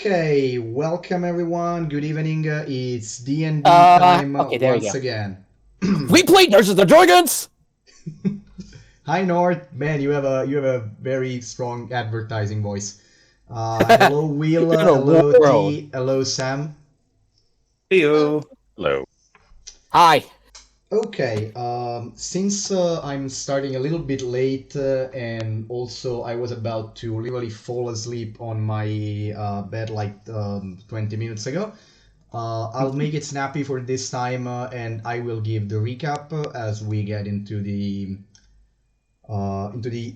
Okay, welcome everyone. Good evening. It's D&D time Okay, there you once go. again. We played Dungeons and Dragons! Hi Nord, man, you have a very strong advertising voice. Hello Will, In a hello world. T, hello Sam. Heyo. Hello. Hi. Okay, since I'm starting a little bit late and also I was about to literally fall asleep on my bed like 20 minutes ago, I'll make it snappy for this time and I will give the recap as we get into the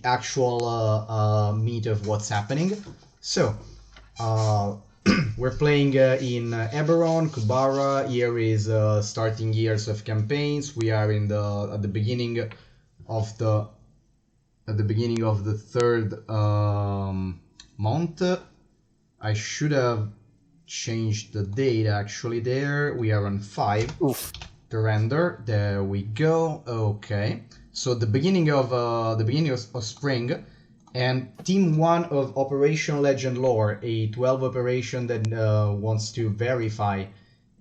actual meat of what's happening. So, uh, we're playing in Eberron, Kubara. Here is starting years of campaigns. We are in the at the beginning of the third month. I should have changed the date actually. There we are on 5. Oof. The render. There we go. Okay. So the beginning of spring, and Team 1 of Operation Legend Lore, a 12 operation that wants to verify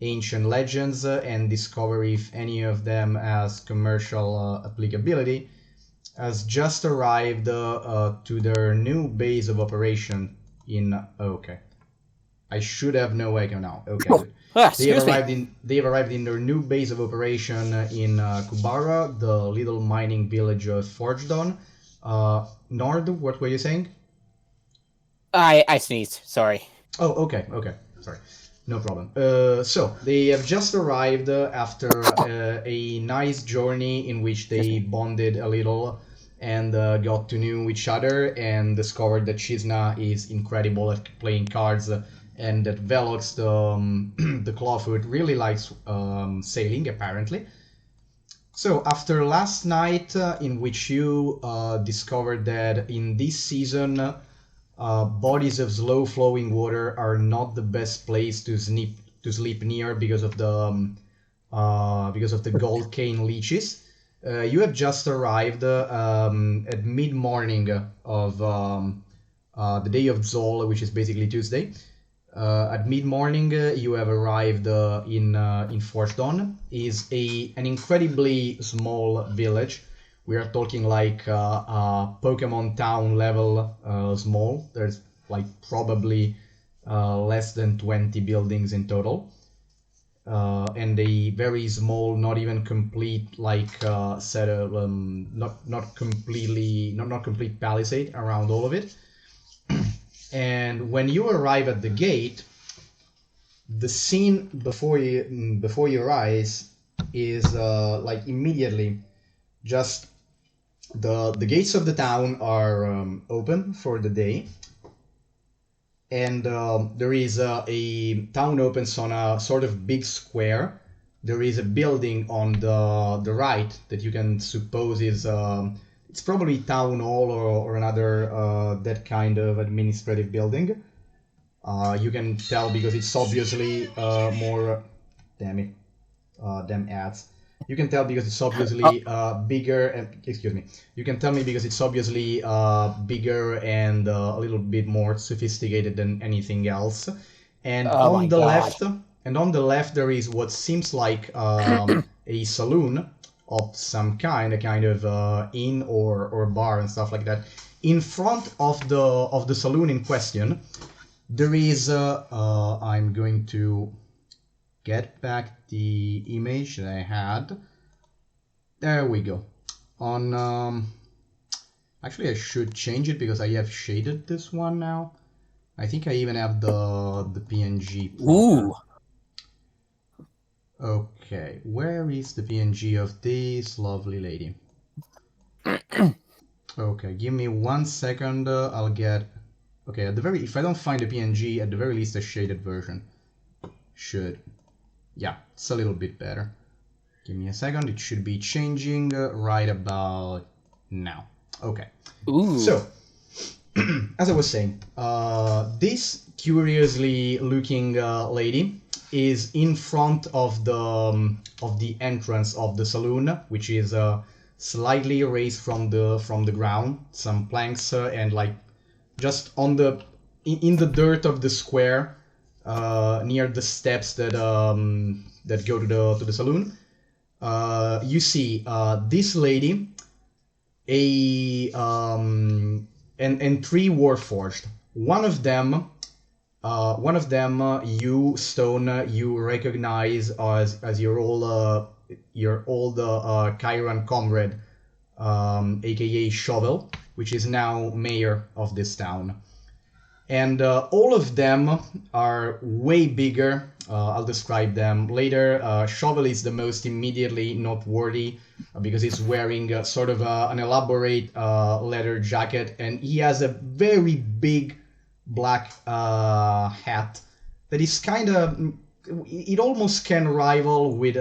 ancient legends and discover if any of them has commercial applicability, has just arrived to their new base of operation in. Okay. I should have no echo now. Okay, good. Excuse me. They've arrived in their new base of operation in Kubara, the little mining village of Forgedon. Nord, what were you saying? I sneezed. Sorry. Oh, okay. Sorry, no problem. So they have just arrived after a nice journey in which they bonded a little and got to know each other and discovered that Shizna is incredible at playing cards and that Velox, the clawfoot, really likes sailing apparently. So after last night, in which you discovered that in this season bodies of slow-flowing water are not the best place to sleep near because of the gold cane leeches. You have just arrived at mid-morning of the day of Zol, which is basically Tuesday. At mid-morning, you have arrived in Forgedon. Is an incredibly small village. We are talking like Pokemon Town level small. There's like probably less than 20 buildings in total. And a very small, not even complete like set of not complete palisade around all of it. And when you arrive at the gate, the scene before your eyes is like immediately just the gates of the town are open for the day, and there is a town opens on a sort of big square. There is a building on the right that you can suppose is it's probably town hall or another that kind of administrative building. You can tell because it's obviously more. Damn it, damn ads. You can tell because it's obviously bigger. Excuse me. You can tell me because it's obviously bigger and a little bit more sophisticated than anything else. And Oh on my the God. left, there is what seems like a saloon of some kind, a kind of inn or bar and stuff like that. In front of the saloon in question, there is. I'm going to get back the image that I had. There we go. On actually I should change it because I have shaded this one now. I think I even have the PNG proper. Ooh. Okay, where is the PNG of this lovely lady? Okay, give me 1 second. I'll get. Okay, if I don't find the PNG, at the very least a shaded version should. Yeah, it's a little bit better. Give me a second. It should be changing right about now. Okay. Ooh. So, as I was saying, this curiously looking lady is in front of the entrance of the saloon, which is slightly raised from the ground. Some planks and like just on the in the dirt of the square, near the steps that that go to the saloon, you see this lady, and three warforged. One of them, you Stone, you recognize as your old Chiron comrade, aka Shovel, which is now mayor of this town. And all of them are way bigger. I'll describe them later. Shovel is the most immediately noteworthy because he's wearing sort of an elaborate leather jacket, and he has a very big black hat that is kind of, it almost can rival with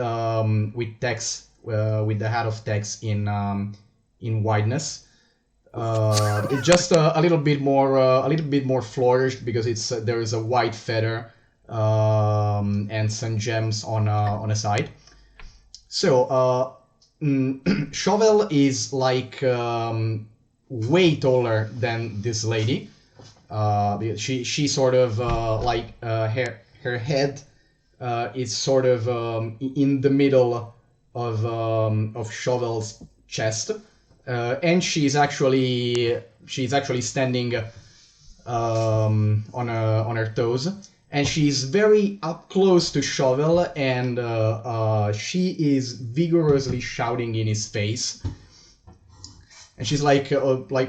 Tex, with the hat of Tex in wideness. It's just a little bit more flourished because it's there is a white feather and some gems on a side. So Shovel is like way taller than this lady. She sort of like her head is sort of in the middle of Shovel's chest. And she's actually standing on her toes, and she's very up close to Shovel, and she is vigorously shouting in his face. And she's like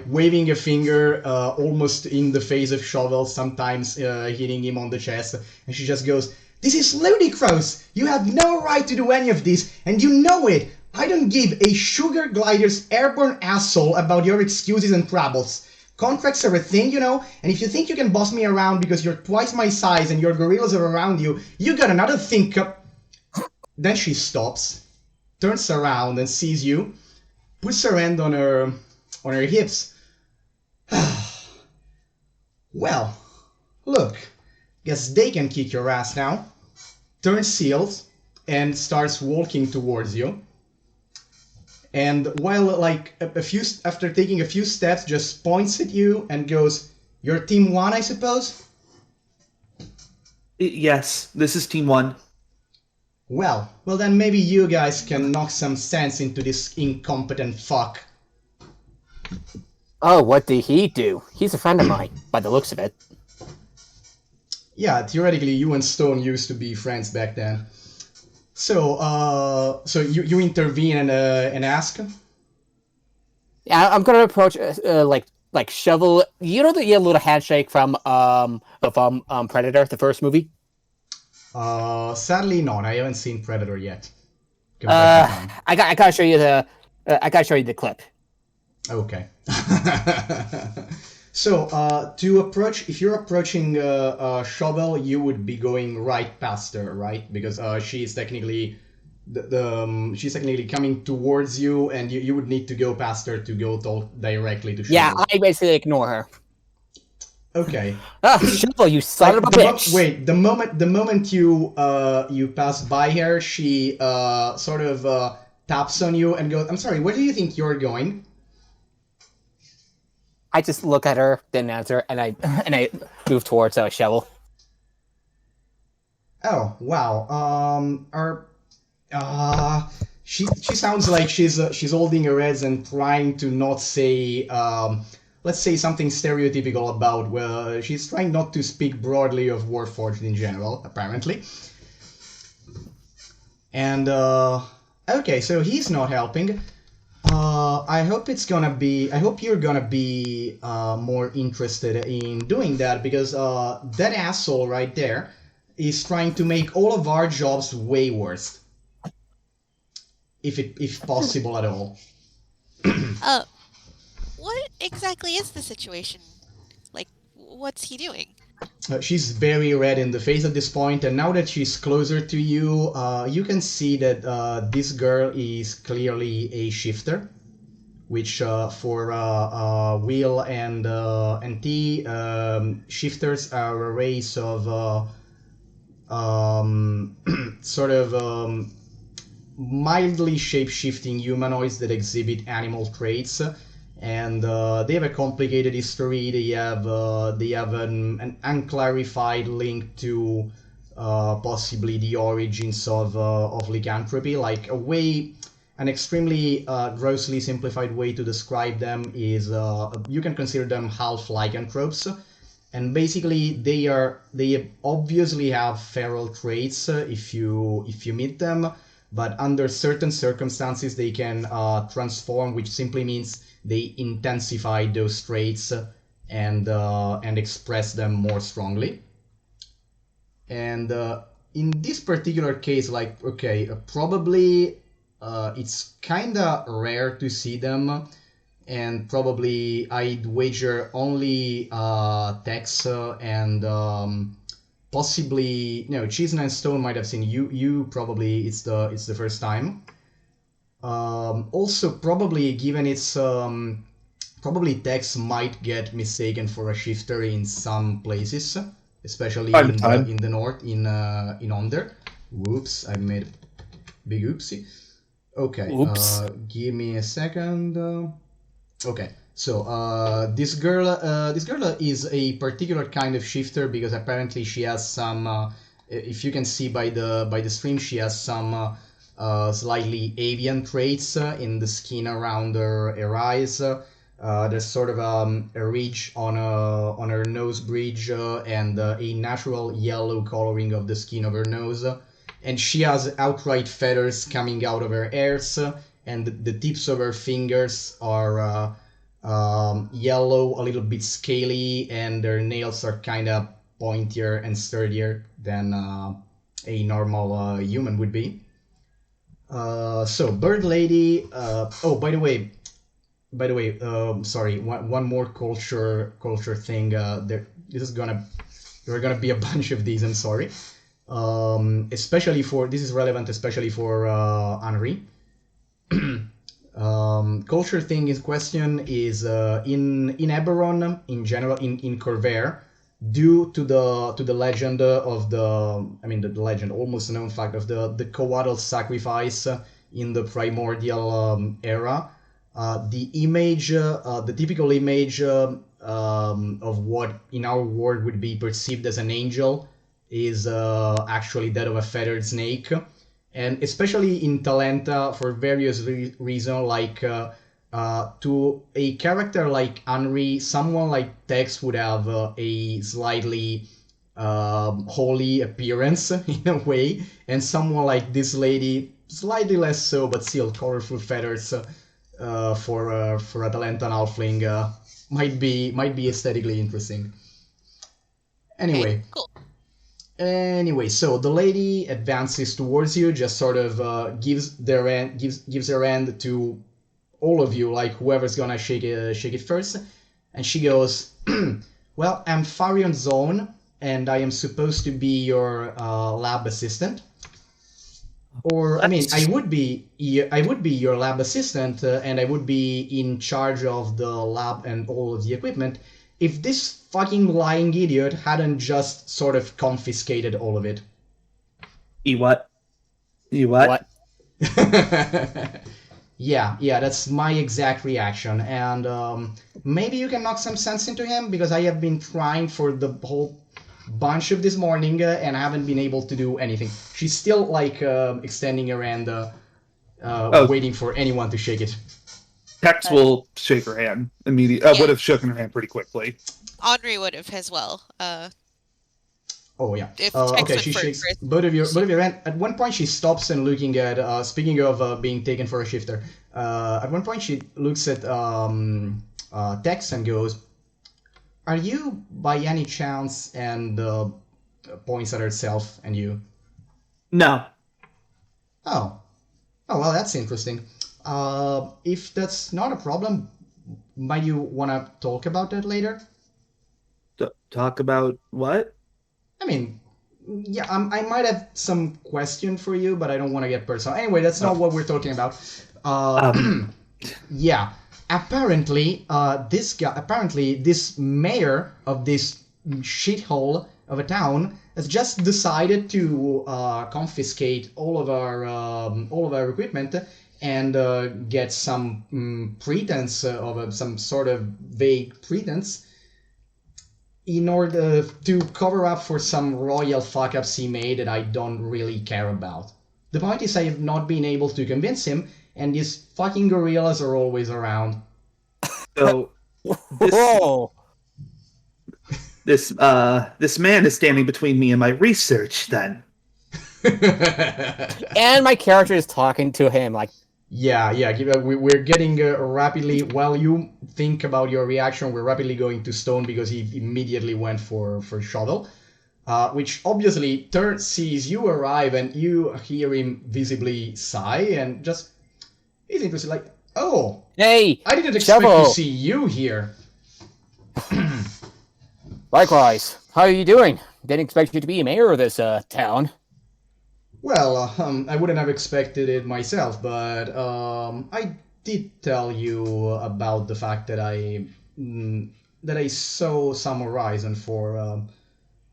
waving a finger almost in the face of Shovel, sometimes hitting him on the chest, and she just goes, "This is ludicrous! You have no right to do any of this, and you know it! I don't give a sugar glider's airborne asshole about your excuses and troubles. Contracts are a thing, you know, and if you think you can boss me around because you're twice my size and your gorillas are around you, you got another think up." Then she stops, turns around and sees you, puts her hand on her hips. "Well, look, guess they can kick your ass now." Turns seals and starts walking towards you. And while after taking a few steps, just points at you and goes, "You're Team 1, I suppose?" Yes, this is Team 1. Well, then maybe you guys can knock some sense into this incompetent fuck. Oh, what did he do? He's a friend of mine, by the looks of it. Yeah, theoretically, you and Stone used to be friends back then. So you intervene and ask? Yeah, I'm gonna approach like Shovel. You know the little handshake from Predator, the first movie. Sadly not. I haven't seen Predator yet. I gotta show you the clip. Okay. So to approach, if you're approaching Shovel, you would be going right past her, right? Because she's technically she's technically coming towards you, and you would need to go past her to go talk directly to Shovel. Yeah, I basically ignore her. Okay. Shovel, you son of a bitch! Wait, the moment you pass by her, she sort of taps on you and goes, "I'm sorry, where do you think you're going?" I just look at her, didn't answer, and I move towards Shovel. Oh wow. She sounds like she's holding her head and trying to not say let's say something stereotypical about, well, she's trying not to speak broadly of Warforged in general, apparently. And okay, so he's not helping. I hope you're gonna be more interested in doing that, because that asshole right there is trying to make all of our jobs way worse. If possible at all. What exactly is the situation? Like, what's he doing? She's very red in the face at this point, and now that she's closer to you, you can see that this girl is clearly a shifter, which for Will and T, shifters are a race of sort of mildly shape-shifting humanoids that exhibit animal traits. and they have a complicated history. They have an unclarified link to possibly the origins of lycanthropy. Like an extremely grossly simplified way to describe them is you can consider them half lycanthropes, and basically they obviously have feral traits if you meet them, but under certain circumstances they can transform, which simply means they intensify those traits and express them more strongly. And in this particular case, like, okay, probably it's kind of rare to see them, and probably I'd wager only Tex and possibly Chisna and Stone might have seen you. You probably it's the first time. Also, probably given its probably Tex might get mistaken for a shifter in some places, especially in the north in Onder. Whoops, I made a big oopsie. Okay, give me a second. Okay, so this girl is a particular kind of shifter because apparently she has some. If you can see by the stream, she has some slightly avian traits in the skin around her eyes. There's sort of a ridge on her nose bridge and a natural yellow coloring of the skin of her nose. And she has outright feathers coming out of her ears, and the tips of her fingers are yellow, a little bit scaly, and her nails are kind of pointier and sturdier than a normal human would be. So Bird Lady. Oh, by the way, sorry. One more culture thing. There is gonna be a bunch of these. I'm sorry. Especially for this is relevant, especially for Henri. Culture thing in question is in Eberron in general, in Corvair, due to the legend of the legend, almost known fact of the coatl sacrifice in the primordial era. The image, the typical image of what in our world would be perceived as an angel is actually that of a feathered snake. And especially in Talenta, for various reasons, like to a character like Henri, someone like Tex would have a slightly holy appearance in a way, and someone like this lady, slightly less so, but still colorful feathers for a Talentan halfling might be aesthetically interesting. Anyway. Okay, cool. Anyway, so the lady advances towards you, just sort of gives her hand to all of you, like whoever's gonna shake it first, and she goes, "Well, I'm Farion Zone, and I am supposed to be your lab assistant." Or I mean, I would be your lab assistant, and I would be in charge of the lab and all of the equipment if this fucking lying idiot hadn't just sort of confiscated all of it. What? What? Yeah, that's my exact reaction. And maybe you can knock some sense into him, because I have been trying for the whole bunch of this morning and I haven't been able to do anything. She's still like extending her hand, waiting for anyone to shake it. Tex will shake her hand immediately. Yeah. Would have shaken her hand pretty quickly. Henri would have as well. Oh yeah. If Tex Okay, went she first. shakes both of your hand. At one point, she stops and looking at. Speaking of being taken for a shifter, at one point she looks at Tex and goes, "Are you by any chance?" And points at herself and you. No. Oh well, that's interesting. If that's not a problem, might you want to talk about that later? Talk about what? I mean, yeah, I might have some question for you, but I don't want to get personal. Anyway, that's not what we're talking about. Yeah, apparently, this mayor of this shithole of a town has just decided to confiscate all of our equipment, and get some pretense some sort of vague pretense in order to cover up for some royal fuck-ups he made that I don't really care about. The point is I have not been able to convince him, and these fucking gorillas are always around. So this Whoa! this man is standing between me and my research. Then And my character is talking to him like, Yeah, we're getting rapidly, while you think about your reaction, we're rapidly going to Stone because he immediately went for Shovel, which obviously sees you arrive and you hear him visibly sigh and just, he's interested like, oh, "Hey, I didn't expect Shovel. to see you here. Likewise. How are you doing? Didn't expect you to be mayor of this town." Well, I wouldn't have expected it myself, but I did tell you about the fact that I saw some horizon for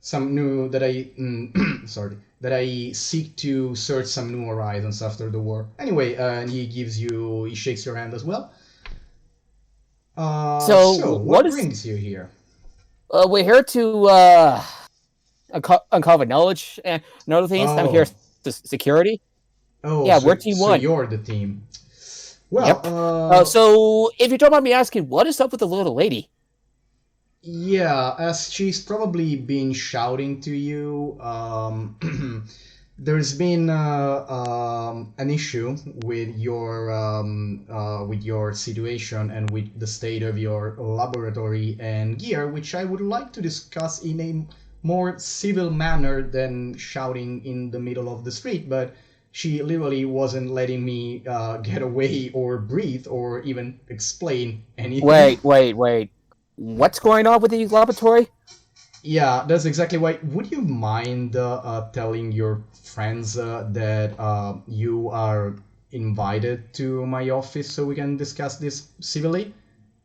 some new that I sorry that I seek to search some new horizons after the war. Anyway, and he shakes your hand as well. So what brings you here? We're here to uncover knowledge and other things. I'm here to security. Oh, Yeah, so, we're Team so 1. you're the team. Well, Yep. So, if you don't mind me asking, what is up with the little lady? yeah, as she's probably been shouting to you, there's been an issue with your situation and with the state of your laboratory and gear, which I would like to discuss in a more civil manner than shouting in the middle of the street. But she literally wasn't letting me get away or breathe or even explain anything. Wait. What's going on with the laboratory? Yeah, that's exactly why. Would you mind telling your friends that you are invited to my office so we can discuss this civilly?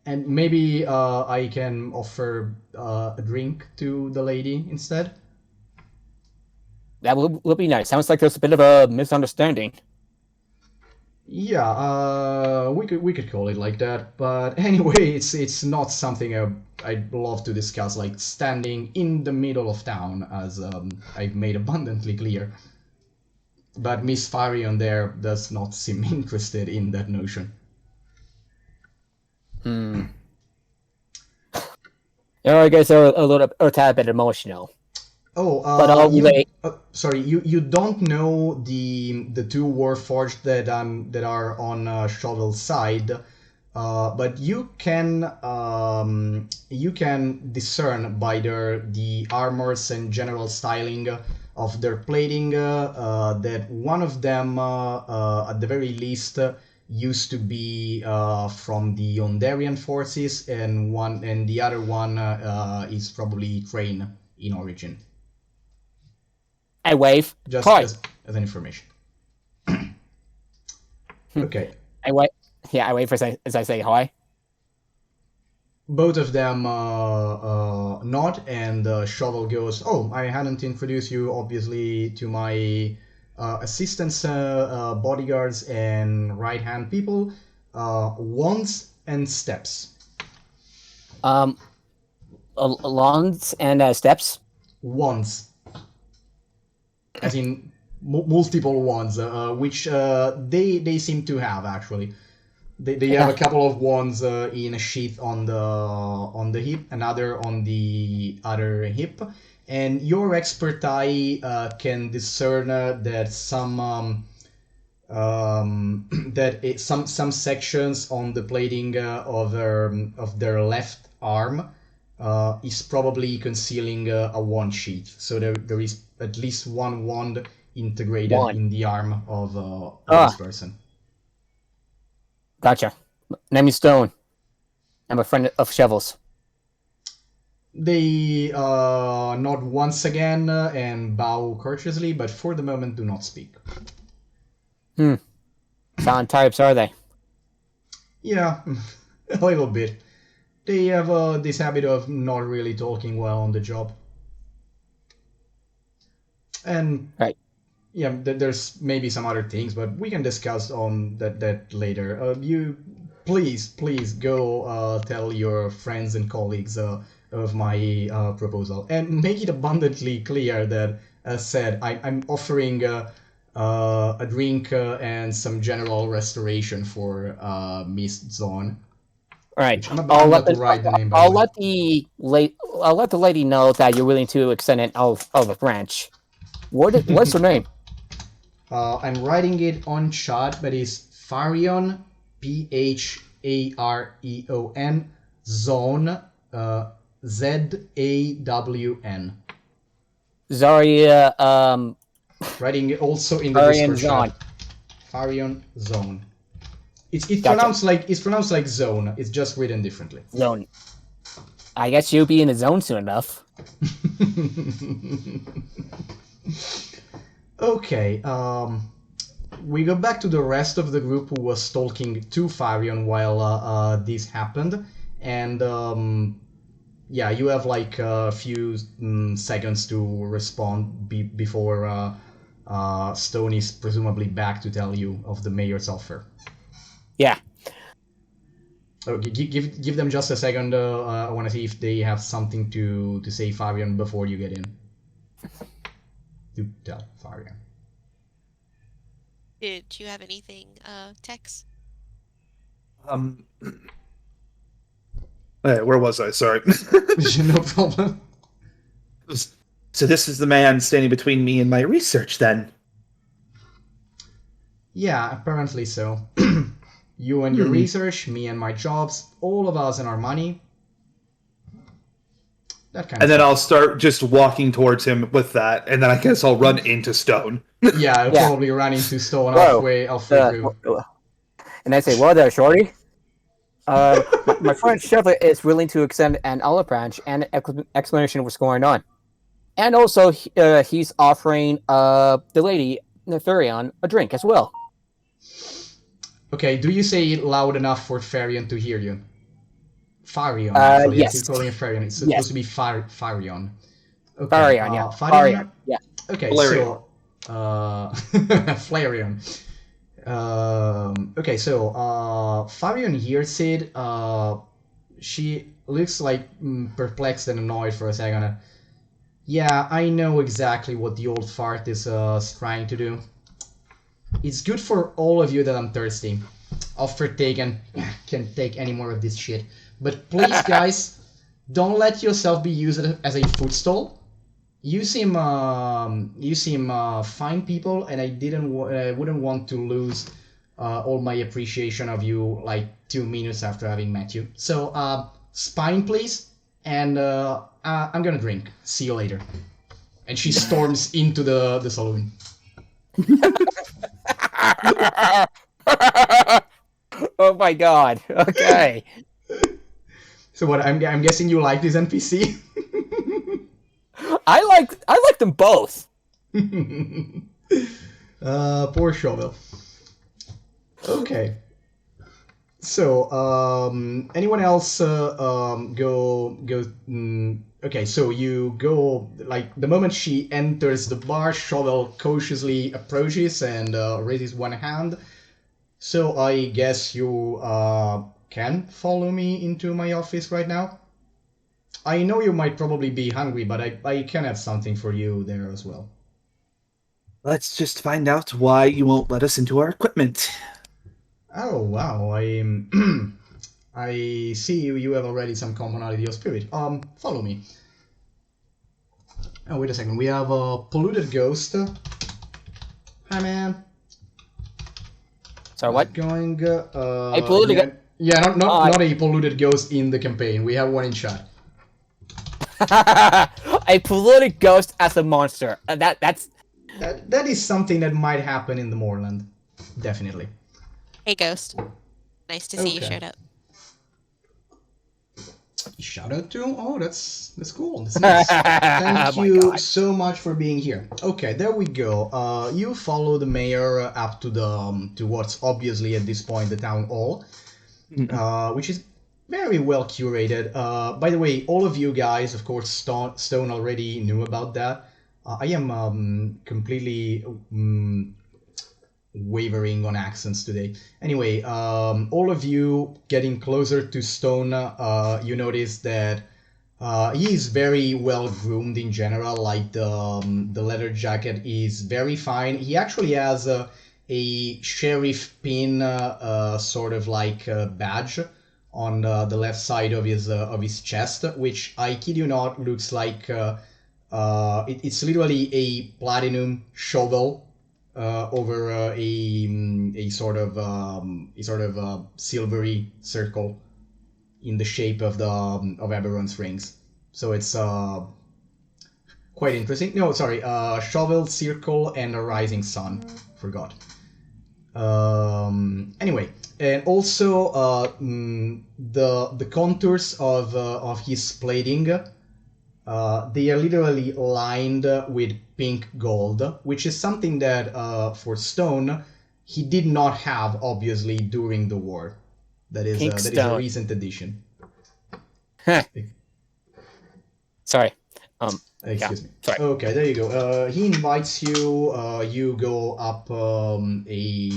And maybe I can offer a drink to the lady instead? That will be nice. Sounds like there's a bit of a misunderstanding. Yeah, we could call it like that. But anyway, it's not something I'd love to discuss, like standing in the middle of town, as I've made abundantly clear. But Miss Farion there does not seem interested in that notion. I guess they're a tad bit emotional. Oh, But sorry, you don't know the two Warforged that are on Shovel's side, but you can discern by the armors and general styling of their plating that one of them, at the very least, used to be from the Ondarian forces, and the other one is probably Crane in origin. I wave. Just Hi. as an information. Okay. I wave. Yeah, I wave as I say hi. Both of them nod, and Shovel goes, "Oh, I hadn't introduced you, obviously, to my assistants, bodyguards, and right-hand people. Wands and steps. Lawns and steps. Wands. As in multiple wands, which they seem to have, actually. They have a couple of wands in a sheath on the hip, another on the other hip, and your expert eye can discern that some some sections on the plating of their left arm is probably concealing a wand sheath. So there is at least one wand integrated in the arm of this person. Gotcha. Name is Stone. I'm a friend of Shovel's. They nod once again and bow courteously, but for the moment do not speak. Sound types, are they? Yeah, a little bit. They have this habit of not really talking well on the job. And right. yeah, there's maybe some other things, but we can discuss on that later. You please go tell your friends and colleagues of my proposal, and make it abundantly clear that, as said, I'm offering a drink and some general restoration for Miss Zone. All right. Which I'm about to write the name, by the way. I'll let the lady know that you're willing to extend an olive branch. What's her name? I'm writing it on chat, but it's Pharion, Phareon, Zone, Zawn. Zarya, Writing it also in the Pharion Discord Zone. chat. Pharion Zone. It's Gotcha. pronounced like zone. It's just written differently. Zone. I guess you'll be in the zone soon enough. Okay, we go back to the rest of the group who was talking to Pharion while this happened, and yeah, you have like a few seconds to respond before Stone is presumably back to tell you of the mayor's offer. Yeah. Okay, give them just a second. I want to see if they have something to say, Pharion, before you get in. To tell Pharion. Did you have anything, Tex? Where was I? Sorry. No problem. So this is the man standing between me and my research, then? Yeah, apparently so. You and your research, me and my jobs, all of us and our money. That kind And of then stuff. I'll start just walking towards him with that, and then I guess I'll run into Stone. Yeah, I'll Yeah. probably run into Stone Whoa. halfway through. And I say, well there, shorty. My friend Sheva is willing to extend an olive branch and an explanation of what's going on. And also, he's offering the lady, Neferion, a drink as well. Okay, do you say it loud enough for Pharion to hear you? Pharion, actually. Yes. I keep calling it Pharion. It's supposed to be Pharion. Okay. Farion, yeah. Pharion? Yeah. Okay, Flareon. so Flareon. Okay, so Farion hears it. She looks like perplexed and annoyed for a second. Yeah, I know exactly what the old fart is trying to do. It's good for all of you that I'm thirsty. Offer taken. Can't take any more of this shit. But please, guys, don't let yourself be used as a food stall. You seem fine people, and I wouldn't want to lose all my appreciation of you like 2 minutes after having met you. So spine, please, and I'm gonna drink. See you later. And she storms into the saloon. Oh my god. Okay. So what? I'm guessing you like this NPC. I like them both. Poor Shovel. Okay. So, anyone else go? Okay, so you go, like, the moment she enters the bar, Shovel cautiously approaches and raises one hand. So I guess you can follow me into my office right now. I know you might probably be hungry, but I can have something for you there as well. Let's just find out why you won't let us into our equipment. Oh wow, I see you have already some commonality of spirit. Follow me. Oh, wait a second. We have a polluted ghost. Hi, man. Sorry, what? Going? A polluted yeah, not a polluted ghost in the campaign. We have one in chat. A polluted ghost as a monster. That is something that might happen in the Moorland. Definitely. Hey, Ghost. Nice to see you Okay. showed up. Shout out to that's cool. That's nice. Thank Oh my you God. so much for being here. Okay, there we go. You follow the mayor up to the to what's obviously at this point the town hall, which is very well curated. By the way, all of you guys, of course, Stone already knew about that. I am completely wavering on accents today. Anyway, all of you getting closer to Stone, you notice that he is very well groomed in general. Like the leather jacket is very fine. He actually has a sheriff pin, sort of like badge on the left side of his chest, which I kid you not looks like it's literally a platinum shovel over a sort of silvery circle in the shape of the of Eberron's rings. So it's quite interesting. No, sorry, shovel, circle, and a rising sun. Forgot. Anyway, and also the contours of his plating, they are literally lined with pink gold, which is something that for Stone he did not have obviously during the war. Pink That is a stone. recent addition. Huh. Sorry. Excuse me. Sorry. Okay, there you go. He invites you. You go up a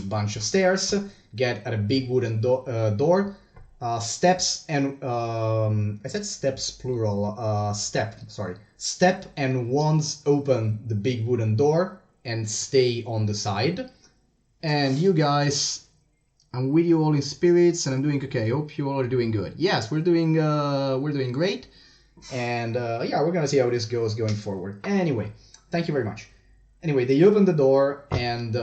bunch of stairs, get at a big wooden door. Steps and I said steps plural. Step and wands open the big wooden door and stay on the side. And you guys, I'm with you all in spirits, and I'm doing okay. Hope you all are doing good. Yes, we're doing great. And yeah, we're gonna see how this goes going forward. Anyway, thank you very much. Anyway, they open the door and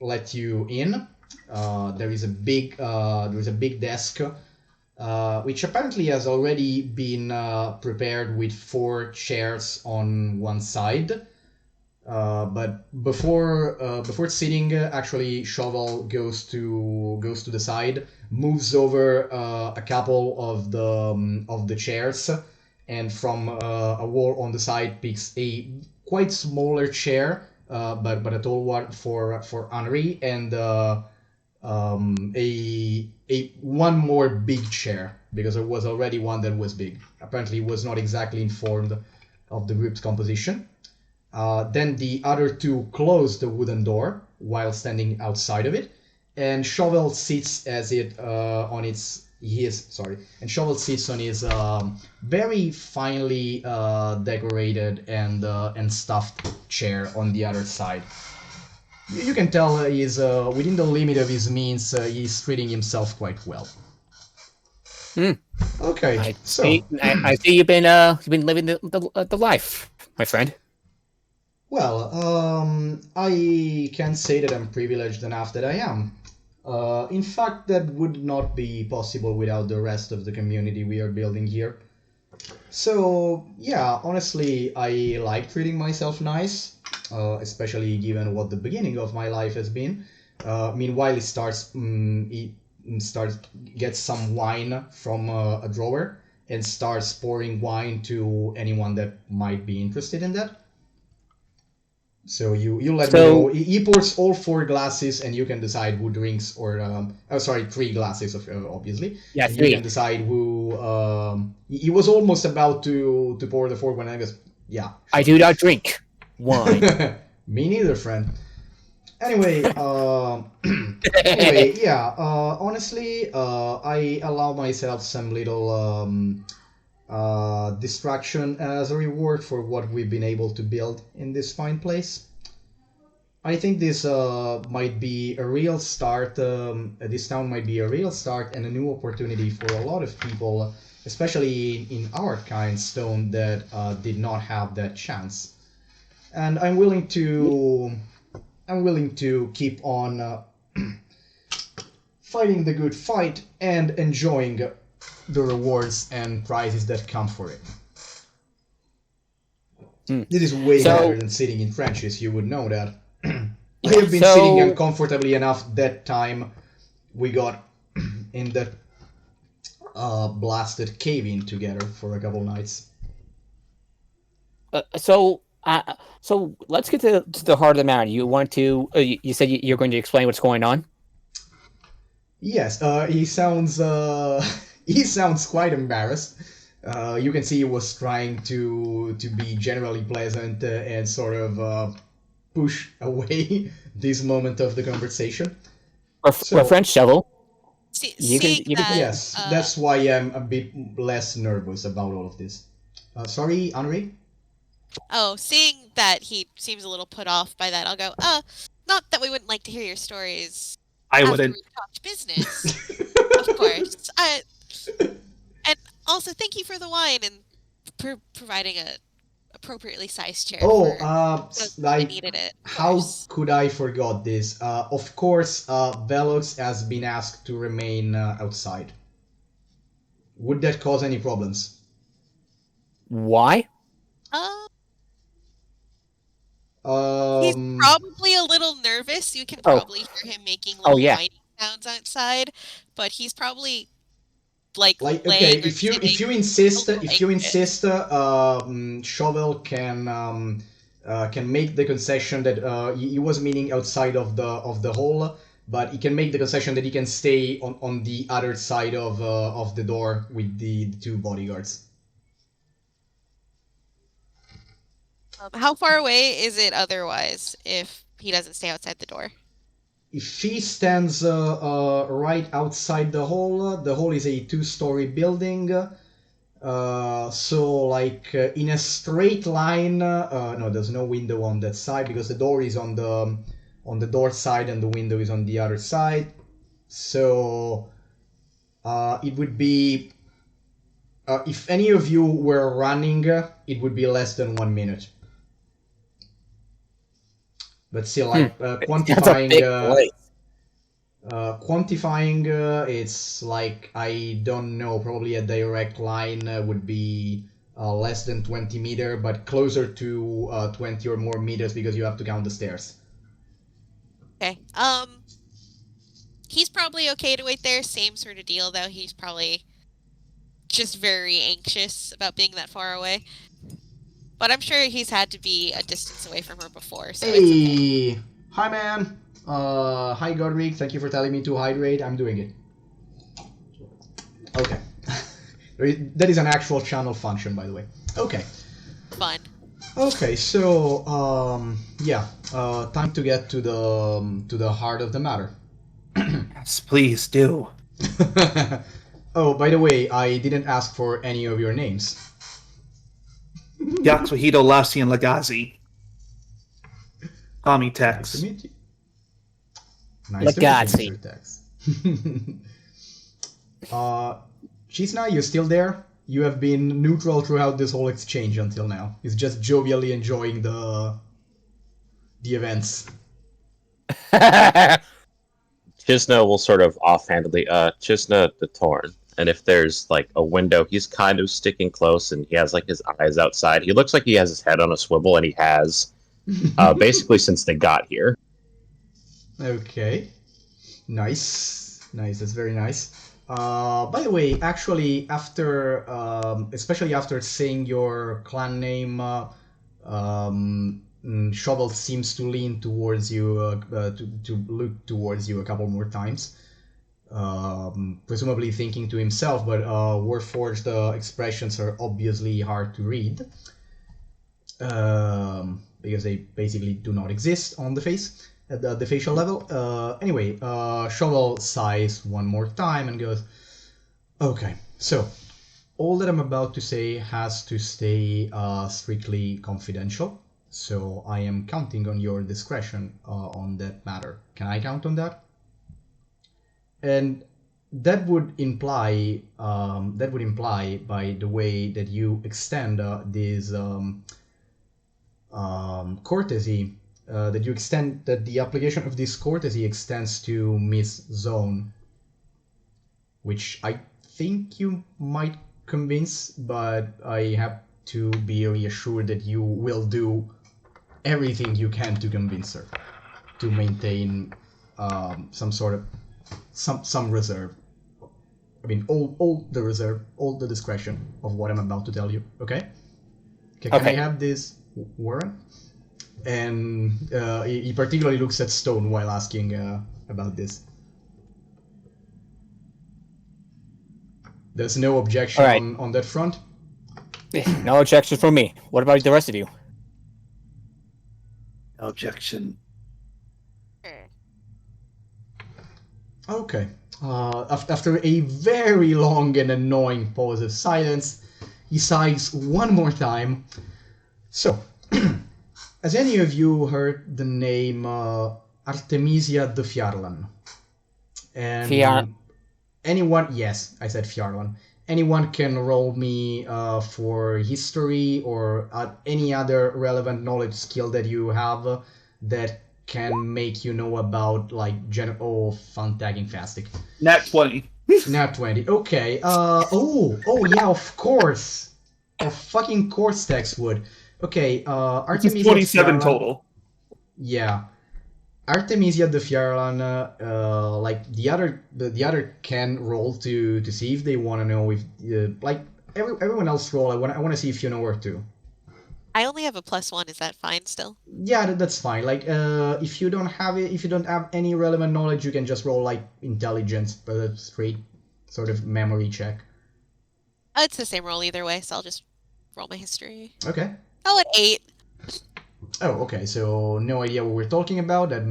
let you in. There is a big desk, which apparently has already been prepared with 4 chairs on one side. But before sitting, actually, Shovel goes to the side, moves over a couple of the chairs, and from a wall on the side picks a quite smaller chair, but a tall one for Henri, and a one more big chair, because there was already one that was big. Apparently, was not exactly informed of the group's composition. Then the other 2 close the wooden door while standing outside of it, and Shovel sits on his very finely decorated and stuffed chair on the other side. You can tell he's within the limit of his means. He's treating himself quite well. Okay, I see you've been living the life, my friend. Well, I can say that I'm privileged enough that I am. In fact, that would not be possible without the rest of the community we are building here. So, yeah, honestly, I like treating myself nice, especially given what the beginning of my life has been. Meanwhile, he gets some wine from a drawer and starts pouring wine to anyone that might be interested in that. So you let me know. He pours all 4 glasses, and you can decide who drinks, or 3 glasses of obviously. Yeah, and 3. you can decide who. He was almost about to pour the 4 when I guess. Yeah. Sure. I do not drink wine. Me neither, friend. Anyway, yeah. Honestly, I allow myself some little distraction as a reward for what we've been able to build in this fine place. I think this might be a real start. This town might be a real start and a new opportunity for a lot of people, especially in our kind, Stone, that did not have that chance. And I'm willing to keep on fighting the good fight and enjoying the rewards and prizes that come for it. This is way better than sitting in trenches, you would know that. I have been sitting uncomfortably enough that time we got in that blasted cave-in together for a couple nights. So let's get to the heart of the matter. You want to? You said you're going to explain what's going on. Yes, he sounds quite embarrassed. You can see he was trying to be generally pleasant and sort of push away this moment of the conversation. Our So friend Shovel, Seeing you can. that, yes, that's why I'm a bit less nervous about all of this. Sorry, Henri? seeing that he seems a little put off by that, I'll go, not that we wouldn't like to hear your stories I after wouldn't. we've talked business, of course. And also thank you for the wine and providing a appropriately sized chair Oh, for those who really like, needed it, of how course. could I forgot this? Of course, Velox has been asked to remain outside. Would that cause any problems? Why? Uh, he's Um, probably a little nervous. You can Oh, probably hear him making oh little yeah. whining sounds outside, but he's probably like like, okay, laying or if sitting you a insist, little anxious. Shovel can make the concession that he was meaning outside of the hole, but he can make the concession that he can stay on the other side of the door with the two bodyguards. How far away is it otherwise if he doesn't stay outside the door? If he stands right outside the hall is a two-story building. So like in a straight line, no, there's no window on that side because the door is on the door side and the window is on the other side. So it would be if any of you were running, it would be less than 1 minute. But still, like That's a big place. quantifying, it's like I don't know. Probably a direct line would be less than 20 meter, but closer to 20 or more meters because you have to count the stairs. Okay. He's probably okay to wait there. Same sort of deal, though. He's probably just very anxious about being that far away. But I'm sure he's had to be a distance away from her before, so it's okay. Hey, hi man. Hi Godric. Thank you for telling me to hydrate. I'm doing it. Okay. That is an actual channel function, by the way. Okay. Fun. Okay, so yeah, time to get to the heart of the matter. Yes, please do. Oh, by the way, I didn't ask for any of your names. Yatsuhito Lassian Lagazi. Tommy Nice Tex. to meet you. Nice to meet Lagazi. you, Mr. Tex. Chisna, you're still there? You have been neutral throughout this whole exchange until now. He's just jovially enjoying the events. Chisna will sort of offhandedly, Chisna the Torn. And if there's like a window, he's kind of sticking close and he has like his eyes outside. He looks like he has his head on a swivel and he has basically since they got here. Okay. Nice. Nice, that's very nice. By the way, actually, after, especially after saying your clan name, Shovel seems to lean towards you, to look towards you a couple more times. Presumably thinking to himself, but Warforged expressions are obviously hard to read. Because they basically do not exist on the face at the facial level. Anyway, Shovel sighs one more time and goes, okay, so all that I'm about to say has to stay strictly confidential, so I am counting on your discretion on that matter. Can I count on that? And that would imply by the way that you extend this courtesy, that the application of this courtesy extends to Miss Zone, which I think you might convince, but I have to be reassured that you will do everything you can to convince her to maintain some sort of some reserve. I mean, all the reserve, all the discretion of what I'm about to tell you. Okay? Can I have this, Warren? And he particularly looks at Stone while asking about this. There's no objection All right. on that front? No objections from me. What about the rest of you? No objection. Sure. Okay. After a very long and annoying pause of silence, he sighs one more time. So, has any of you heard the name Artemisia de Fjarlan? Fiar. And anyone? Yes, I said Fjarlan. Anyone can roll me for history or any other relevant knowledge skill that you have that can make you know about like fun tagging fastic. Nat 20. Nat 20. Okay. Oh yeah, of course. Of fucking course Tex would. Okay, It's Artemisia 27 Fjarlan. total. Yeah. Artemisia de Fjarlan, like the other can roll to see if they want to know if like everyone else roll. I want to see if you know where to. I only have a +1. Is that fine still? Yeah, that's fine. Like if you don't have any relevant knowledge, you can just roll like intelligence, but a straight sort of memory check. It's the same roll either way, so I'll just roll my history. Okay. Oh, an 8. Oh, okay. So no idea what we're talking about. That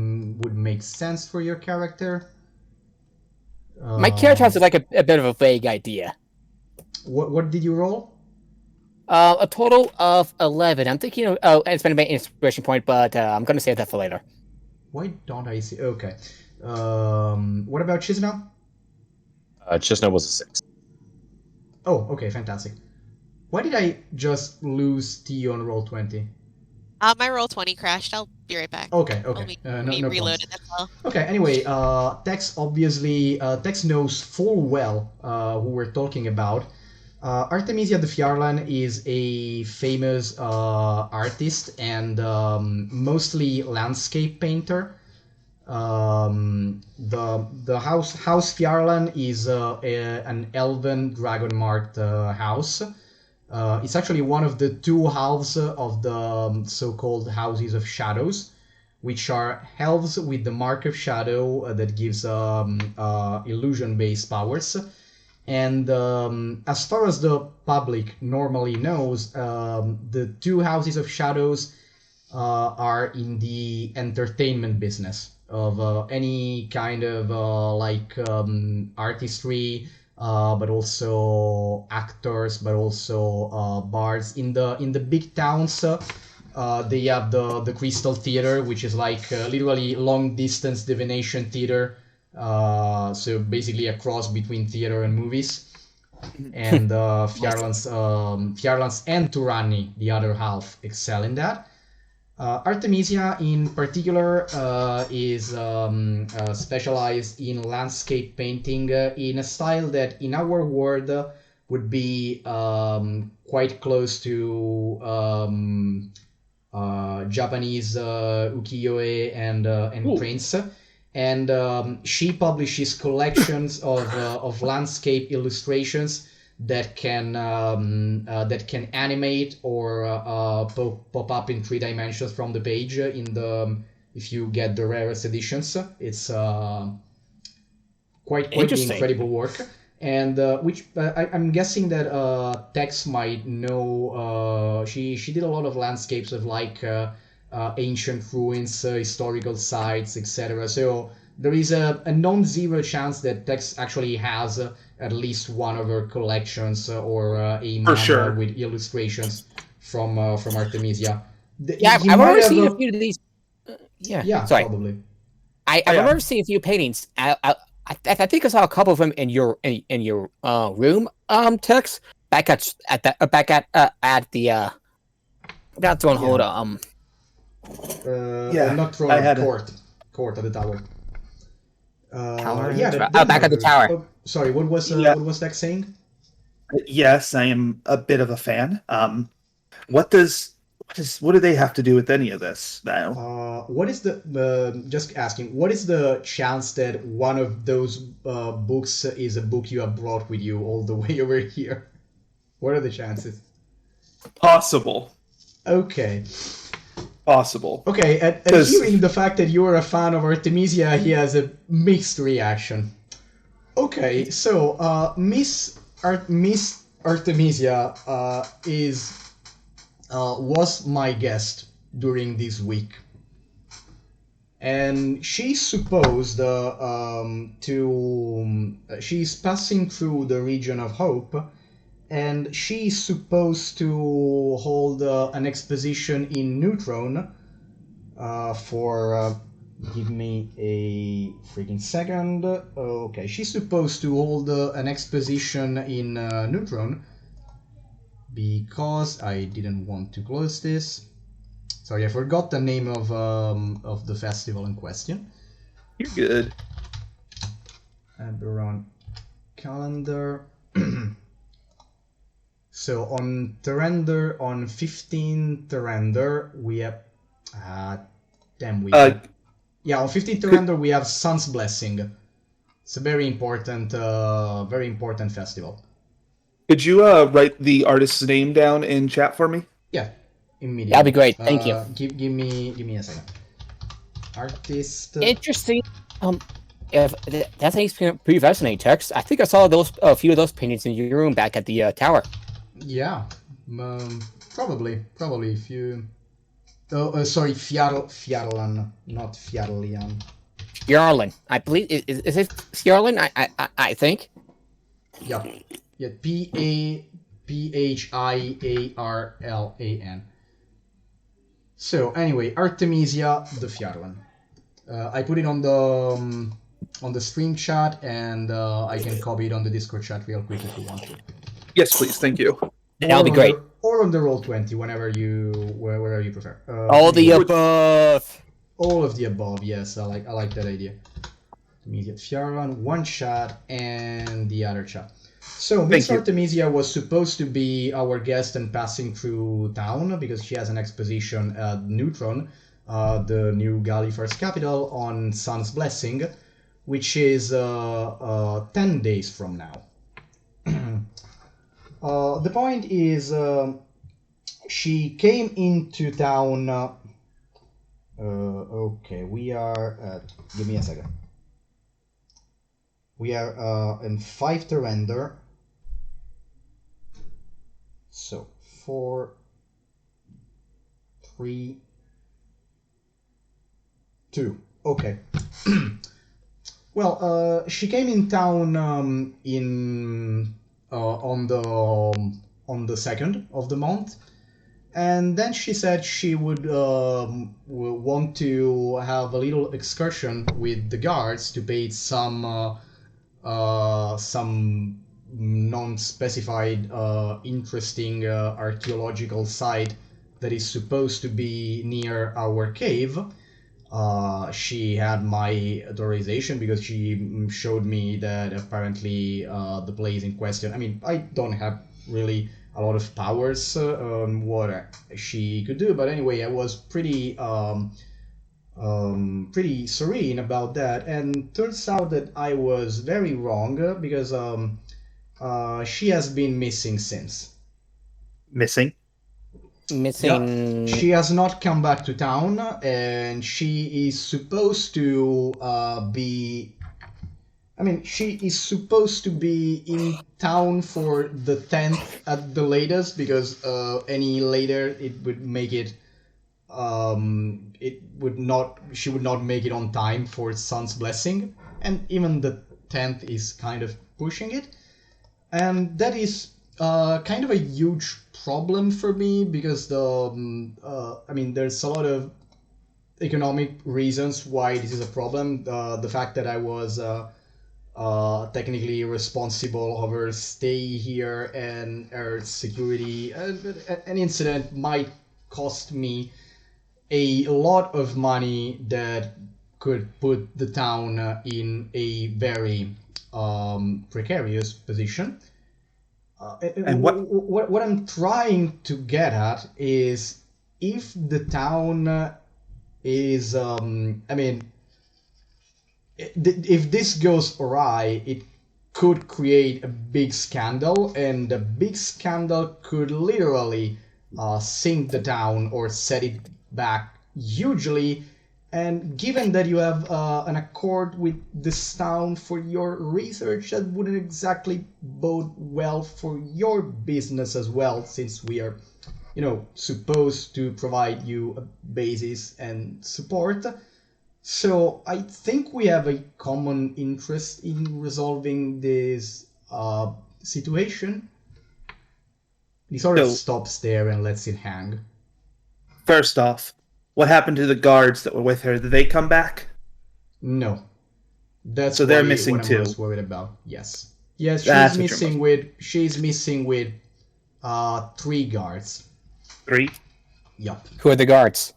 would make sense for your character. My character has like a bit of a vague idea. What did you roll? A total of 11. I'm thinking of... Oh, and it's been my inspiration point, but I'm going to save that for later. Why don't I see? Okay. What about Chisna? Chisna was a 6. Oh, okay, fantastic. Why did I just lose T on roll 20? My roll 20 crashed. I'll be right back. Okay. We No reloaded problems. as well. Okay, anyway, Tex obviously, Tex knows full well who we're talking about. Artemisia de Fjarlan is a famous artist and mostly landscape painter. The house Fjarlan is an elven dragon marked house. It's actually one of the two halves of the so-called Houses of Shadows, which are elves with the Mark of Shadow that gives illusion-based powers. And as far as the public normally knows, the two Houses of Shadows are in the entertainment business of any kind of artistry, but also actors, but also bards. In the big towns, they have the Crystal Theater, which is like literally long distance divination theater. So basically a cross between theater and movies. And Fjarlands and Turani, the other half, excel in that. Artemisia, in particular, is specialized in landscape painting in a style that, in our world, would be quite close to Japanese ukiyo-e and prints. And she publishes collections of landscape illustrations that can animate or pop up in 3 dimensions from the page if you get the rarest editions. It's quite the incredible work, and which I'm guessing that Tex might know. She did a lot of landscapes of like ancient ruins, historical sites, etc. So there is a non-zero chance that Tex actually has at least one of her collections or a manga with illustrations from Artemisia. I've already seen a few of these. Yeah, sorry. Probably. I've already seen a few paintings. I think I saw a couple of them in your room, Tex. Back at the not throne hold not throne, court at the tower. Tower? Back at the tower. Oh, sorry, what was Tex saying? Yes, I am a bit of a fan. What do they have to do with any of this now? What is just asking? What is the chance that one of those books is a book you have brought with you all the way over here? What are the chances? Possible. Okay. Possible. Okay, and hearing the fact that you are a fan of Artemisia, he has a mixed reaction. Okay, so Miss Artemisia was my guest during this week, and she's supposed she's passing through the region of Hope, and she's supposed to hold an exposition in Neutron for. Give me a freaking second. Okay, she's supposed to hold an exposition in Neutron because I didn't want to close this. Sorry, I forgot the name of the festival in question. You're good. Eberron calendar. So on Terrender, on 15 Terrender, we have. Damn, yeah, on 15 Terrender we have Sun's Blessing. It's a very important festival. Could you write the artist's name down in chat for me? Yeah, immediately. That'd be great. Thank you. Give me a second. Artist. Interesting. If that thing's pretty fascinating, Tex. I think I saw a few of those paintings in your room back at the tower. Yeah, probably if you. Oh, sorry, Fjarlan, not Fjarlian. Fjarlan, I believe. Is it Fjarlan? I think. Yeah, Phiarlan. So anyway, Artemisia the Fjarlan. I put it on the stream chat, and I can copy it on the Discord chat real quick if you want to. Yes, please. Thank you. That'll be great. Or on the Roll20, wherever you prefer. All the above. All of the above. Yes, I like that idea. Immediate Fjarlan, one chat, and the other chat. So Miss Artemisia was supposed to be our guest and passing through town because she has an exposition at Neutron, the new Gallifrey's capital, on Sun's Blessing, which is 10 days from now. The point is, she came into town. Okay, we are at. Give me a second. We are in 5 Terrender. So 4, 3, 2. Okay. Well, she came in town on the 2nd of the month, and then she said she would want to have a little excursion with the guards to pay some non-specified interesting archaeological site that is supposed to be near our cave. She had my authorization because she showed me that apparently the place in question. I mean, I don't have really a lot of powers on what she could do, but anyway, I was pretty serene about that, and turns out that I was very wrong because she has been missing since. Missing? Missing. Yeah, she has not come back to town, and she is supposed to be. I mean, she is supposed to be in town for the 10th at the latest, because any later it would make it. She would not make it on time for Sun's Blessing, and even the 10th is kind of pushing it, and that is kind of a huge problem for me because there's a lot of economic reasons why this is a problem. The fact that I was technically responsible of her stay here and her security, an incident might cost me a lot of money that could put the town in a very precarious position. And what I'm trying to get at is if the town is, if this goes awry, it could create a big scandal, and the big scandal could literally sink the town or set it back hugely, And given that you have an accord with this town for your research, that wouldn't exactly bode well for your business as well, since we are, supposed to provide you a basis and support. So I think we have a common interest in resolving this situation. He sort of So- stops there and lets it hang. First off, what happened to the guards that were with her? Did they come back? No. That's So they're what missing I'm too. most worried about. Yes. Yes, That's she's missing with 3 guards. 3? Yup. Who are the guards?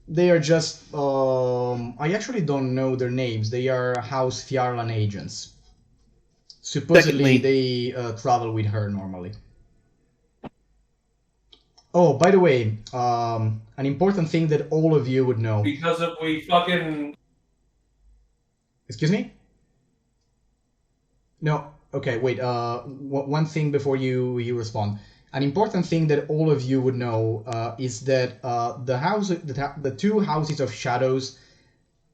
They are just I actually don't know their names. They are House Fjarlan agents. Supposedly Secondly- they travel with her normally. Oh, by the way, an important thing that all of you would know. Because if we fucking Excuse me? No. Okay, wait. One thing before you respond. An important thing that all of you would know is that the 2 houses of shadows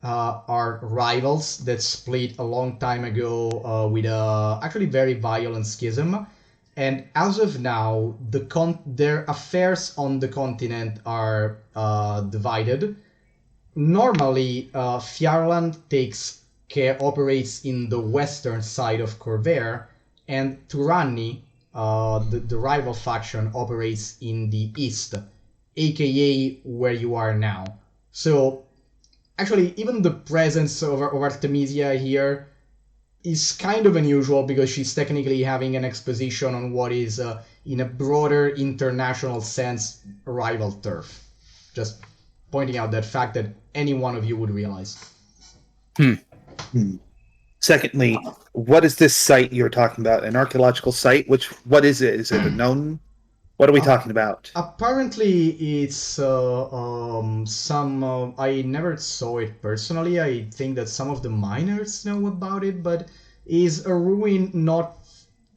are rivals that split a long time ago with a actually very violent schism. And as of now, their affairs on the continent are divided. Normally, Fjarland operates in the western side of Corvair, and Turanni, the rival faction, operates in the east, aka where you are now. So, actually, even the presence of Artemisia here is kind of unusual because she's technically having an exposition on what is, in a broader international sense, rival turf. Just pointing out that fact that any one of you would realize. Secondly, what is this site you're talking about? An archaeological site? What is it? Is it a known? What are we talking about? Apparently, it's some. I never saw it personally. I think that some of the miners know about it, but is a ruin not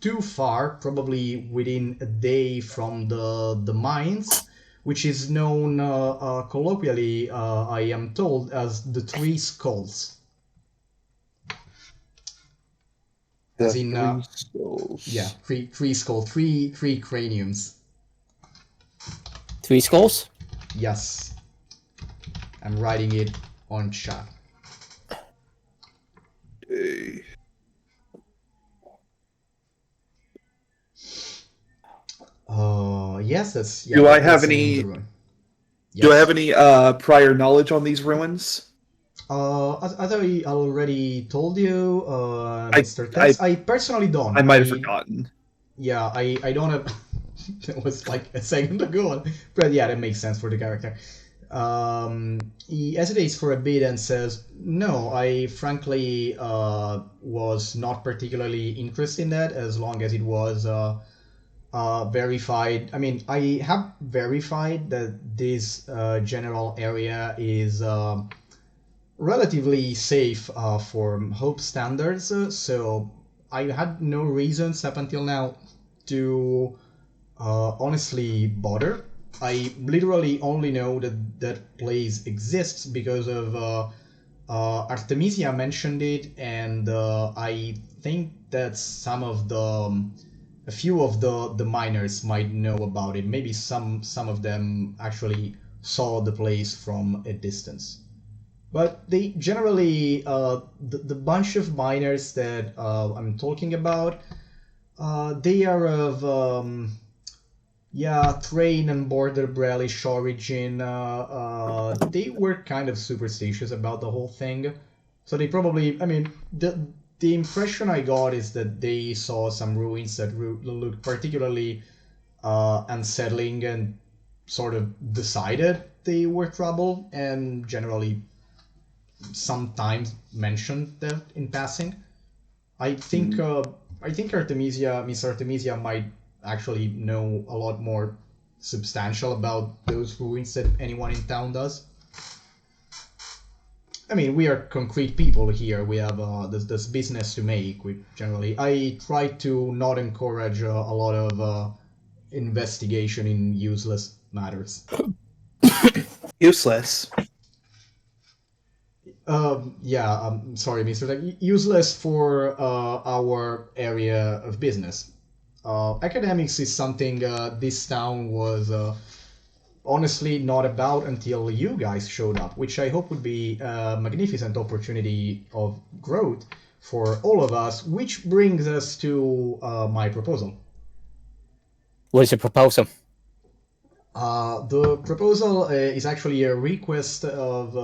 too far, probably within a day from the mines, which is known colloquially, I am told, as the 3 skulls. As in, yeah, three skull, three craniums. 3 skulls? Yes. I'm writing it on chat. Yes, that's. Yeah, Do I have that's the name any- of the ruin. Do I Yes. have any prior knowledge on these ruins? As I already told you, Mr. Tess, I personally don't. I might have forgotten. Yeah, I don't have. It was like a second ago, but yeah, that makes sense for the character. He hesitates for a bit and says, "No, I frankly was not particularly interested in that, as long as it was verified. I mean, I have verified that this general area is relatively safe for Hope standards, so I had no reasons up until now to honestly bother. I literally only know that that place exists because of Artemisia mentioned it, and I think that a few of the miners might know about it. Maybe some of them actually saw the place from a distance. But they generally, the bunch of miners that I'm talking about, they are of, Thrain and Border Brelish origin. They were kind of superstitious about the whole thing. So they probably, I mean, the impression I got is that they saw some ruins that looked particularly unsettling and sort of decided they were trouble, and generally sometimes mentioned that in passing. I think Miss Artemisia might actually know a lot more substantial about those ruins that anyone in town does. I mean, we are concrete people here. We have this business to make. We generally, I try to not encourage a lot of investigation in useless matters. Useless. Yeah, sorry, Mr. Tech. Useless for our area of business. Academics is something this town was honestly not about until you guys showed up, which I hope would be a magnificent opportunity of growth for all of us, which brings us to my proposal. What is your proposal? The proposal is actually a request of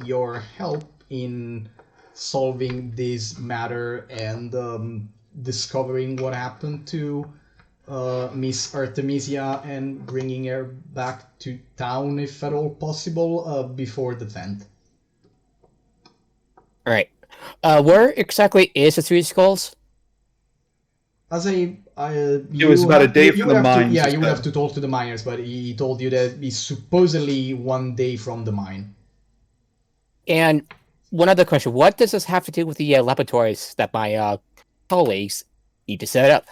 your help in solving this matter and discovering what happened to Miss Artemisia and bringing her back to town, if at all possible, before the 10th. All right. Where exactly is the Three Skulls? As It was about a day from the mines, Yeah, he you would have said. to talk to the miners, but he told you that it's supposedly 1 day from the mine. And one other question: what does this have to do with the laboratories that my colleagues need to set up?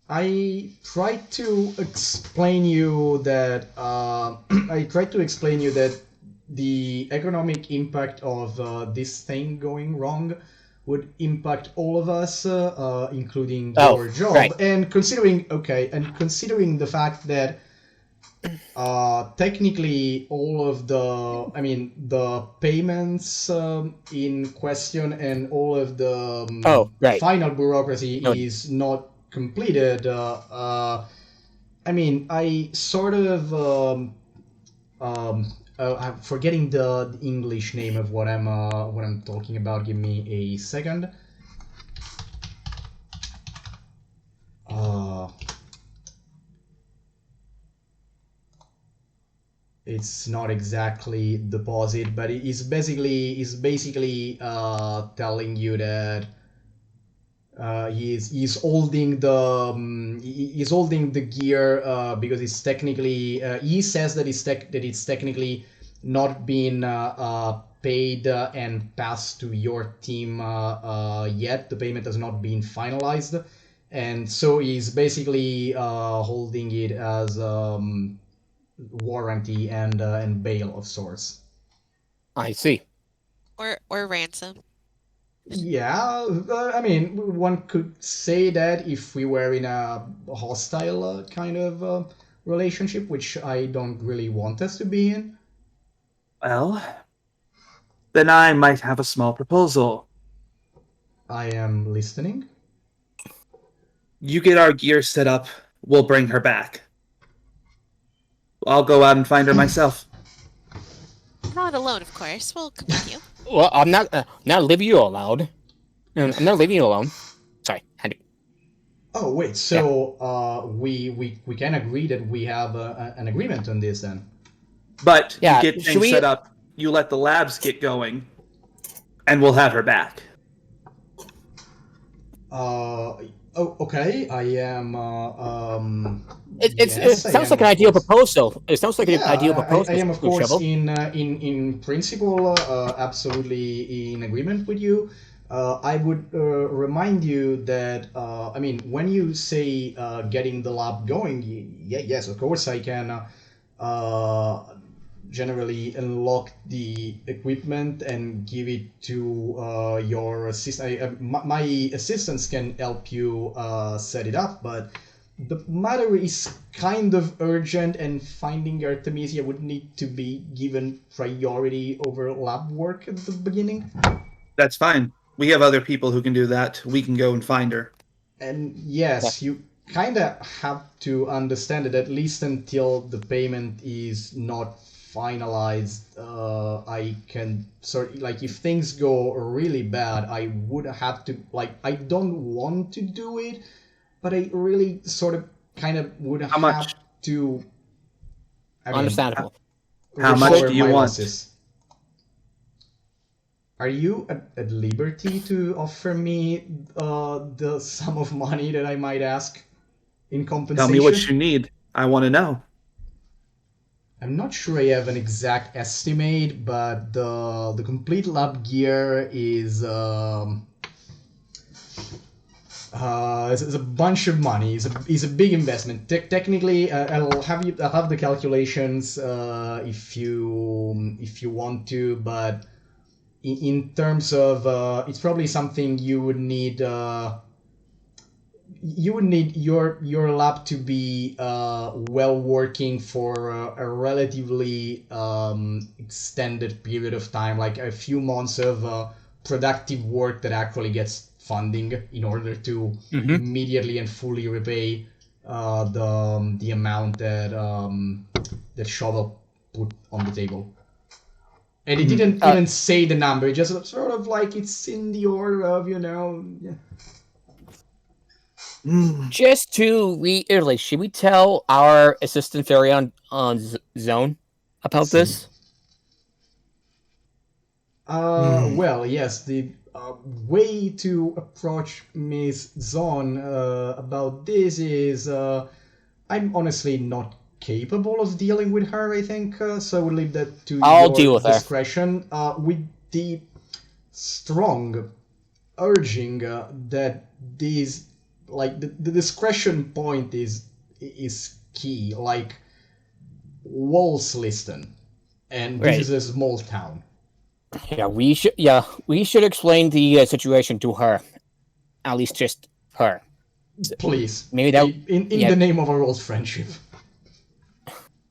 I tried to explain you that I tried to explain you that the economic impact of this thing going wrong would impact all of us, including Oh, your job. right. And considering the fact that technically all of the payments in question and all of the Oh, right. final bureaucracy No. is not completed. I sort of I'm forgetting the English name of what I'm talking about. Give me a second. It's not exactly deposit, but it's basically telling you that he's holding the gear because it's technically he says that it's technically not been paid and passed to your team yet. The payment has not been finalized, and so he's basically holding it as warranty and bail of sorts. I see. Or ransom. Yeah, one could say that if we were in a hostile kind of relationship, which I don't really want us to be in. Well, then I might have a small proposal. I am listening. You get our gear set up, we'll bring her back. I'll go out and find her myself. Not alone, of course. We'll come with you. Well, I'm not leaving you alone. I'm not leaving you alone. Sorry, had to. Oh wait, so we can agree that we have an agreement on this then. But Yeah, you get should things we- set up, you let the labs get going, and we'll have her back. Okay. I am. It Yes, I sounds am, like an of ideal course. proposal. It sounds like an Yeah, ideal proposal. I am of Blue course Shovel. in principle absolutely in agreement with you. I would remind you that when you say getting the lab going, yes, of course I can generally unlock the equipment and give it to your assistant. My assistants can help you set it up, but the matter is kind of urgent, and finding Artemisia would need to be given priority over lab work at the beginning. That's fine. We have other people who can do that. We can go and find her. And yes, you kind of have to understand that at least until the payment is not finalized, I can if things go really bad, I would have to I don't want to do it, but I really sort of kind of would How much? have to. Understandable. How much recover do you my want? losses. Are you at liberty to offer me the sum of money that I might ask in compensation? Tell me what you need. I want to know. I'm not sure I have an exact estimate, but the complete lab gear is it's a bunch of money. It's a big investment. Technically, I'll have the calculations if you want to, but in terms of it's probably something you would need. You would need your lab to be well working for a relatively extended period of time, like a few months of productive work that actually gets funding in order to immediately and fully repay the amount that Shovel put on the table. And it didn't even say the number; it just sort of like it's in the order of, Yeah. Just to reiterate, should we tell our assistant fairy on Zone about this? Well, yes, the way to approach Miss Zon about this is I'm honestly not capable of dealing with her, I think, so we'll leave that to I'll your deal with her. discretion, with the strong urging that these, like, the discretion point is key, like Wolselisten, and this Right. is a small town. Yeah, we should explain the situation to her. At least just her. Please, Maybe that in the name of our old friendship.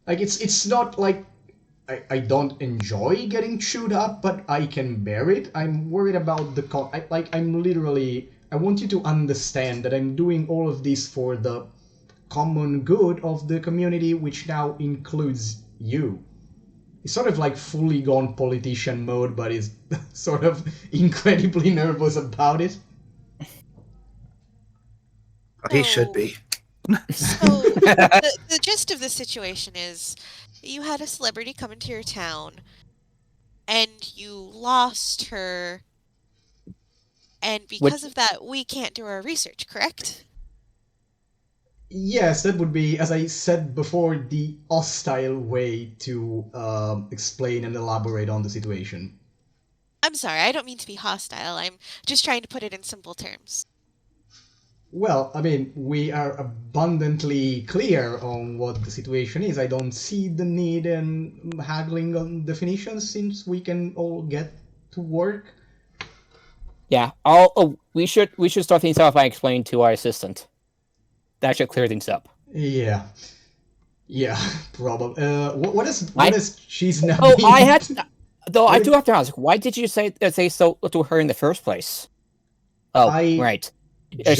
Like, it's not like I don't enjoy getting chewed up, but I can bear it. I'm worried about the I'm literally, I want you to understand that I'm doing all of this for the common good of the community, which now includes you. He's sort of like fully gone politician mode, but is sort of incredibly nervous about it. He should be. So the gist of the situation is you had a celebrity come into your town and you lost her, and because of that we can't do our research, correct? Yes, that would be, as I said before, the hostile way to explain and elaborate on the situation. I'm sorry, I don't mean to be hostile. I'm just trying to put it in simple terms. Well, I mean, we are abundantly clear on what the situation is. I don't see the need in haggling on definitions, since we can all get to work. Yeah. We should start things off by explaining to our assistant. That should clear things up. Yeah, probably. What is she's now? Oh, I had. Though I do have to ask, why did you say so to her in the first place? Oh, right. Yeah.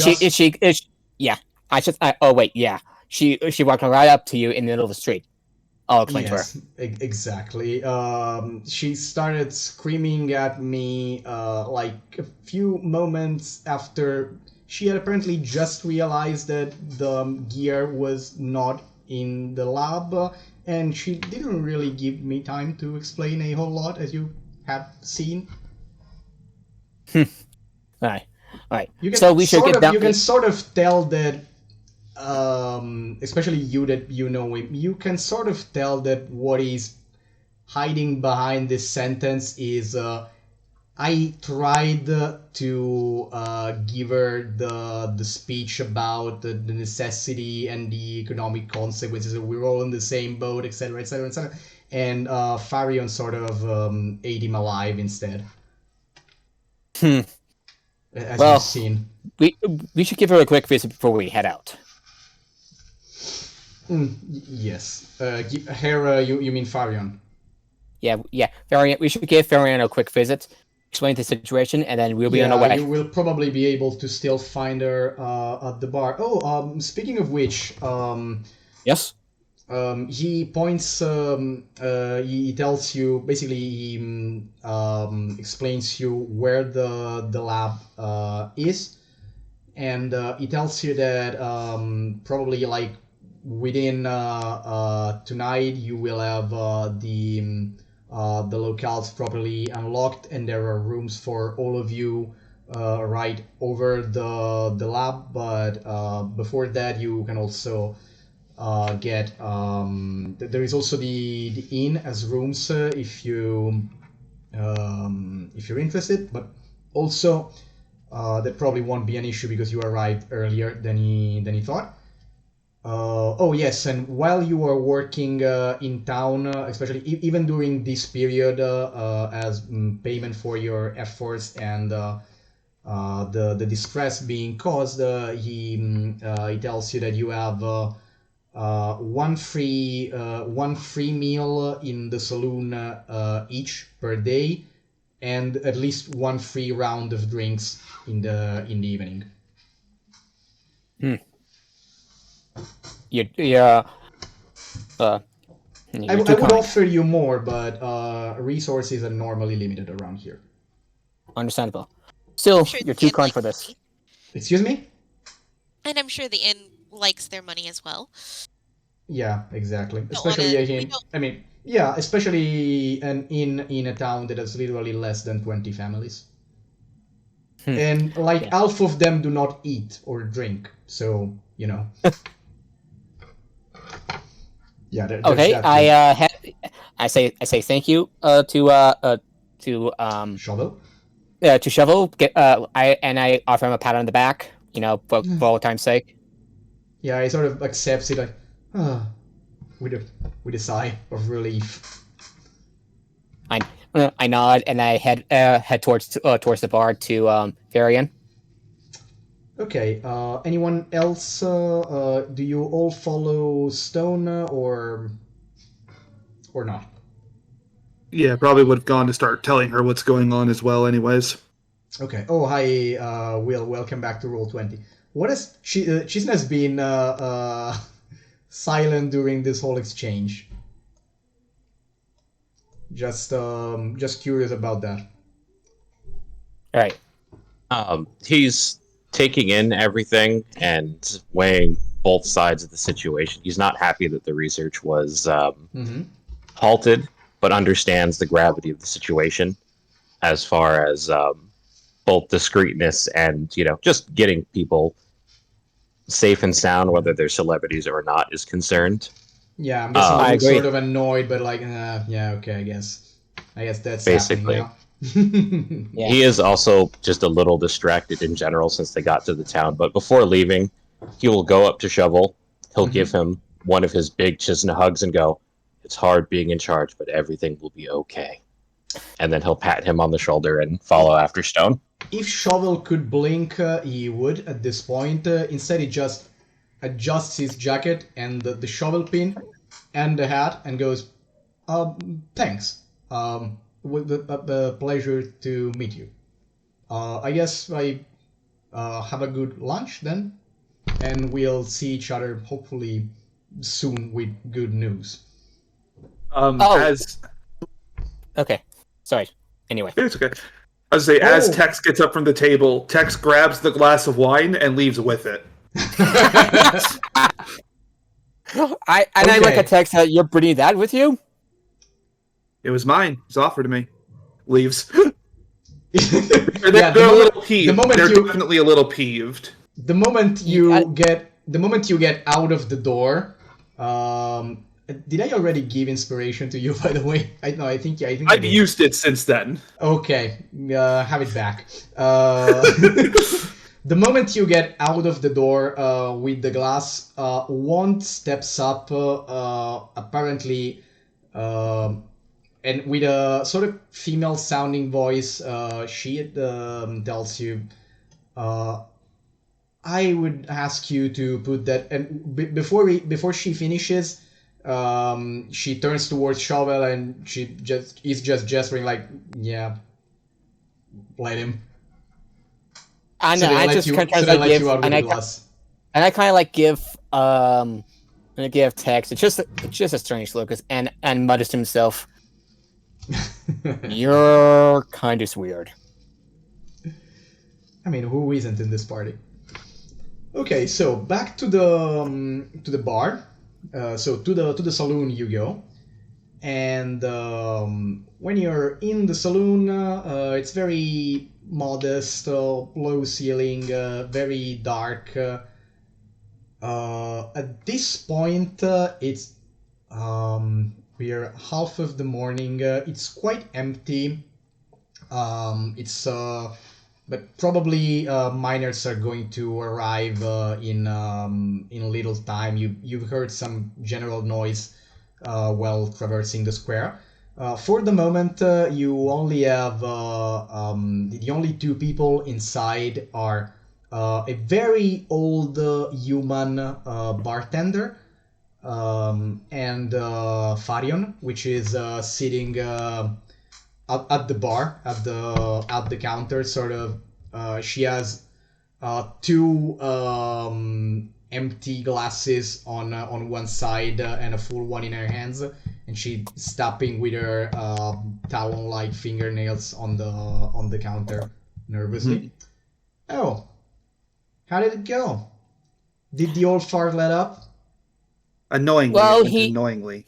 Oh wait, yeah. She walked right up to you in the middle of the street. I'll explain to her. Exactly. She started screaming at me like a few moments after she had apparently just realized that the gear was not in the lab, and she didn't really give me time to explain a whole lot, as you have seen. Alright. You can So we should get down. You can sort of tell that, especially you that you know him, you can sort of tell that what is hiding behind this sentence is I tried to give her the speech about the necessity and the economic consequences. We're all in the same boat, etc., etc., etc. And Farion sort of ate him alive instead. As you've seen. We should give her a quick visit before we head out. Yes. Hera, you mean Farion? Yeah. Farion, we should give Farion a quick visit, explain the situation, and then we'll be on our way. You will probably be able to still find her at the bar. Oh, speaking of which, yes. He points. He tells you, basically. He explains you where the lab is, and he tells you that probably like within tonight you will have the locales properly unlocked, and there are rooms for all of you right over the lab. But before that, you can also get there is also the inn as rooms if you're interested, but also that probably won't be an issue because you arrived earlier than he thought. Oh yes, and while you are working in town, especially even during this period, as payment for your efforts and the distress being caused, he tells you that you have one free meal in the saloon each per day, and at least one free round of drinks in the evening. You, you're, uh, I, you're I too would kind. offer you more, but resources are normally limited around here. Understandable. Still, I'm sure you're the too inn kind likes for this. money. Excuse me? And I'm sure the inn likes their money as well. Yeah, exactly. Don't want Especially to. We him. don't. I mean, yeah, especially an inn in a town that has literally less than 20 families. Hmm. And like Yeah. half of them do not eat or drink, so you know. Yeah, there's Okay, that too. I say thank you Shovel. to Shovel. I offer him a pat on the back. For old time's sake. Yeah, he sort of accepts it like, ah, with a with a sigh of relief. I nod and I head towards the bar to Varian. Okay. Anyone else? Do you all follow Stone or not? Yeah, probably would have gone to start telling her what's going on as well, anyways. Okay. Oh, hi, Will. Welcome back to Roll20. What has Chisna's been silent during this whole exchange? Just curious about that. All right. He's taking in everything and weighing both sides of the situation. He's not happy that the research was Mm-hmm. halted, but understands the gravity of the situation as far as both discreetness and just getting people safe and sound, whether they're celebrities or not, is concerned. Yeah, I'm guessing he I looks agree. sort of annoyed, but like, yeah, okay, I guess that's happening Basically, now. Yeah. he is also just a little distracted in general since they got to the town. But before leaving, he will go up to Shovel. He'll give him one of his big Chisna hugs and go, "It's hard being in charge, but everything will be okay." And then he'll pat him on the shoulder and follow after Stone. If Shovel could blink, he would at this point. Instead, he just adjusts his jacket and the shovel pin and the hat and goes, thanks. With the pleasure to meet you. I guess I have a good lunch then, and we'll see each other hopefully soon with good news. Oh. As Okay. Sorry. Anyway. it's okay. I was say, as Oh. Tex gets up from the table, Tex grabs the glass of wine and leaves with it. I like Okay. a text that you're bringing that with you. It was mine. It was offered to me. Leaves. Yeah, They're a little peeved. the moment They're you definitely a little peeved. the moment you get out of the door, did I already give inspiration to you, by the way? I think I I've did. used it since then. Okay, have it back. The moment you get out of the door with the glass, Wand steps up, apparently, and with a sort of female-sounding voice, she tells you, I would ask you to put that. And before she finishes, she turns towards Shovel and she is just gesturing like, yeah, let him. I know. So they I let just you. kind So of they like let give, you out with and the I glass. kind of give text. It's just a strange look, and mutters to himself, "You're kind of weird." I mean, who isn't in this party? Okay, so back to the bar. So to the saloon you go, and when you're in the saloon, it's very modest, low ceiling, very dark. At this point, it's we're half of the morning. It's quite empty. It's but probably miners are going to arrive in little time. You've heard some general noise while traversing the square. For the moment, you only have the only two people inside are a very old human bartender and Farion, which is sitting at the bar at the counter. Sort of, she has two empty glasses on one side and a full one in her hands, and she's tapping with her talon-like fingernails on the counter nervously. Oh, how did it go? Did the old fart let up? Annoyingly, Well, it went he- annoyingly.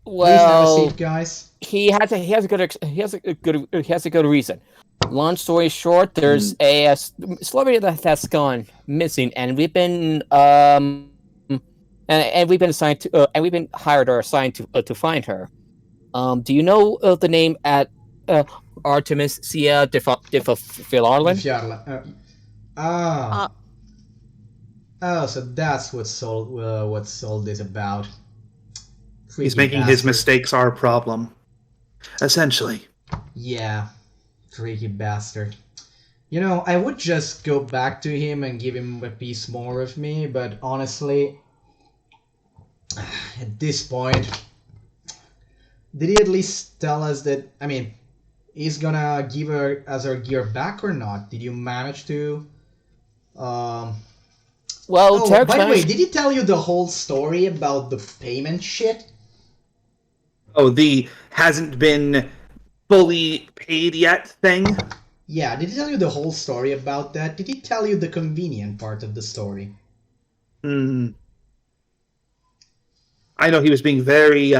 Please have a Well, seat, guys. he has a good reason. Long story short, there's a celebrity that's gone missing, and we've been and we've been assigned to and we've been hired or assigned to find her. Do you know the name at Artemis Sia de Filarlin? Fjarla. Oh, so that's what Sold is about. He's Freaky making his bastard. mistakes our problem. Essentially. Yeah, freaky bastard. You know, I would just go back to him and give him a piece more of me, but honestly, at this point, did he at least tell us that? I mean, he's gonna give us our gear back or not? Did you manage to? Well, Oh, Terex by the way, managed- did he tell you the whole story about the payment shit? Oh, the hasn't been fully paid yet thing? Yeah, did he tell you the whole story about that? Did he tell you the convenient part of the story? Hmm. I know he was being very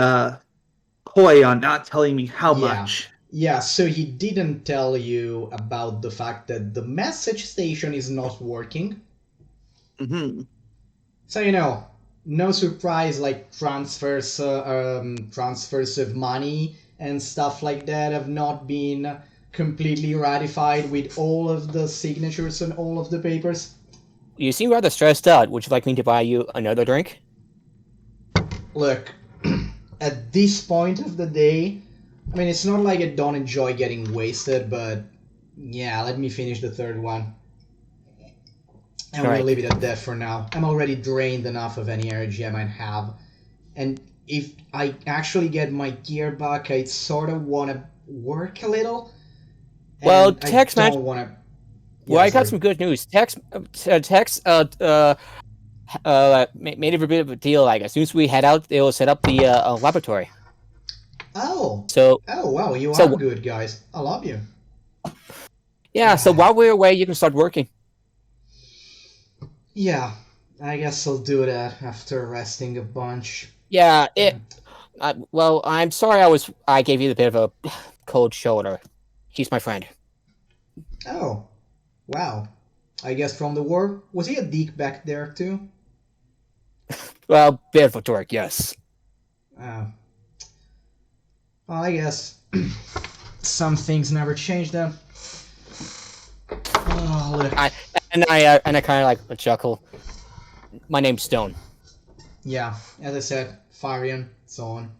coy on not telling me how Yeah. much. Yeah, so he didn't tell you about the fact that the message station is not working. Hmm. So, you know, no surprise, like transfers of money and stuff like that have not been completely ratified with all of the signatures and all of the papers. You seem rather stressed out. Would you like me to buy you another drink? Look, at this point of the day, I mean, it's not like I don't enjoy getting wasted, but yeah, let me finish the third one. And we'll Alright. leave it at that for now. I'm already drained enough of any energy I might have. And if I actually get my gear back, I sort of want to work a little. Well, And I text match- don't want to. Well, I got some good news. Tex made a bit of a deal. Like as soon as we head out, they will set up the laboratory. Oh. So Oh, wow, you So- are good, guys. I love you. yeah, so while we're away, you can start working. Yeah, I guess I'll do that after resting a bunch. Yeah, well, I'm sorry I gave you a bit of a cold shoulder. He's my friend. Oh, wow. I guess from the war? Was he a dick back there too? Well, bit of a dork, yes. Oh. Well, I guess some things never change then. Oh, look. I kind of like a chuckle. My name's Stone. Yeah, as I said, Farian, so on.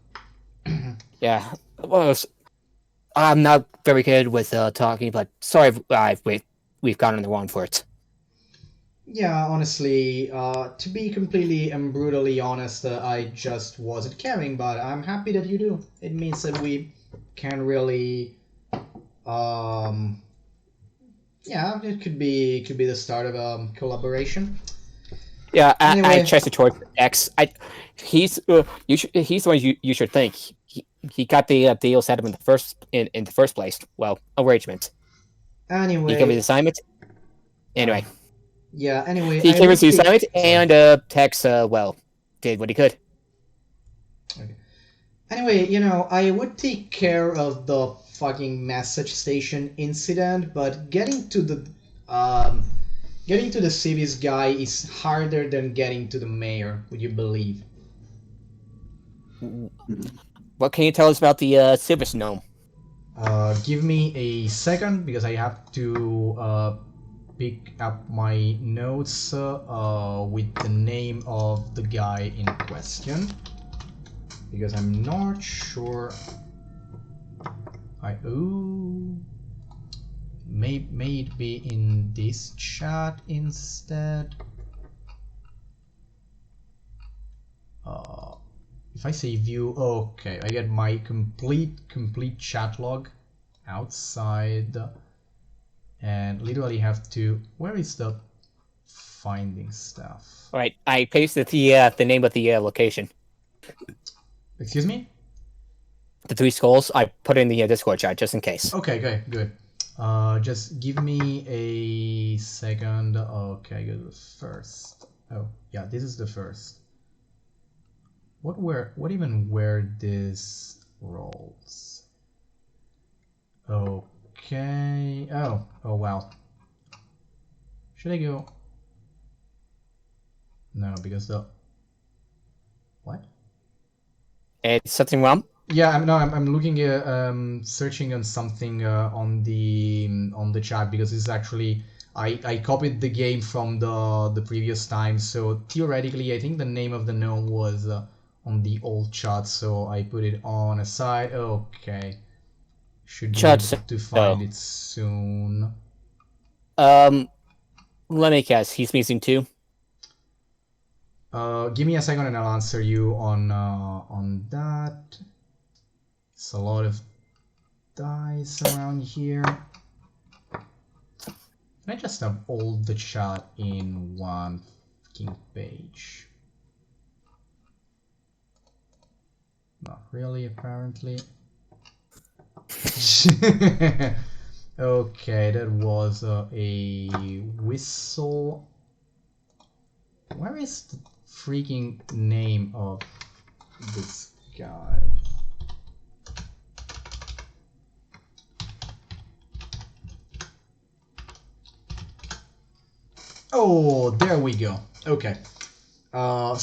Yeah. Well, I'm not very good with talking, but sorry we've gotten the wrong for it. Yeah, honestly, to be completely and brutally honest, I just wasn't caring, but I'm happy that you do. It means that we can really, yeah, it could be the start of a collaboration. Yeah, Anyway. I trust the choice X. He's he's the one you should thank. He got the deal set up in the first place. Well, arrangement. He gave me the Anyway, assignment. Anyway, yeah, anyway, he I gave would us the take- assignment, sorry. and Tex well did what he could. Anyway, you know, I would take care of the fucking message station incident, but getting to the civis guy is harder than getting to the mayor, would you believe? What can you tell us about the Silver Gnome? Give me a second because I have to pick up my notes with the name of the guy in question, because I'm not sure. May it be in this chat instead? If I say view, okay, I get my complete chat log outside, and literally have to. Where is the finding stuff? All right, I pasted the name of the location. Excuse me? The 3 skulls. I put in the Discord chat just in case. Okay, good. Just give me a second. Okay, go to the first. Oh, yeah, this is the first. What even were these rolls? Okay. Oh wow. Should I go? No, because the what? It's something wrong. Yeah, I'm looking at searching on something on the chat, because it's actually I copied the game from the previous time, so theoretically I think the name of the gnome was on the old chat, so I put it on a side. Okay, should be Chat, able to find it soon. Let me guess. He's missing 2. Give me a second and I'll answer you on that. It's a lot of dice around here. Can I just have all the chat in one fucking page? Not really, apparently. Okay, that was a whistle. Where is the freaking name of this guy? Oh, there we go. Okay. Yeah,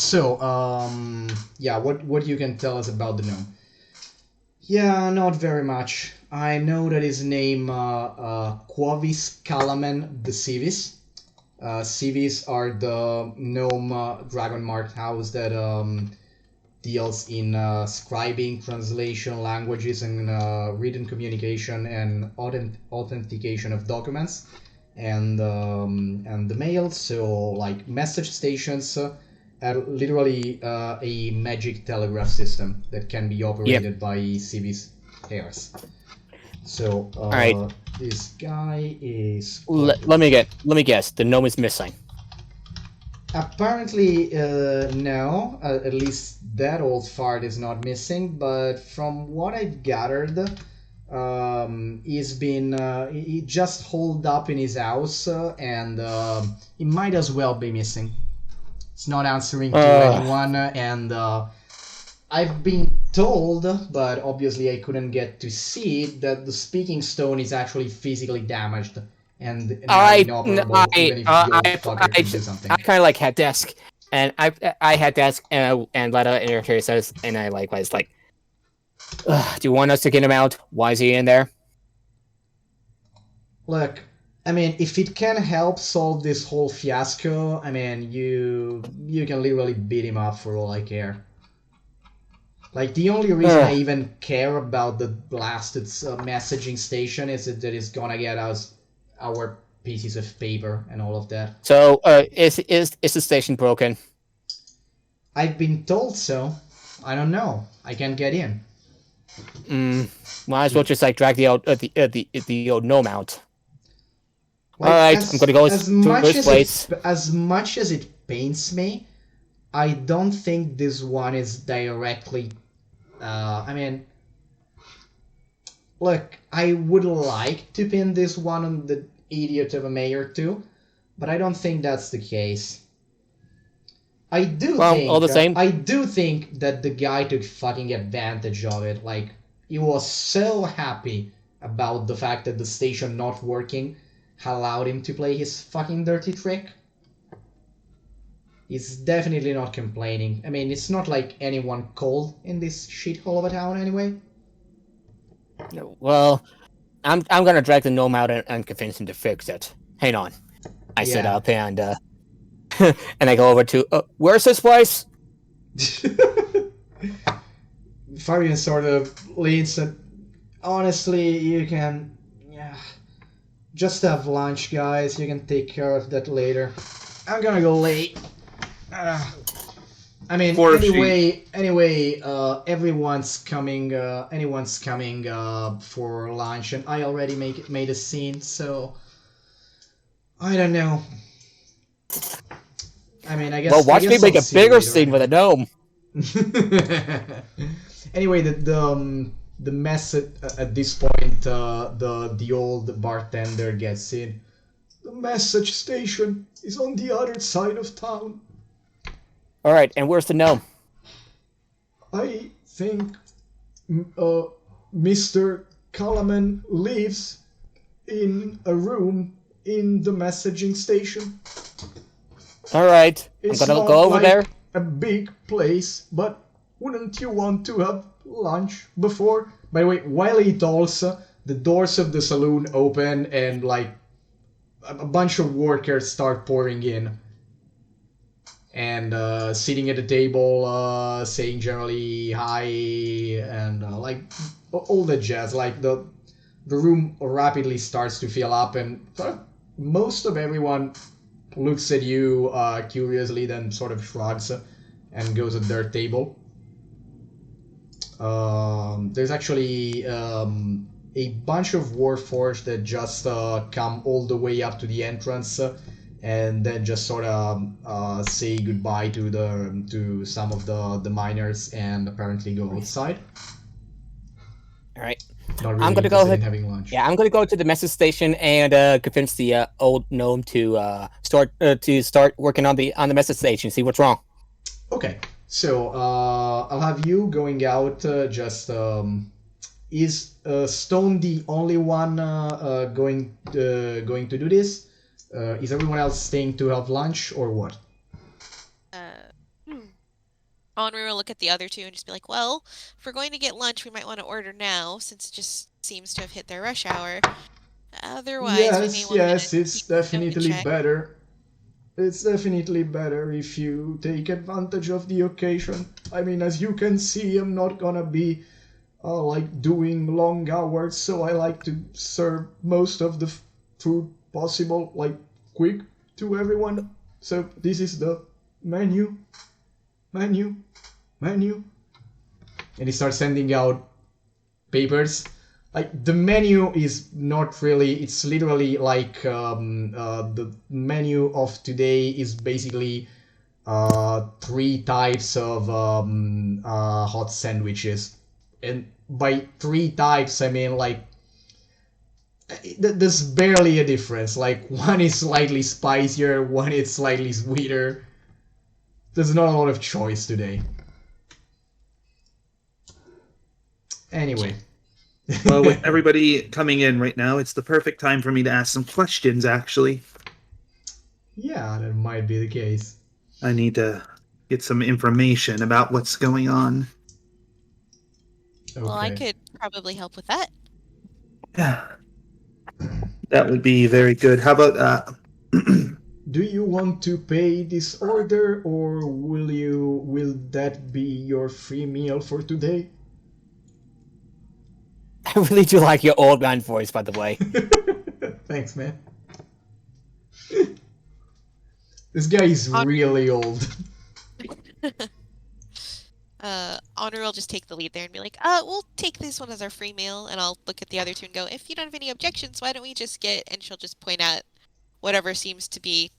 what you can tell us about the gnome? Yeah, not very much. I know that his name Quavis Calamen the Civis. Civis are the gnome dragon marked house that deals in scribing, translation, languages, and written communication and authentication of documents, and the mail. So like message stations are literally a magic telegraph system that can be operated by civis heirs. So Alright. this guy is. Let me guess. The gnome is missing. Apparently, no. At least that old fart is not missing. But from what I've gathered, he's been he just holed up in his house, and he might as well be missing. It's not answering to anyone, and I've been told, but obviously I couldn't get to see it, that the speaking stone is actually physically damaged and inoperable, even if the old fucker could do something. I kind of like had desk, and I had desk, and Letta interfered says, and I likewise like, do you want us to get him out? Why is he in there? Look, I mean, if it can help solve this whole fiasco, I mean, you can literally beat him up for all I care. Like, the only reason I even care about the blasted messaging station is that it's gonna get us our pieces of paper and all of that. So, is the station broken? I've been told so. I don't know. I can't get in. Might as well just like drag the old gnome out. Like, Alright, I'm gonna go through this place. As much as it pains me, I don't think this one is directly. I mean, look, I would like to pin this one on the idiot of a mayor too, but I don't think that's the case. I do think that the guy took fucking advantage of it. Like, he was so happy about the fact that the station not working allowed him to play his fucking dirty trick. He's definitely not complaining. I mean, it's not like anyone called in this shithole of a town anyway. Well, I'm gonna drag the gnome out and convince him to fix it. Hang on. I sit Yeah. up and and I go over to where's this place? Fabian sort of leans and honestly, you can, yeah, just have lunch, guys. You can take care of that later. I'm gonna go late. I mean, Or if anyway, anyone's coming for lunch, and I already made a scene, so I don't know. I mean, I guess. Well, watch I me guess make I'll a see you bigger later scene with a anyway. gnome. Anyway, the mess at this point, the old bartender gets in. The message station is on the other side of town. All right, and where's the gnome? I think Mr. Kalaman lives in a room in the messaging station. All right, It's I'm gonna not go over like there. a big place, but wouldn't you want to have lunch before? By the way, while he talks, the doors of the saloon open and like a bunch of workers start pouring in and sitting at the table, saying generally hi and like all the jazz. Like the room rapidly starts to fill up, and most of everyone looks at you curiously, then sort of shrugs and goes at their table. There's actually a bunch of Warforged that just come all the way up to the entrance and then just sort of say goodbye to some of the miners and apparently go outside. All right, Not I'm really gonna go interested in ahead. having lunch. Yeah, I'm gonna go to the message station and convince the old gnome to start working on the message station. See what's wrong. Okay, so I'll have you going out. Is Stone the only one going to do this? Is everyone else staying to have lunch or what? Henri will look at the other two and just be like, well, if we're going to get lunch, we might want to order now, since it just seems to have hit their rush hour. Otherwise, we may Yes, want to yes, it's keep a note and definitely check. better. It's definitely better if you take advantage of the occasion. I mean, as you can see, I'm not gonna be like doing long hours, so I like to serve most of the food possible, like quick to everyone. So this is the menu, menu, menu, and he starts sending out papers. Like the menu is not really, it's literally like the menu of today is basically three types of hot sandwiches, and by three types I mean like there's barely a difference. Like one is slightly spicier, one is slightly sweeter. There's not a lot of choice today. Anyway. Well, with everybody coming in right now, it's the perfect time for me to ask some questions, actually. Yeah, that might be the case. I need to get some information about what's going on. Well, I Okay. could probably help with that. Yeah. That would be very good. How about Do you want to pay this order, or will that be your free meal for today? I really do like your old man voice, by the way. Thanks, man. This guy is really old. Honor will just take the lead there and be like, we'll take this one as our free meal, and I'll look at the other two and go, if you don't have any objections, why don't we just get, and she'll just point at whatever seems to be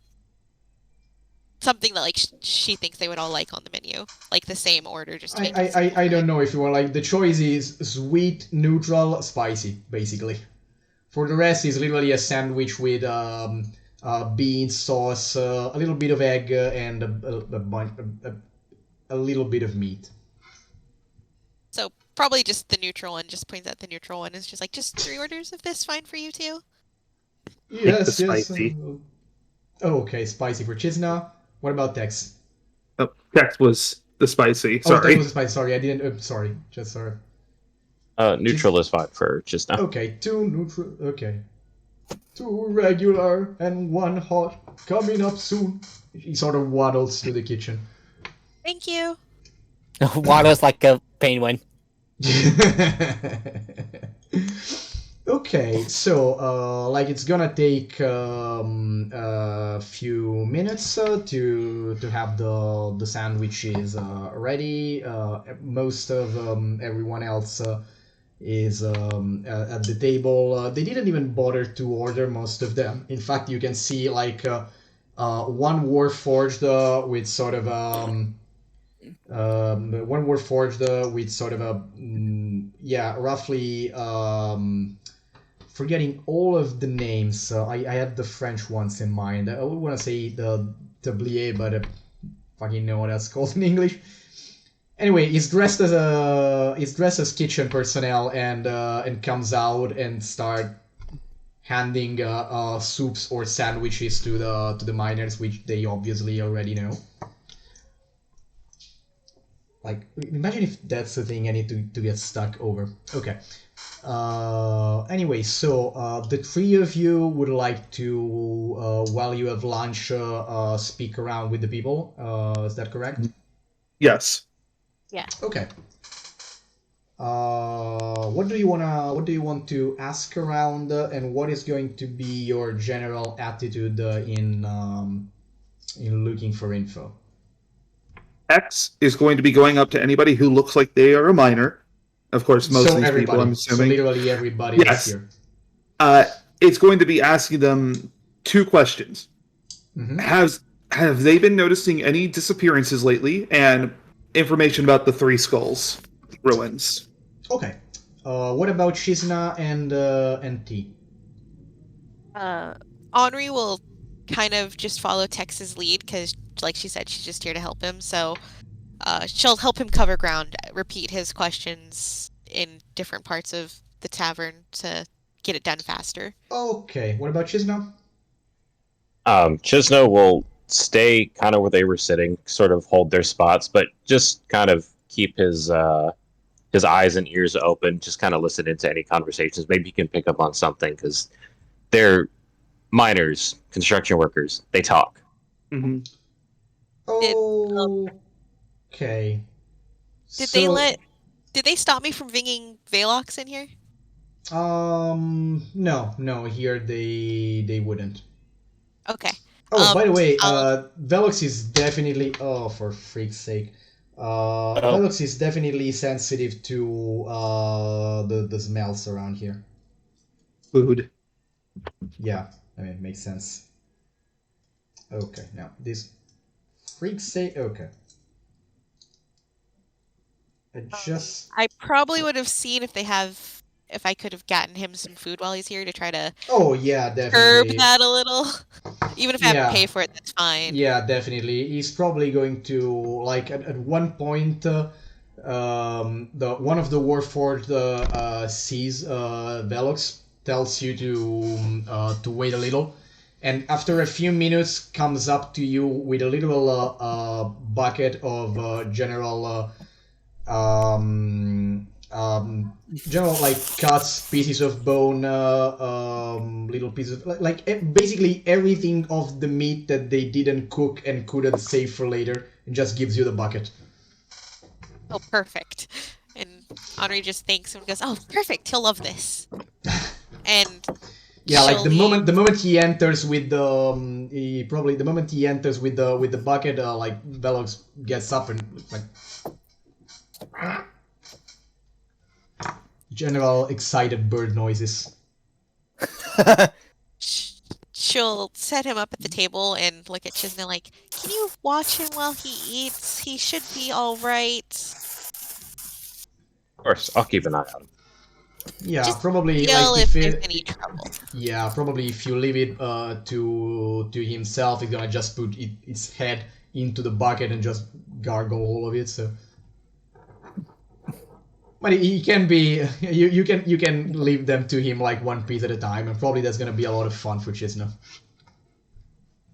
something that, like, she thinks they would all like on the menu. Like, the same order, just I don't know if you want, like, the choice is sweet, neutral, spicy, basically. For the rest, is literally a sandwich with beans, sauce, a little bit of egg, and a little bit of meat. So, probably just the neutral one, just points at the neutral one, is just like, just 3 orders of this fine for you too? Yes, the yes. spicy. Okay, spicy for Chisna. What about Tex? Oh, Tex was the spicy. Oh, Tex Sorry. was spicy. Sorry, I didn't. Sorry, just sorry. Neutral is fine for just now. Okay, 2 neutral. Okay. 2 regular and 1 hot. Coming up soon. He sort of waddles to the kitchen. Thank you. Waddles like a penguin. Okay, so like it's gonna take a few minutes to have the sandwiches ready. Most of everyone else is at the table. They didn't even bother to order, most of them. In fact, you can see like one Warforged with sort of one Warforged with sort of a yeah, roughly forgetting all of the names. I have the French ones in mind. I would want to say the tablier, but I fucking know what that's called in English. Anyway, he's dressed as kitchen personnel and comes out and start handing soups or sandwiches to the miners, which they obviously already know. Like, imagine if that's the thing I need to get stuck over. Okay. Anyway, so the 3 of you would like to, while you have lunch, speak around with the people. Is that correct? Yes. Yeah. Okay. What do you want to ask around, and what is going to be your general attitude in looking for info? X is going to be going up to anybody who looks like they are a minor. Of course, most So of these everybody. people, I'm So assuming. literally everybody Yes. that's here. It's going to be asking them 2 questions. Mhm. Have they been noticing any disappearances lately, and information about the 3 Skulls ruins? Okay. What about Shizna and T? Henri will kind of just follow Tex's lead because, like she said, she's just here to help him. So she'll help him cover ground, repeat his questions in different parts of the tavern to get it done faster. Okay. What about Shizna? Chisno will stay kind of where they were sitting, sort of hold their spots, but just kind of keep his eyes and ears open, just kind of listen into any conversations. Maybe he can pick up on something because they're miners, construction workers. They talk. Mm-hmm. Okay. Did they stop me from bringing Velox in here? No, here they wouldn't. Okay. Oh, by the way, I'll- Velox is definitely. Oh, for freak's sake. Velox is definitely sensitive to the smells around here. Food. Yeah, I mean, it makes sense. Okay, now this freak's sake. Okay. I probably would have seen if I could have gotten him some food while he's here to try to Oh yeah, curb definitely. that a little. Even if I have Yeah. to pay for it, that's fine. Yeah, definitely. He's probably going to like at one point. The one of the Warforged sees Velox, tells you to wait a little, and after a few minutes comes up to you with a little bucket of general like cuts, pieces of bone, little pieces, basically everything of the meat that they didn't cook and couldn't save for later, and just gives you the bucket. Oh, perfect. And Henri just thanks him and goes, "Oh, perfect. He'll love this." And Yeah, like she'll the leave. moment he enters with the moment he enters with the bucket, like Velox gets up and like general excited bird noises. She'll set him up at the table and look at Chisna like, "Can you watch him while he eats? He should be all right." Of course, I'll keep an eye on him. Yeah, Just probably Yell like if if there's it, any trouble. yeah, probably if you leave it to himself, he's gonna just put its head into the bucket and just gargle all of it. So, but he can be you can leave them to him like one piece at a time, and probably that's gonna be a lot of fun for Chisna.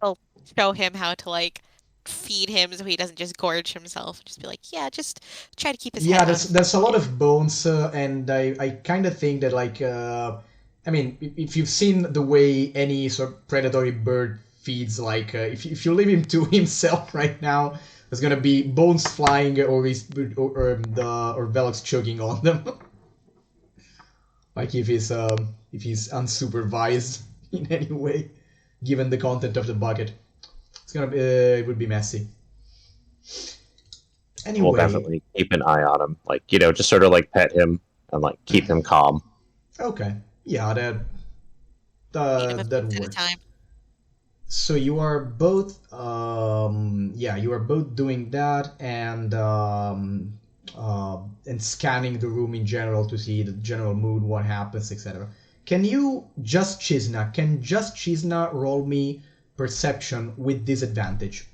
I'll show him how to like feed him so he doesn't just gorge himself. Just be like, yeah, just try to keep his Yeah, head there's a lot of bones, and I kind of think that like I mean, if you've seen the way any sort of predatory bird feeds, like if you leave him to himself right now, there's gonna be bones flying or Velox choking on them. Like if he's unsupervised in any way, given the content of the bucket, it's gonna be it would be messy. Anyway, We'll definitely keep an eye on him. Like, just sort of like pet him and like keep him calm. okay, yeah, feed him a that piece at a works. time. So you are both you are both doing that and scanning the room in general to see the general mood, what happens, etc. Can just Chisna roll me perception with disadvantage?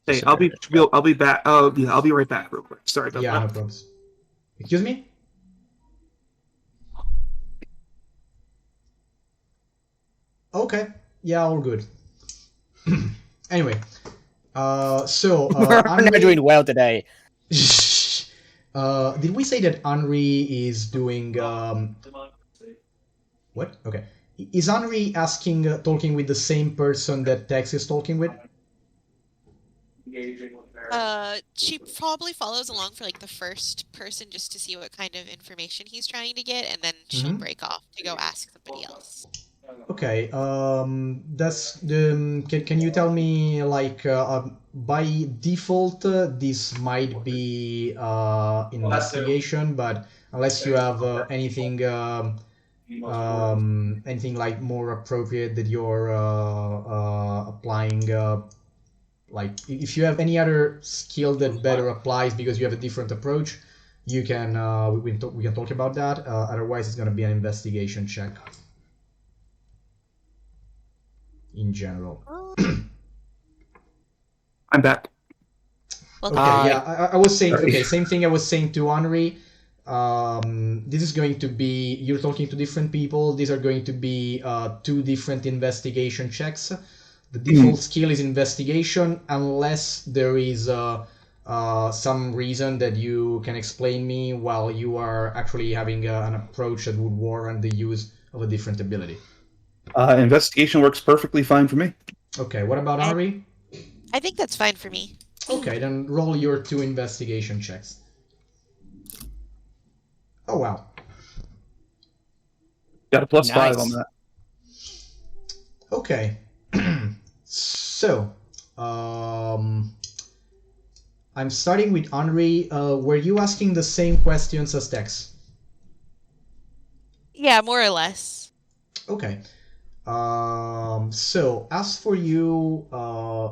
Hey, I'll be back. I'll be right back real quick. Sorry about Yeah, no that. problems. Excuse me? Okay. Yeah, all good. Anyway, so We're Henri, not doing well today. did we say that Henri is doing what? Okay. Is Henri talking with the same person that Tex is talking with? She probably follows along for like the first person just to see what kind of information he's trying to get, and then she'll break off to go ask somebody else. Okay. That's the. Can you tell me like by default this might be investigation, but unless you have anything anything like more appropriate that you're applying. Like if you have any other skill that better applies because you have a different approach, you can we can talk about that. Otherwise, it's gonna be an investigation check in general. I'm back. Welcome. Okay, yeah, I was saying. Sorry. Okay, same thing I was saying to Henri. This is going to be you're talking to different people. These are going to be two different investigation checks. The default skill is investigation, unless there is some reason that you can explain me while you are actually having an approach that would warrant the use of a different ability. Investigation works perfectly fine for me. Okay, what about Henri? I think that's fine for me. Okay, then roll your two investigation checks. Oh wow. Got a plus Nice. 5 on that. Okay. So, I'm starting with Henri. Were you asking the same questions as Tex? Yeah, more or less. Okay. So as for you,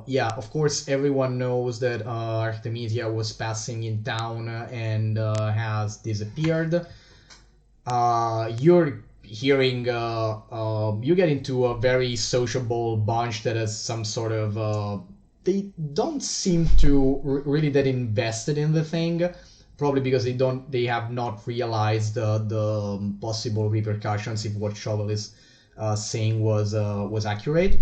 yeah, of course, everyone knows that Artemisia was passing in town and has disappeared. You're hearing, you get into a very sociable bunch that has some sort of, they don't seem to really that invested in the thing. Probably because they have not realized the possible repercussions if what Shovel is saying was accurate.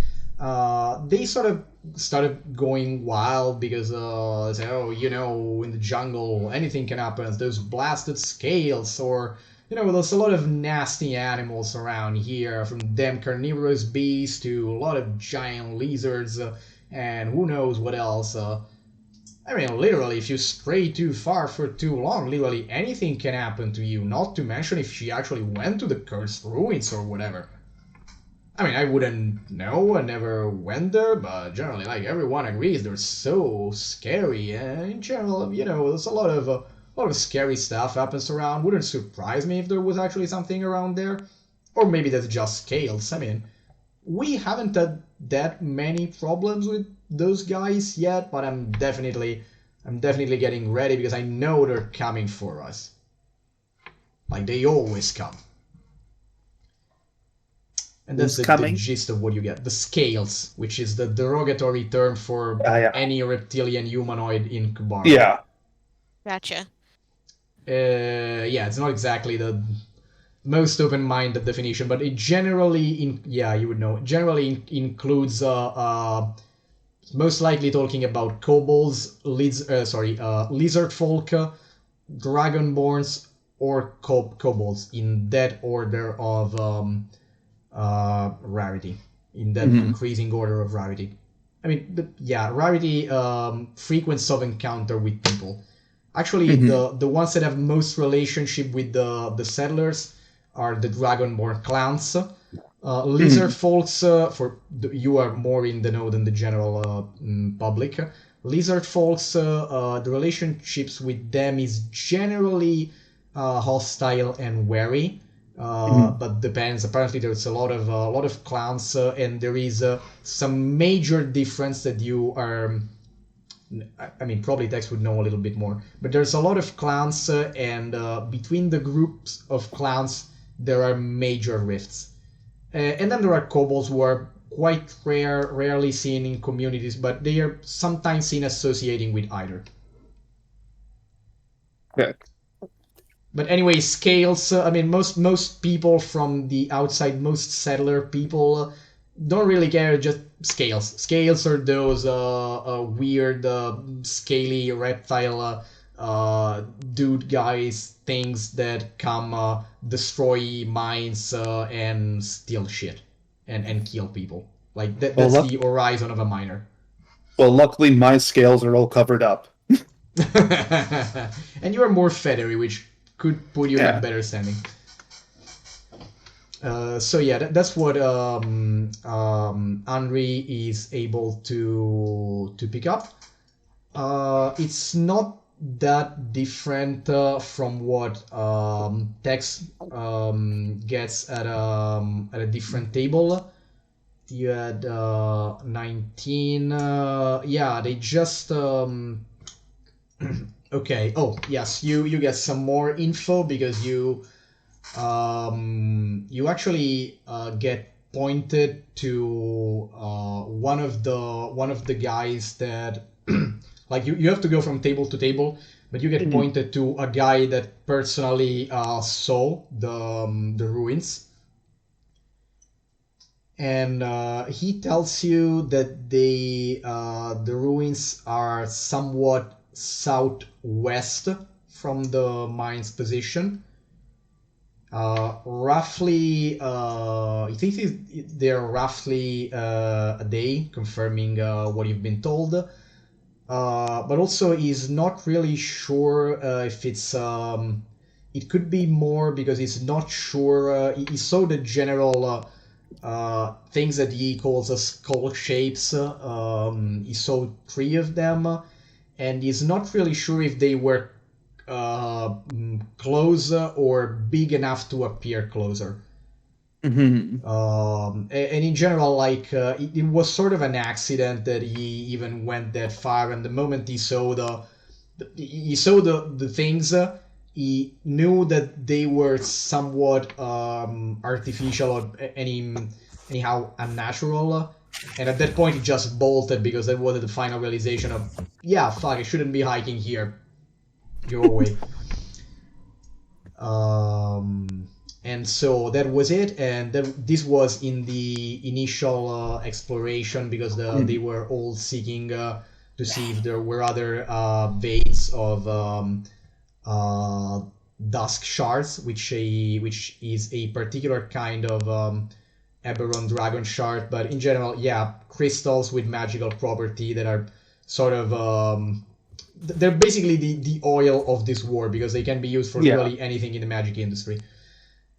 They sort of started going wild because say, oh, in the jungle anything can happen. Those blasted scales, or there's a lot of nasty animals around here, from damn carnivorous beasts to a lot of giant lizards, and who knows what else. I mean, literally, if you stray too far for too long, literally anything can happen to you. Not to mention if she actually went to the cursed ruins or whatever. I mean, I wouldn't know, I never went there, but generally, like, everyone agrees they're so scary, and in general, there's a lot of scary stuff happens around. Wouldn't surprise me if there was actually something around there. Or maybe that's just scales. I mean, we haven't had that many problems with those guys yet, but I'm definitely getting ready because I know they're coming for us. Like, they always come. And that's the gist of what you get. The scales, which is the derogatory term for any reptilian humanoid in Kubar. Yeah. Gotcha. Yeah, it's not exactly the most open-minded definition, but it generally, you would know, generally includes most likely talking about kobolds, lizard folk, dragonborns, or kobolds in that order of rarity, in that increasing order of rarity. I mean, rarity, frequency of encounter with people. Actually, the ones that have most relationship with the settlers are the dragonborn clans. Lizard folks, you are more in the know than the general public. Lizard folks, the relationships with them is generally hostile and wary, but depends. Apparently, there's a lot of clans, and there is some major difference that you are. I mean, probably Tex would know a little bit more, but there's a lot of clans, and between the groups of clans, there are major rifts. And then there are kobolds who are quite rarely seen in communities, but they are sometimes seen associating with either. Okay. But anyway, scales. I mean, most people from the outside, most settler people, don't really care. Just scales. Scales are those weird, scaly reptile dude guys, things that come destroy mines and steal shit and kill people. Like that's the horizon of a miner. Well, luckily my scales are all covered up. And you are more feathery, which could put you in a better standing. So yeah, that's what Henry is able to pick up. It's not that different from what Tex gets at a different table. You had 19. Yeah, they just. Okay. Oh yes, you get some more info because you actually get pointed to one of the guys that like you have to go from table to table, but you get pointed to a guy that personally saw the ruins, and he tells you that the ruins are somewhat southwest from the mine's position. Roughly, he thinks they're roughly a day, confirming what you've been told. But also he's not really sure if it's it could be more because he's not sure. He saw the general things that he calls as skull shapes. He saw 3 of them, and he's not really sure if they were close or big enough to appear closer. And in general, like it was sort of an accident that he even went that far. And the moment he saw the things, he knew that they were somewhat artificial or anyhow unnatural. And at that point, he just bolted because that was the final realization of, yeah, fuck, I shouldn't be hiking here. Go away. And so that was it, and this was in the initial exploration because they were all seeking to see if there were other veins of dusk shards, which is a particular kind of Eberron dragon shard, but in general, yeah, crystals with magical property that are sort of they're basically the oil of this war because they can be used for really anything in the magic industry.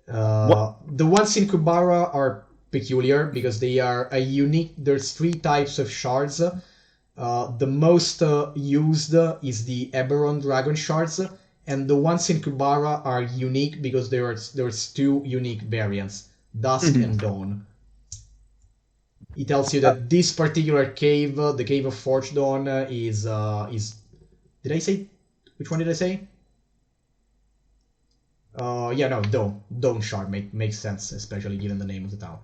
The ones in Kubara are peculiar because they are a unique. There's 3 types of shards. The most used is the Eberron dragon shards, and the ones in Kubara are unique because there's 2 unique variants: Dusk and Dawn. He tells you that this particular cave, the Cave of Forged Dawn, is. Did I say? Which one did I say? Yeah, no, Dome Shard makes sense, especially given the name of the town.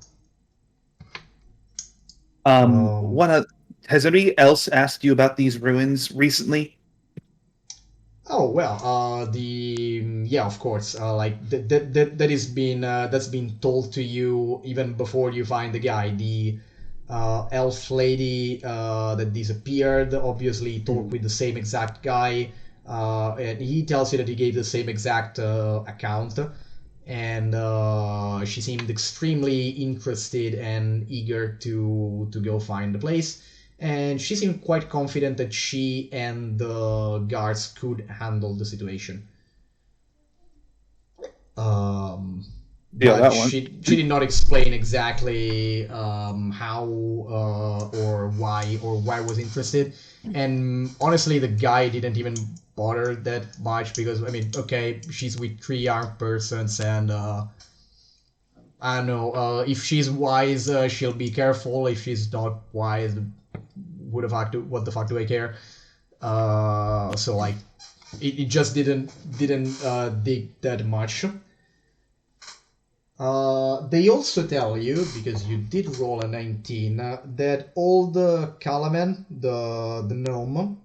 Has anybody else asked you about these ruins recently? Oh well, of course, like that is been that's been told to you even before you find the guy. elf lady that disappeared. Obviously, talked with the same exact guy, and he tells you that he gave the same exact account. And she seemed extremely interested and eager to go find the place. And she seemed quite confident that she and the guards could handle the situation. Yeah, But that one. she did not explain exactly how or why I was interested. And honestly, the guy didn't even bother that much because I mean, okay, she's with 3 armed persons, and I don't know. If she's wise, she'll be careful. If she's not wise, what the fuck do I care? So like, it just didn't dig that much. They also tell you, because you did roll a 19, that all the Kalamen, the gnome,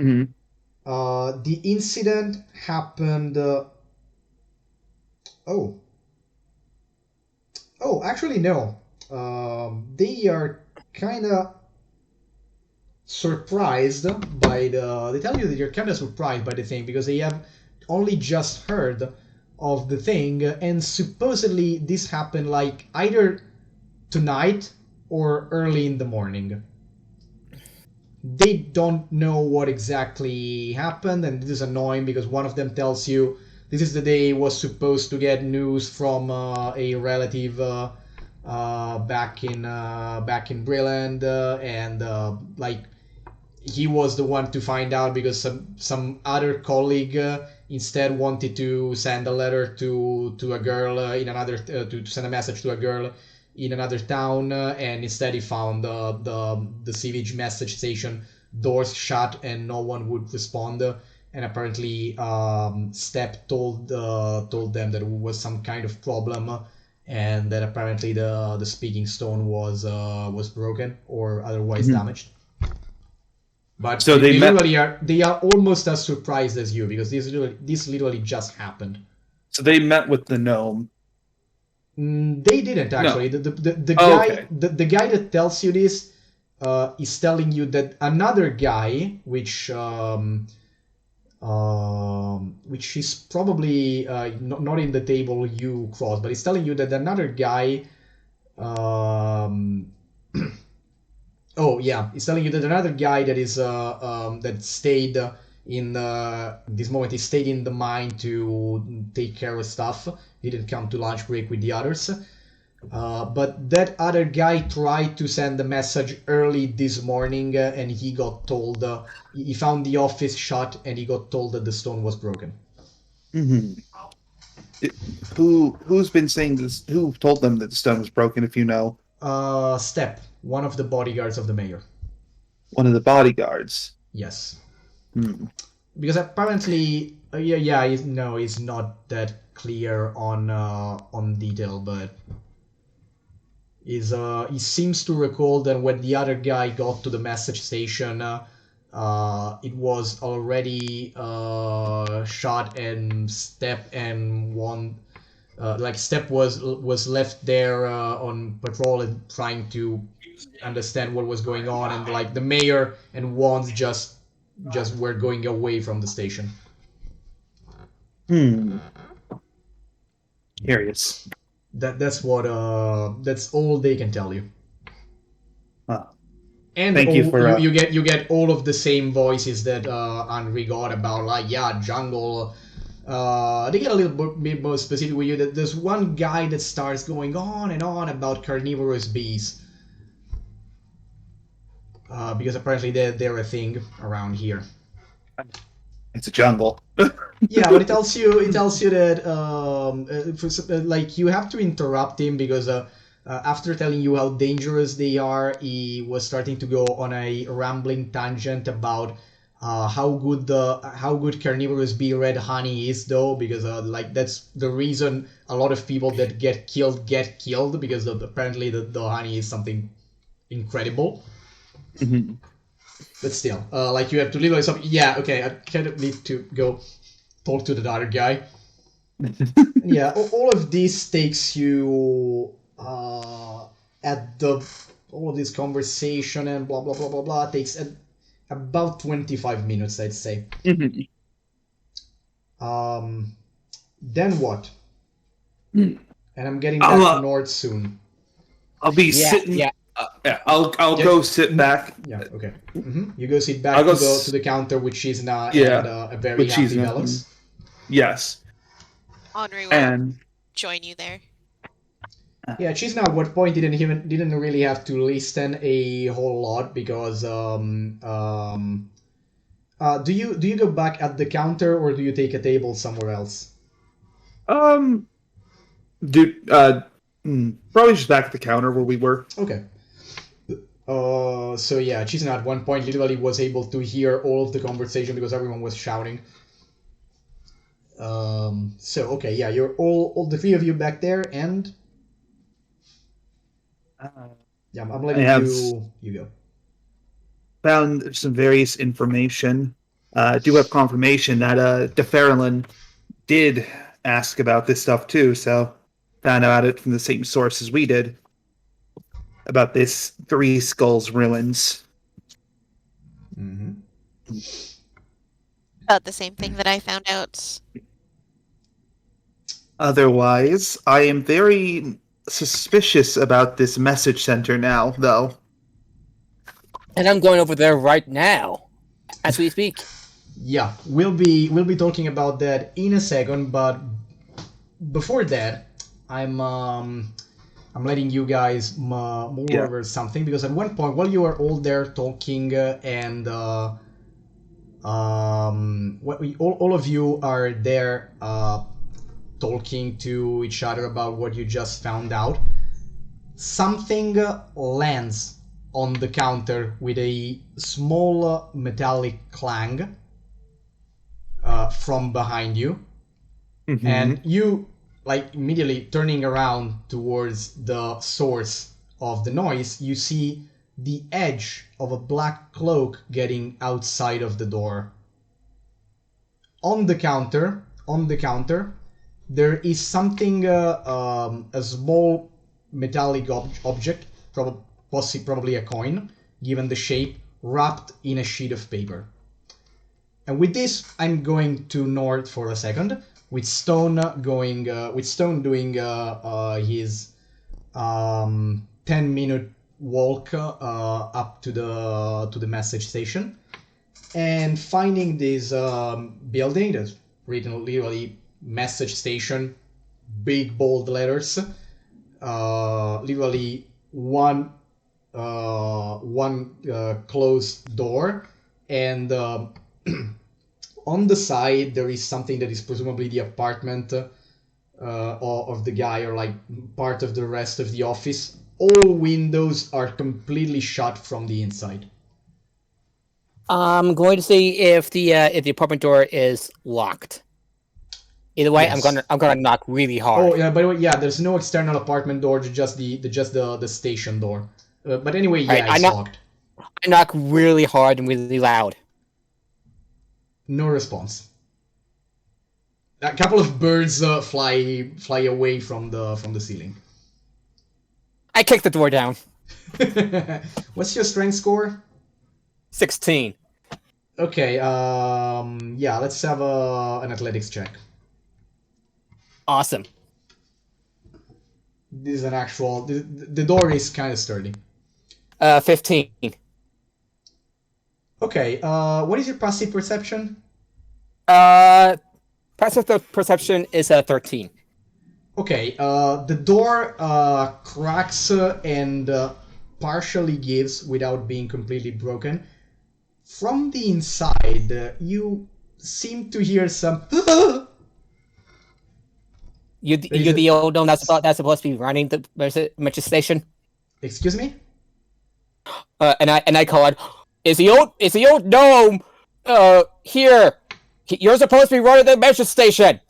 Mhm. the incident happened. Oh, actually no. They are kind of surprised by the. They tell you that you're kind of surprised by the thing because they have only just heard of the thing, and supposedly this happened like either tonight or early in the morning. They don't know what exactly happened, and this is annoying because one of them tells you this is the day he was supposed to get news from a relative back in Brilland, and like he was the one to find out because some other colleague instead wanted to send a letter to a girl in another to send a message to a girl in another town, and instead he found the Sivage message station doors shut and no one would respond. And apparently, Step told them that it was some kind of problem, and that apparently the speaking stone was broken or otherwise Mhm. damaged. But So they they met. literally are almost as surprised as you because this literally just happened. So they met with the gnome. They didn't actually. No. The Oh, guy okay. the guy that tells you this is telling you that another guy, which is probably not in the table you crossed, but he's telling you that another guy. Um, oh yeah, he's telling you that another guy that is that stayed in this moment. He stayed in the mine to take care of stuff. He didn't come to lunch break with the others. But that other guy tried to send a message early this morning, and he got told he found the office shut, and he got told that the stone was broken. Hmm. Who's been saying this? Who told them that the stone was broken? If you know, Step, one of the bodyguards of the mayor. one of the bodyguards. Yes, Hmm. because apparently, no, it's not that clear on detail, but he seems to recall that when the other guy got to the message station, it was already shot, and Step and one like Step was left there on patrol and trying to understand what was going on, and like the mayor and Wands just were going away from the station. Hmm. Curious. That's all they can tell you. And Thank you for. you get all of the same voices that Henri got about, like, yeah, jungle. They get a little bit more specific with you. That there's one guy that starts going on and on about carnivorous bees, because apparently they're a thing around here. It's a jungle. Yeah, but it tells you that like you have to interrupt him because after telling you how dangerous they are, he was starting to go on a rambling tangent about how good carnivorous bee red honey is, though, because like that's the reason a lot of people that get killed because apparently the honey is something incredible. Mhm. But still, like you have to literally yeah, okay, I kind of need to go talk to the other guy. Yeah, all of this takes you at the all of this conversation and blah blah blah blah blah takes about 25 minutes, I'd say. Mhm. Then what? Hmm. And I'm getting I'll, back to Nord soon. I'll be Yeah, sitting. yeah. Yeah, I'll Yeah. go sit back. Yeah, okay. You go sit back I'll go to the counter with Shizna Yeah, and a very with happy Shizna. Velox. Yes, Henri will and join you there. Yeah, Shizna at what point didn't really have to listen a whole lot because do you go back at the counter or do you take a table somewhere else? dude, probably just back at the counter where we were. Okay. So yeah, Shizna at one point literally was able to hear all of the conversation because everyone was shouting. So okay, yeah, you're all the three of you back there, and yeah, I'm letting have you go. Found some various information. Do have confirmation that DeFerlin did ask about this stuff too, so found out it from the same source as we did about this Three Skulls ruins. Mm-hmm. About the same thing that I found out. Otherwise, I am very suspicious about this message center now, though. And I'm going over there right now, as we speak. Yeah, we'll be talking about that in a second, but before that, I'm letting you guys mull over something because at one point while you are all there talking and all of you are there talking to each other about what you just found out, something lands on the counter with a small metallic clang from behind you. Mm-hmm. And you, like, immediately turning around towards the source of the noise, you see the edge of a black cloak getting outside of the door. On the counter, there is something, a small metallic object, probably a coin, given the shape, wrapped in a sheet of paper. And with this, I'm going to Nord for a second, with Stone doing his 10-minute walk up to the message station, and finding this building that's written literally message station, big bold letters, literally one closed door, and on the side there is something that is presumably the apartment of the guy, or like part of the rest of the office. All windows are completely shut from the inside. I'm going to see if the apartment door is locked. Either way, Yes. I'm gonna knock really hard. Oh yeah, by the way, yeah, there's no external apartment door, just the station door. But anyway, yeah, Right, it's locked. I knock really hard and really loud. No response. A couple of birds fly away from the ceiling. I kick the door down. What's your strength score? 16. Okay, yeah, let's have an athletics check. Awesome. This is an actual. The door is kind of sturdy. 15. Okay, what is your passive perception? Passive perception is 13. Okay, the door cracks and partially gives without being completely broken. From the inside, you seem to hear some. You're the old gnome that's supposed to be running the message station. Excuse me? And I called, is the old gnome here? You're supposed to be running the message station.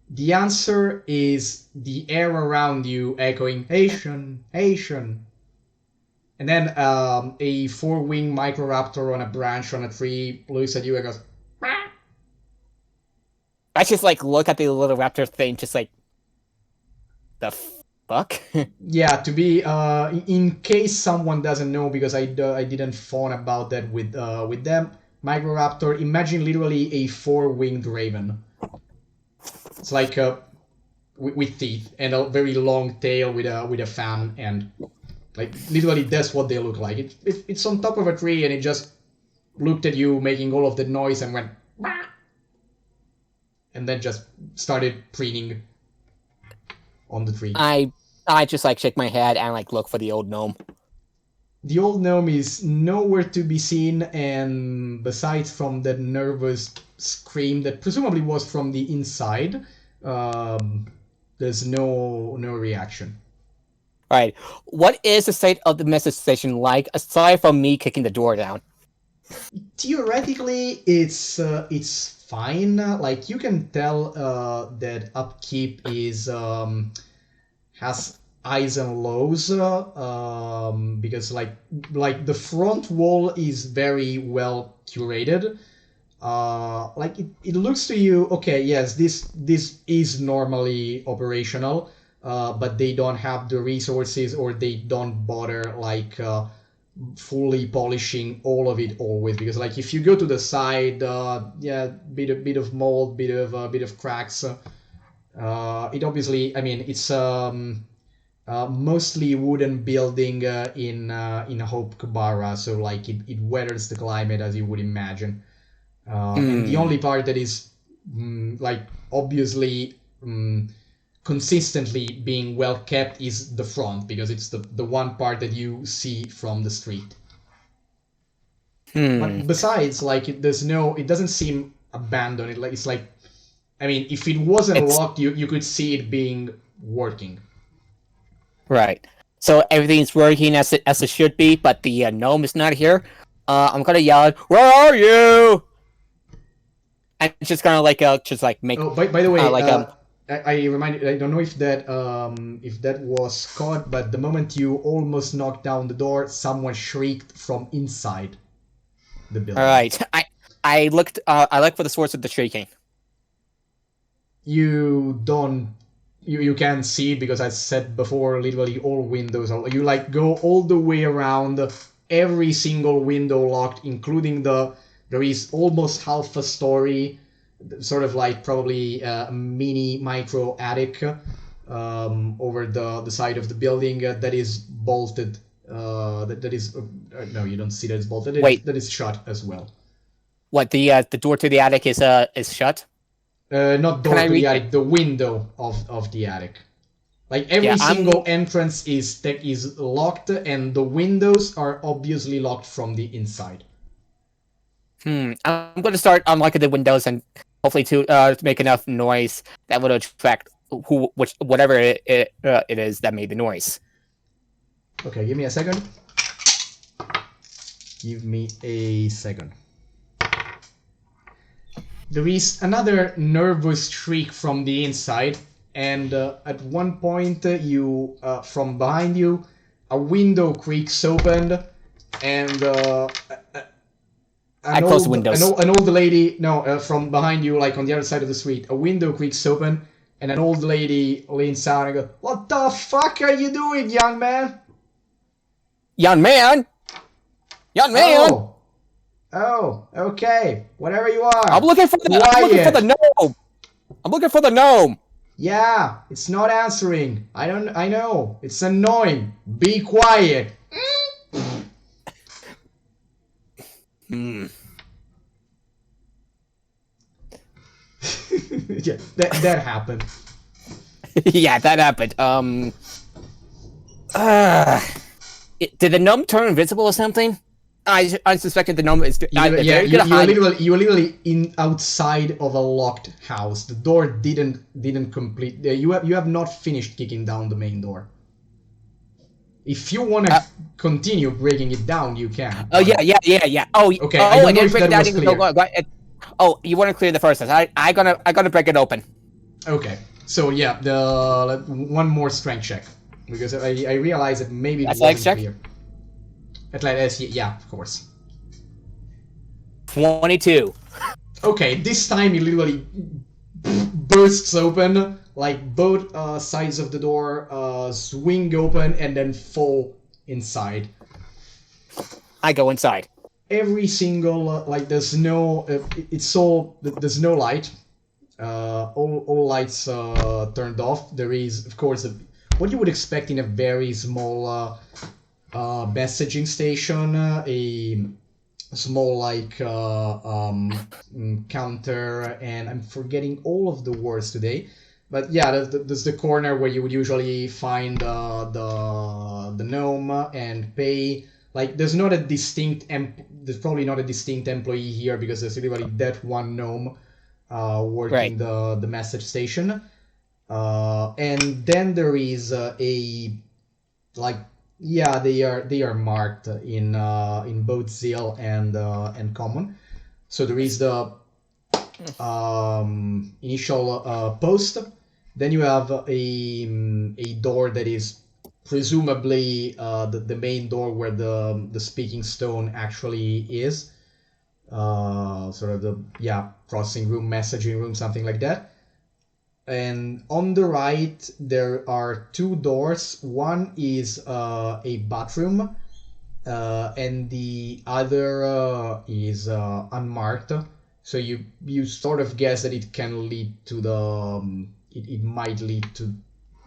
The answer is the air around you echoing Haitian, Haitian. And then a four-winged Microraptor on a branch on a tree looks at you and goes, "Meow." I just like look at the little raptor thing, just like the fuck? Yeah, to be in case someone doesn't know, because I didn't phone about that with them. Microraptor, imagine literally a four-winged raven. It's like with teeth and a very long tail with a fan, and like literally that's what they look like. It's on top of a tree and it just looked at you making all of that noise and went "Bah!" and then just started preening on the tree. I just like shake my head and like look for the old gnome. The old gnome is nowhere to be seen, and besides from that nervous scream that presumably was from the inside, there's no reaction. All right, what is the state of the message station like aside from me kicking the door down? Theoretically, it's fine. Like you can tell that upkeep is has highs and lows because like the front wall is very well curated. Like it looks to you, okay, yes, this is normally operational, but they don't have the resources, or they don't bother like fully polishing all of it always, because like if you go to the side, yeah, bit of mold, bit of cracks. It obviously, I mean, it's mostly wooden building in Hope Kabara, so like it weathers the climate as you would imagine. And the only part that is like obviously consistently being well kept is the front, because it's the one part that you see from the street. But besides, like it doesn't seem abandoned. It's like, I mean, if it wasn't locked, you could see it being working. Right. So everything's working as it should be, but the gnome is not here. I'm gonna yell out, "Where are you?" And just gonna like make. Oh, by the way, I reminded. I don't know if that was caught, but the moment you almost knocked down the door, someone shrieked from inside the building. All right. I looked. I looked for the source of the shrieking. You don't. You can't see it because I said before, literally all windows are. You like go all the way around, every single window locked, including there is almost half a story, sort of like probably a mini micro attic over the side of the building that is bolted. That is no, you don't see that it's bolted. That is shut as well. What, the door to the attic is shut? Not door to the attic, the window of the attic. Like every single entrance is locked, and the windows are obviously locked from the inside. I'm gonna start unlocking the windows and hopefully to make enough noise that would attract whatever it is that made the noise. Okay, give me a second. There is another nervous shriek from the inside, and at one point, you from behind you, a window creaks open, and I close the windows. An old lady, from behind you, like on the other side of the street, a window creaks open, and an old lady leans out and goes, "What the fuck are you doing, young man?" Young man! Young man! Oh, okay. Whatever you are. I'm looking for the gnome! I'm looking for the gnome! Yeah, it's not answering. I know. It's annoying. Be quiet. Yeah, that happened. Yeah, that happened. Did the gnome turn invisible or something? I suspected the gnome is. You were literally in outside of a locked house. The door didn't complete. You have not finished kicking down the main door. If you want to continue breaking it down, you can. Oh yeah. Oh okay. Oh, I didn't break it down. Oh, you want to clear the first one? I gonna break it open. Okay. So yeah, one more strength check, because I realized that maybe it wasn't clear. Athletics, yeah, of course. 22. Okay, this time you literally bursts open, like both sides of the door swing open and then fall inside. I go inside. Every single like there's no it's all there's no light. All lights turned off. There is, of course, what you would expect in a very small messaging station, a small like counter, and I'm forgetting all of the words today. But yeah, there's the corner where you would usually find the gnome and pay. Like, there's not a distinct there's probably not a distinct employee here because there's literally that one gnome working the message station. And then there is a like yeah, they are marked in both Zeal and Common. So there is the initial post. Then you have a door that is presumably the main door where the speaking stone actually is. Sort of the processing room, messaging room, something like that. And on the right there are two doors. One is a bathroom, and the other is unmarked. So you sort of guess that it can lead to the it might lead to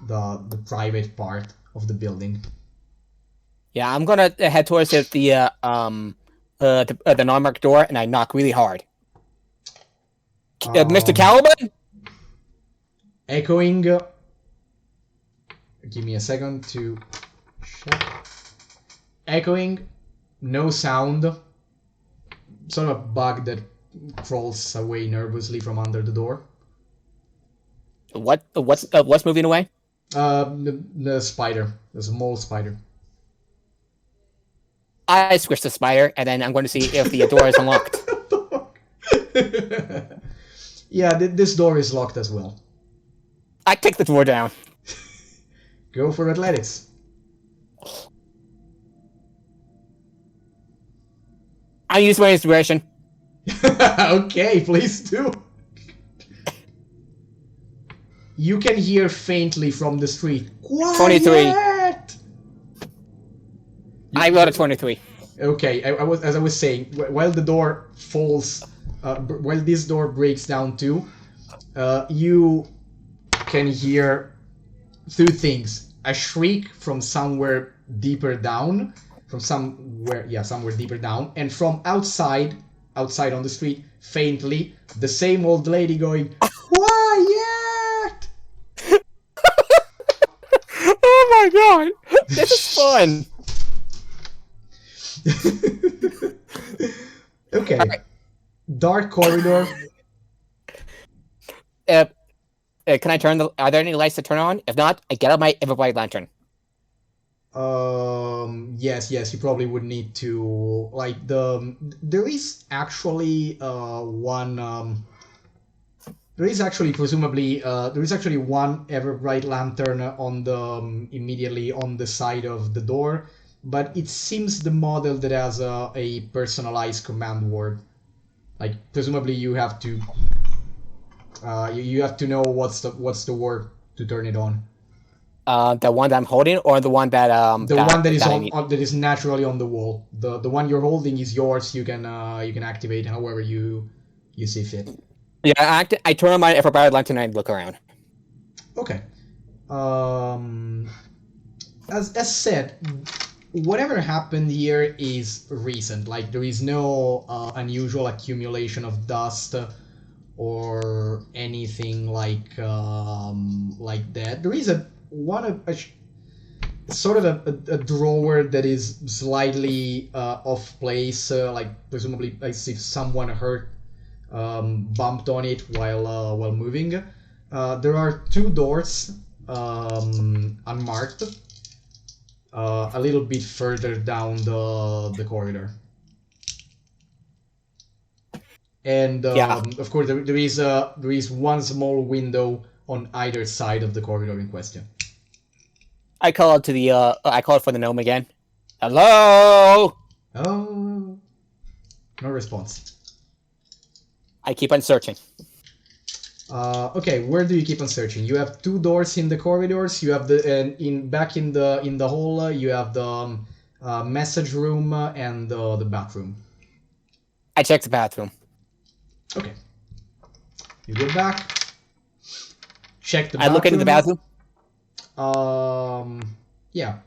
the private part of the building. Yeah, I'm gonna head towards the non-marked door, and I knock really hard. Mr. Caliban? Echoing. Give me a second to check. Echoing, no sound. Sort of a bug that crawls away nervously from under the door. What's moving away? The spider, the small spider. I squish the spider, and then I'm going to see if the door is unlocked. Yeah, this door is locked as well. I kick the door down. Go for athletics. I use my inspiration. Okay, please do. You can hear faintly from the street. Quiet! 23. I got a 23. Okay, as I was saying, while the door falls, while this door breaks down too, you can hear two things: a shriek from somewhere deeper down, somewhere deeper down, and from outside on the street, faintly, the same old lady going, "Quiet!" Oh my god, this is fun. Okay. Dark corridor. Can I turn are there any lights to turn on? If not, I get out my Everbright lantern. Yes, you probably would need to, like, there is actually presumably one Everbright lantern on the immediately on the side of the door, but it seems the model that has a personalized command word. Like, presumably you have to you have to know what's the word to turn it on. The one that I'm holding, or the one that the one that is that is naturally on the wall. The one you're holding is yours. You can activate however you see fit. Yeah, I turn on my Everbright lantern and look around. Okay. As said, whatever happened here is recent. Like, there is no unusual accumulation of dust or anything like that. There is a drawer that is slightly off place, like presumably as if someone bumped on it while moving. There are two doors unmarked, a little bit further down the corridor. And of course, there is one small window on either side of the corridor in question. I call out to I call it for the gnome again. Hello. Oh, no response. I keep on searching. Okay, where do you keep on searching? You have two doors in the corridors. You have the back in the hall. You have the message room and the bathroom. I checked the bathroom. Okay. You go back. Check the I bathroom. look into the bathroom. Yeah.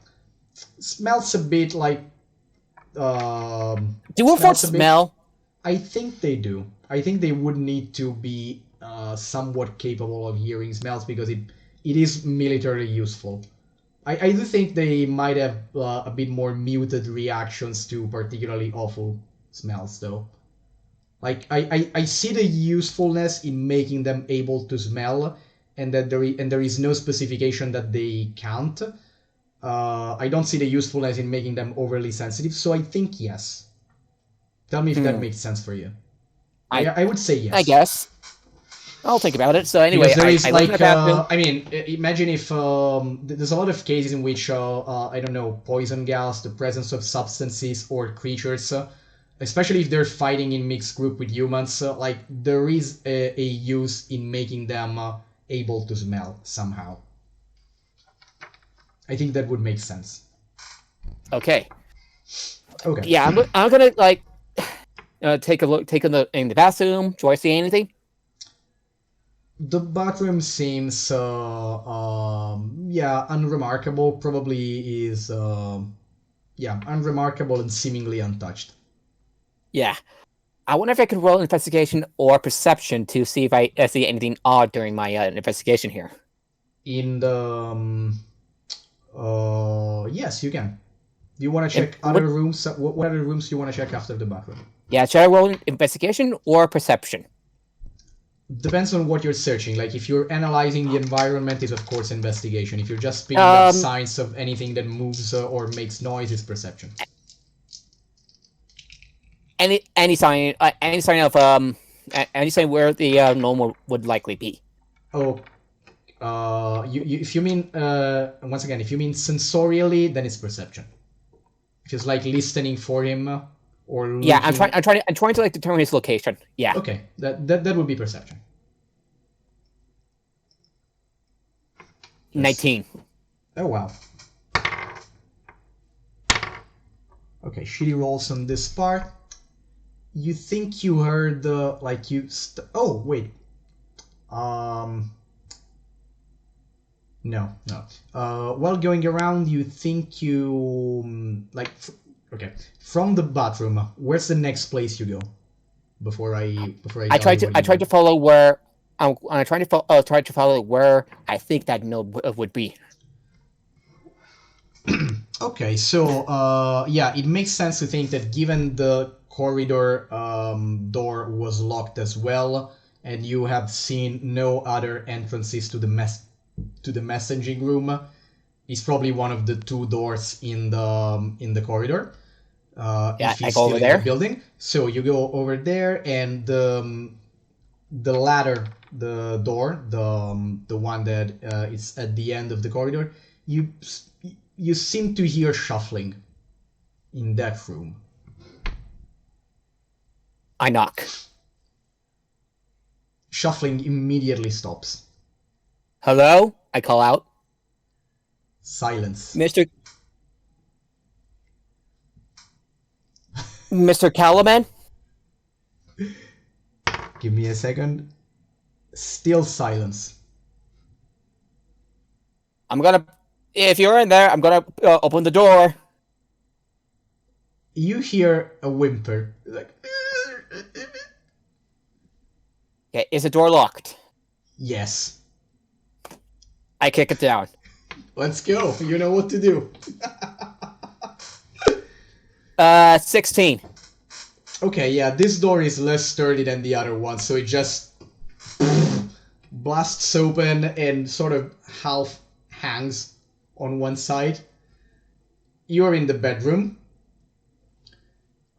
Smells a bit like. Do wolf smells a bit- smell? I think they do. I think they would need to be somewhat capable of hearing smells because it is militarily useful. I do think they might have a bit more muted reactions to particularly awful smells, though. Like I see the usefulness in making them able to smell, and that there is no specification that they can't. I don't see the usefulness in making them overly sensitive, so I think yes. Tell me if that makes sense for you. I would say yes. I guess. I'll think about it. So anyway, Because there is I look in the bathroom. I mean, imagine if there's a lot of cases in which I don't know, poison gas, the presence of substances or creatures, especially if they're fighting in mixed group with humans, like there is a use in making them able to smell somehow. I think that would make sense. Okay. Okay. Yeah, I'm gonna like take a look in the bathroom. Do I see anything? The bathroom seems, yeah, unremarkable. Probably is, yeah, unremarkable and seemingly untouched. Yeah. I wonder if I could roll investigation or perception to see if I see anything odd during my investigation here. In the, yes, you can. Do you want to check other rooms? What other rooms do you want to check after the bathroom? Yeah, should I roll investigation or perception? Depends on what you're searching. Like, if you're analyzing the environment, is of course investigation. If you're just picking up signs of anything that moves or makes noise, it's perception. Any sign of any sign where the gnome would likely be. Oh, if you mean once again, if you mean sensorially, then it's perception. If it's like listening for him or looking... Yeah, I'm trying to like determine his location. Yeah. Okay, that would be perception. 19. Oh wow. Okay, shitty rolls on this part. You think you heard the oh wait. No. While going around, you think you okay, from the bathroom. Where's the next place you go? Before I try to follow where I'm trying to follow where I think that node would be. Okay, so yeah, it makes sense to think that given the corridor door was locked as well, and you have seen no other entrances to the messaging room, it's probably one of the two doors in the corridor. Yeah, if he's I go still over in there. the building, so you go over there, and the ladder, the door, the one that is at the end of the corridor, you seem to hear shuffling in that room. I knock. Shuffling immediately stops. Hello? I call out. Silence. Mr. Calaman? Give me a second. Still silence. If you're in there, I'm gonna open the door. You hear a whimper. Like... Okay, is the door locked? Yes. I kick it down. Let's go. You know what to do. 16. Okay, yeah, this door is less sturdy than the other one, so it just blasts open and sort of half hangs on one side. You're in the bedroom.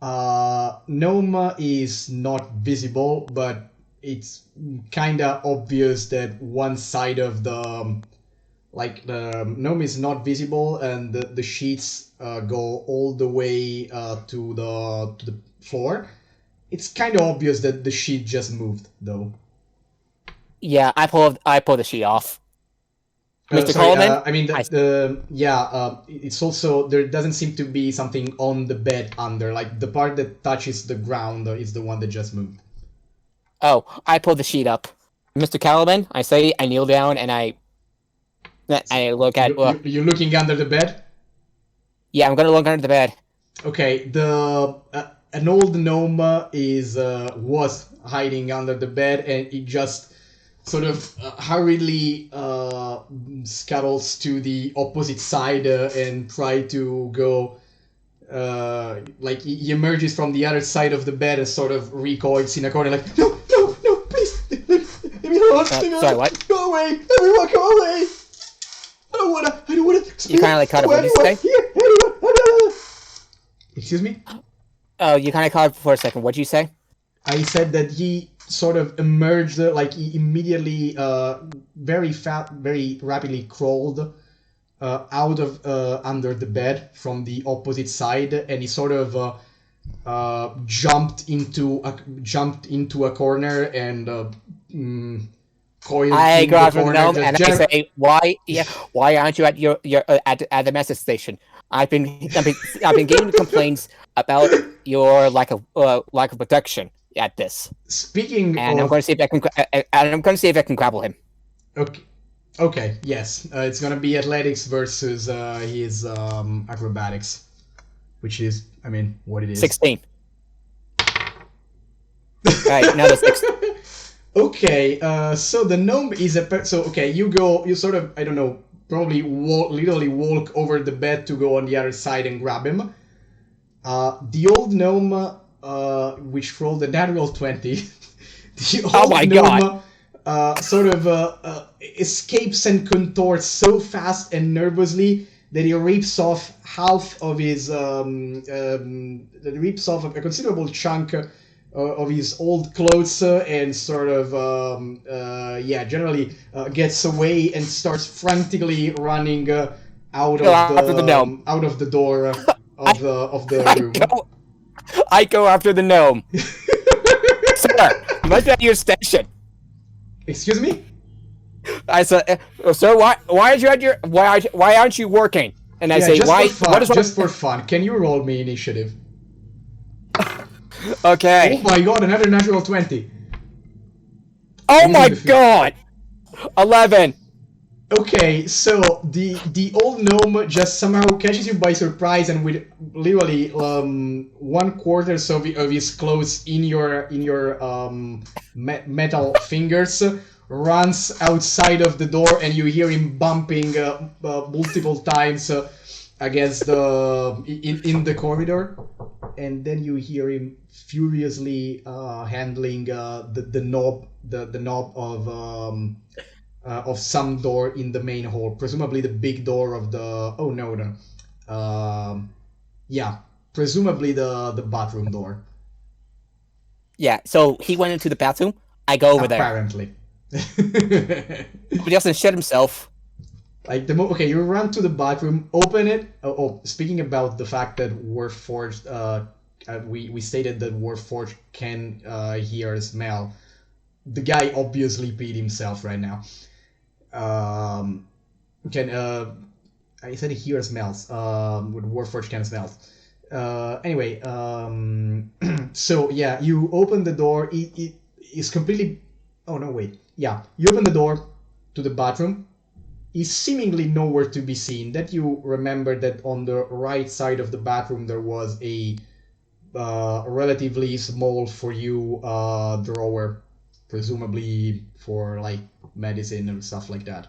Gnome is not visible, but it's kinda obvious that one side of the gnome is not visible, and the sheets go all the way to the floor. It's kind of obvious that the sheet just moved, though. Yeah, I pull the sheet off. Mr. Sorry, Coleman, I mean, it's also, there doesn't seem to be something on the bed under, like the part that touches the ground is the one that just moved. oh, I pull the sheet up. Mr. Caliban, I say, I kneel down and I look at. You're looking under the bed? Yeah, I'm gonna look under the bed. Okay, an old gnome was hiding under the bed, and it just sort of hurriedly scuttles to the opposite side and try to go. Like he emerges from the other side of the bed and sort of recoils in a corner, like no, please, leave me alone. Sorry, what? Go away, everyone, go away. I don't wanna. You kind of like cut it. What did you say? Here, anyone. Excuse me? Oh, you kind of cut it for a second. What did you say? I said that he sort of emerged, like he immediately, very rapidly crawled out of under the bed from the opposite side, and he sort of jumped into a corner and coiled I in go the out from the corner. gnome and I say, "Why? Yeah, why aren't you at your at the message station? I've been getting complaints about your lack of protection at this, Speaking and of, I'm going to see if I can grapple him. Okay, yes, it's gonna be athletics versus his acrobatics, which is, I mean, what it is. 16. Alright, now the 6. Okay, so the gnome is you sort of, I don't know, probably literally walk over the bed to go on the other side and grab him. The old gnome, which rolled a natural 20, the old gnome sort of escapes and contorts so fast and nervously that he rips off half of his, rips off a considerable chunk of his old clothes and sort of, generally gets away and starts frantically running out of the door of the room. I go after the gnome. Sir, you must be at your station. Excuse me? I said, sir, why aren't you working? And I say, why? Just for fun. Can you roll me initiative? Okay. Oh my god, another natural 20. Oh my god! 11. Okay, so the old gnome just somehow catches you by surprise, and with literally 1/4 of his clothes in your metal fingers, runs outside of the door, and you hear him bumping multiple times against in the corridor, and then you hear him furiously handling the knob of some door in the main hall, presumably the big door of the presumably the bathroom door. Yeah, so he went into the bathroom. I go over Apparently. there. But he doesn't shit himself. Like you run to the bathroom, open it. Speaking about the fact that Warforged, we stated that Warforged can hear smell. The guy obviously peed himself right now. I said he hears smells. With Warforged can smells. Anyway, so yeah, you open the door. It is completely. Oh no, wait. Yeah, you open the door to the bathroom. Is seemingly nowhere to be seen. That you remember that on the right side of the bathroom there was a relatively small for you drawer, presumably for like medicine and stuff like that.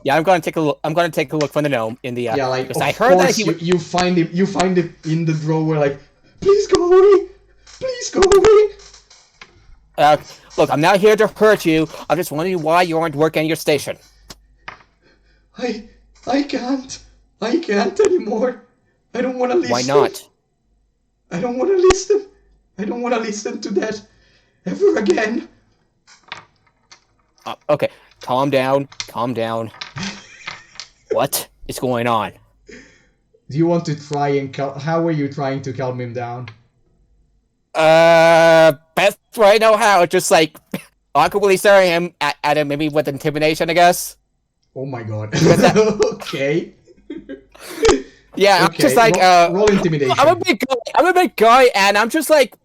Yeah, I'm gonna take a look. I'm gonna take a look from the gnome in the. Yeah, like I heard that you find it. You find it in the drawer. Like, please go away. Please go away. Look, I'm not here to hurt you. I'm just wondering why you aren't working at your station. I can't anymore. I don't want to listen. Why not? I don't want to listen. I don't want to listen to that ever again. Okay, calm down. Calm down. What is going on? Do you want to try and how are you trying to calm him down? Best way I know how. Just like awkwardly staring him at him, maybe with intimidation, I guess. Oh my god. that- Okay. Yeah, I'm Okay, just like roll intimidation. I'm a big guy, and I'm just like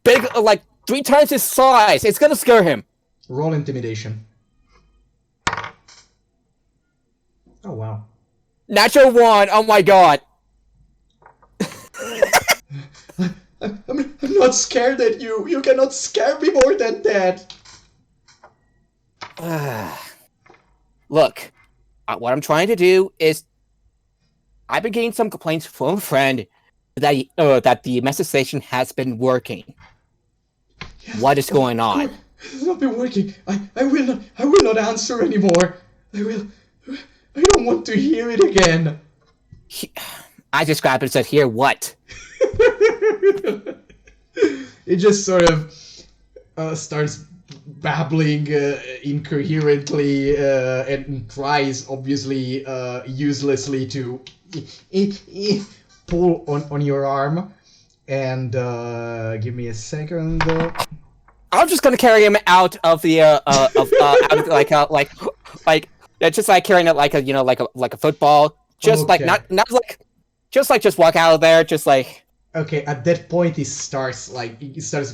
big, like 3 times his size. It's gonna scare him. Roll intimidation. Oh wow. Natural 1. Oh my god. I'm not scared at you. You cannot scare me more than that. Look, what I'm trying to do is, I've been getting some complaints from a friend that that the message station has been working. Yes, What is going on? It's not been working. I will not answer anymore. I don't want to hear it again. I just grabbed and said, "Here, what?" It just sort of starts babbling incoherently and tries, obviously uselessly, to pull on your arm. And give me a second. I'm just gonna carry him out of the like just like carrying it like a like a football. Just like Okay. not like just walk out of there. Just like Okay, at that point he starts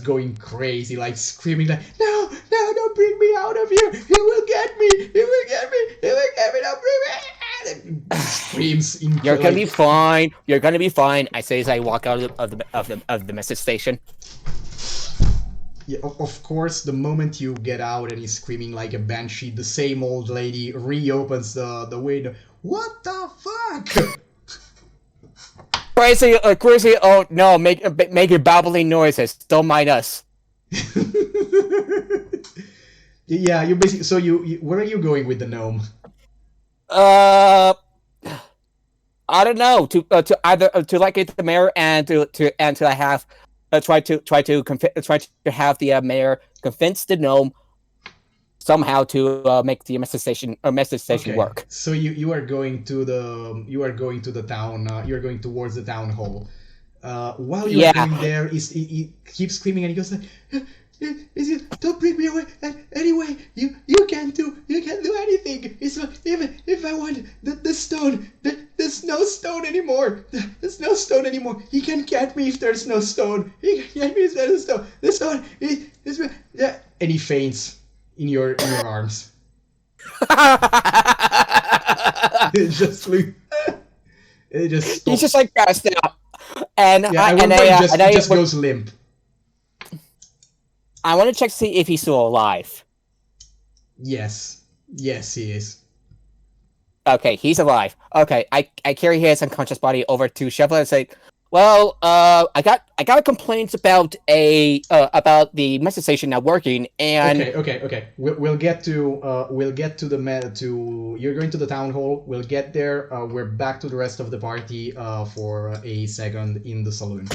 going crazy, like screaming like, no, don't bring me out of here! He will get me! He will get me! Don't bring me! And screams in you're gonna be fine. You're gonna be fine. I say as I walk out of the message station. Yeah, of course, the moment you get out and he's screaming like a banshee, the same old lady reopens the window. What the fuck? Crazy, crazy! Oh no! Make your babbling noises. Don't mind us. Yeah, you basically. So you where are you going with the gnome? I don't know. To either to like get the mayor and to have try to have the mayor convince the gnome somehow to make the message station work. So you are going to the town. You are going towards the town hall. While you are going there, he keeps screaming and he goes like, "Don't bring me away! Anyway, you can't do anything. It's like, even if I want the stone, there's no stone anymore. There's no stone anymore. He can get me if there's no stone. He can get me if there's no stone. The stone is yeah." And he faints in your arms. It just stops. He's just like passed out, and Yeah, he just goes limp. I want to check to see if he's still alive. Yes, he is. Okay, he's alive. Okay, I carry his unconscious body over to Chevrolet and say, "Well, I got complaints about about the message station not working, and Okay. We'll get to you're going to the town hall. We'll get there. We're back to the rest of the party for a second in the saloon.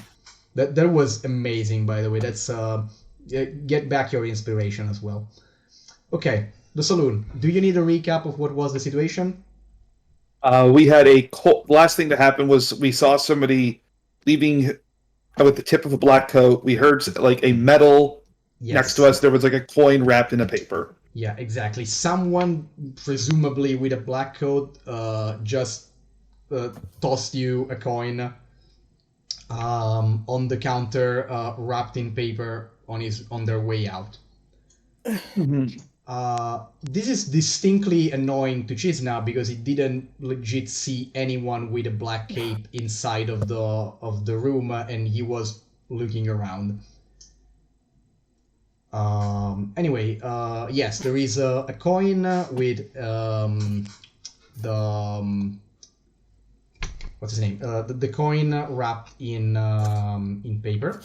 That was amazing, by the way. That's get back your inspiration as well. Okay, the saloon. Do you need a recap of what was the situation? We had last thing to happen was we saw somebody leaving with the tip of a black coat. We heard like a metal next to us. There was like a coin wrapped in a paper. Yeah, exactly. Someone, presumably with a black coat, just tossed you a coin on the counter, wrapped in paper on their way out. This is distinctly annoying to Chisna because he didn't legit see anyone with a black cape inside of the room, and he was looking around. Anyway, yes, there is a coin with what's his name? The coin wrapped in paper.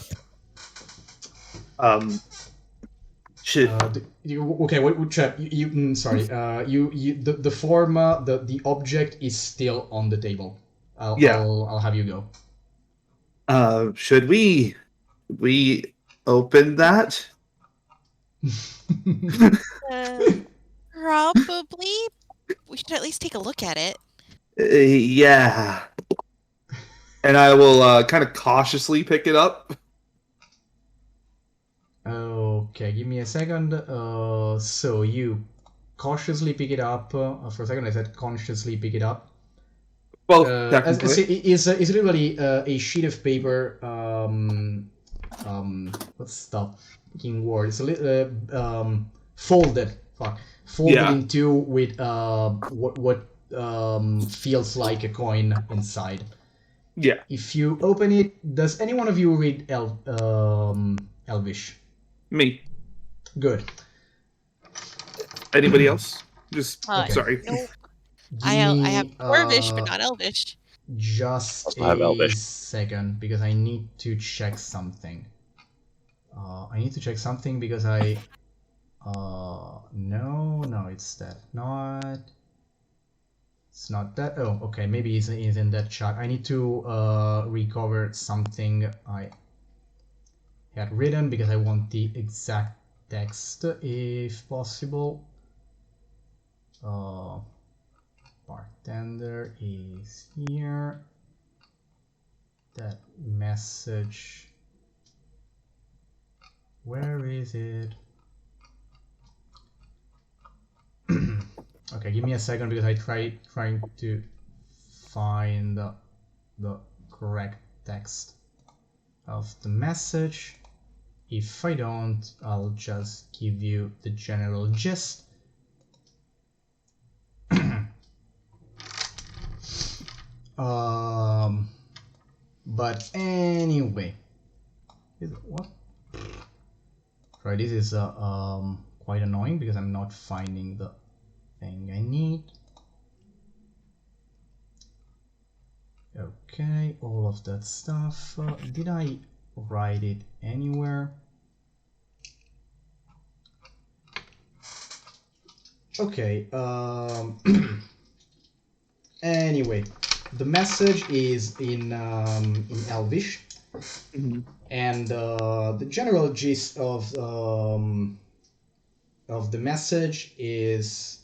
Okay, what Chad, sorry. The form, the object is still on the table. I'll have you go. Should we open that? Probably. We should at least take a look at it. Yeah. And I will kind of cautiously pick it up. Okay, give me a second. So you cautiously pick it up. For a second, I said consciously pick it up. Well, As technically. is literally a sheet of paper. What's the fucking word? It's a little folded. Fuck, folded Yeah. in two with what feels like a coin inside. Yeah. If you open it, does any one of you read Elvish? Me. Good. Anybody else? Just Okay. sorry. No, Give I have me Dwarvish, but not Elvish. just Also have a Elvish. second because I need to check something. I need to check something because I no, it's that not. It's not that. Oh, okay. Maybe it's in that chat. I need to recover something I had written because I want the exact text if possible. Bartender is here. That message. Where is it? Okay, give me a second because I trying to find the correct text of the message. If I don't, I'll just give you the general gist. But anyway, what? Right, this is quite annoying because I'm not finding the thing I need. Okay, all of that stuff. Did I write it anywhere? Okay. Anyway, the message is in Elvish, and the general gist of the message is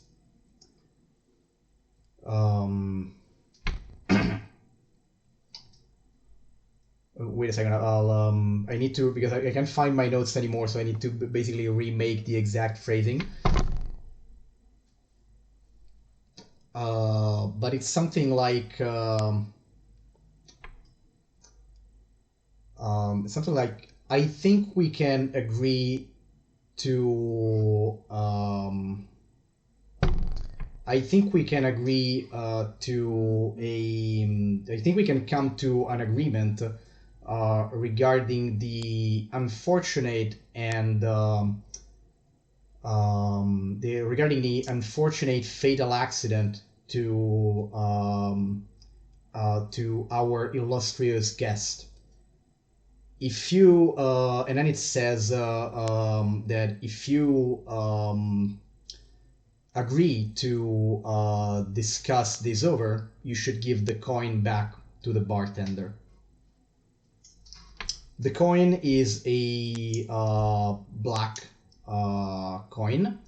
wait a second. I need to because I can't find my notes anymore, so I need to basically remake the exact phrasing. But it's something like I think we can agree to I think we can agree I think we can come to an agreement regarding the unfortunate and regarding the unfortunate fatal accident to our illustrious guest. If you and then it says that if you agree to discuss this over, you should give the coin back to the bartender. The coin is a black coin.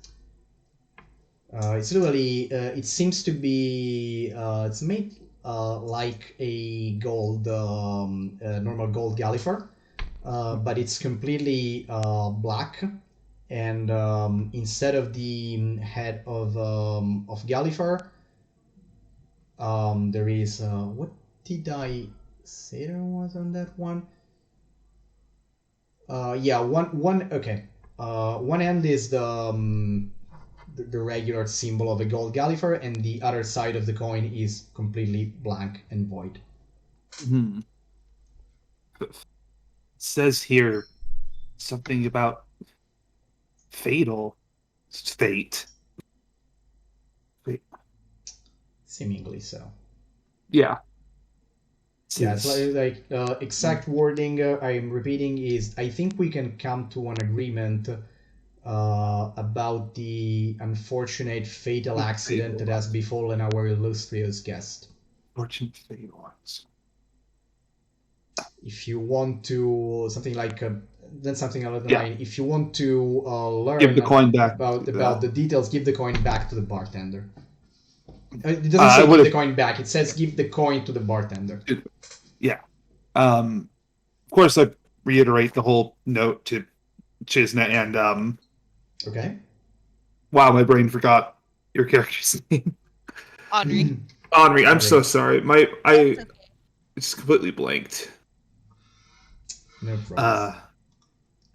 It's literally it seems to be it's made like a gold normal gold gallifer, but it's completely black, and instead of the head of gallifer, there is what did I say there was on that one? Yeah, one okay. One end is the regular symbol of a gold gallifer, and the other side of the coin is completely blank and void. It says here something about fatal fate. Seemingly so. Yeah. Yeah, it's like exact wording I'm repeating is I think we can come to an agreement about the unfortunate fatal accident that has befallen our illustrious guest. Fortune fatal ones. If you want to something like then something along the Yeah. line, if you want to learn Give the coin back about to the details, give the coin back to the bartender. It doesn't I say give would've- the coin back. It says give the coin to the bartender. Yeah. Of course, I reiterate the whole note to Chisna and Okay. wow, my brain forgot your character's name. Audrey. Henri, I'm so Henri. sorry. I That's okay. just completely blanked. No problems. Uh,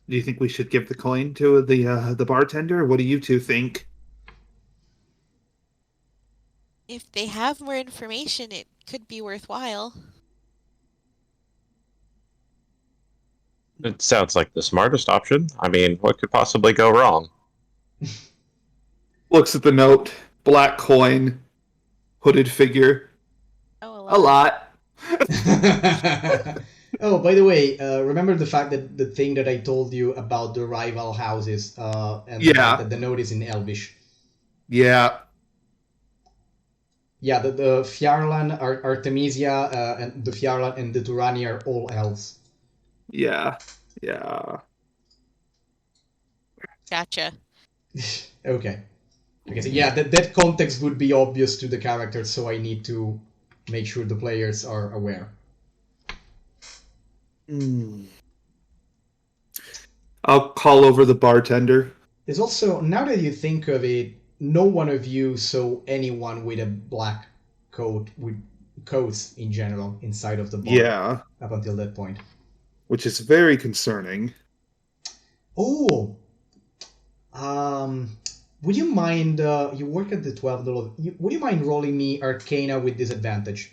do you think we should give the coin to the bartender? What do you two think? If they have more information, it could be worthwhile. It sounds like the smartest option. I mean, what could possibly go wrong? Looks at the note, black coin, hooded figure. Oh, A lot. Oh, by the way, remember the fact that the thing that I told you about the rival houses, and the fact Yeah, that the note is in Elvish. yeah, Yeah, the Fjarlan, Artemisia, and the Fjarlan and the Turani are all elves. yeah, yeah. gotcha. Okay. Okay, so yeah, that context would be obvious to the characters, so I need to make sure the players are aware. Hmm. I'll call over the bartender. There's also, now that you think of it, no one of you saw anyone with a black coat, with coats in general, inside of the bar Yeah, up until that point. which is very concerning. Oh, um, would you mind? You work at the 12th level. Would you mind rolling me Arcana with disadvantage?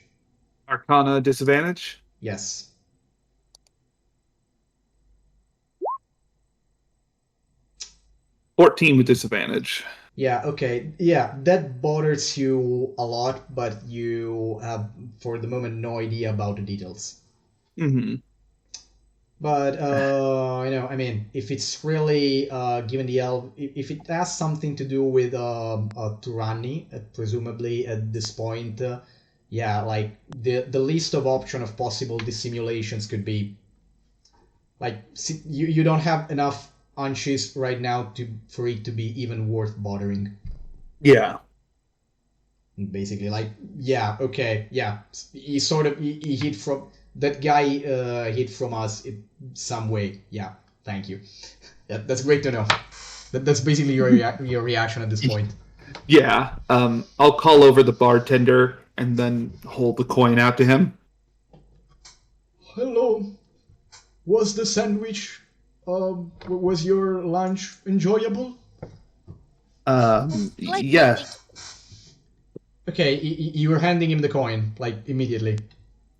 Arcana disadvantage? Yes. 14 with disadvantage. Yeah, okay. Yeah, that bothers you a lot, but you have, for the moment, no idea about the details. Mm-hmm. But, I mean, if it's really, given the elf, if it has something to do with Turani, presumably at this point, yeah, like, the list of option of possible dissimulations could be, like, you don't have enough hunches right now for it to be even worth bothering. Yeah. Basically, like, yeah, okay, yeah, he hit from that guy, hit from us in some way. Yeah, thank you. Yeah, that's great to know. That's basically your reaction at this point. Yeah. I'll call over the bartender and then hold the coin out to him. Hello, was the sandwich, was your lunch enjoyable? Like Yeah. thank Okay, you were handing him the coin, like, immediately.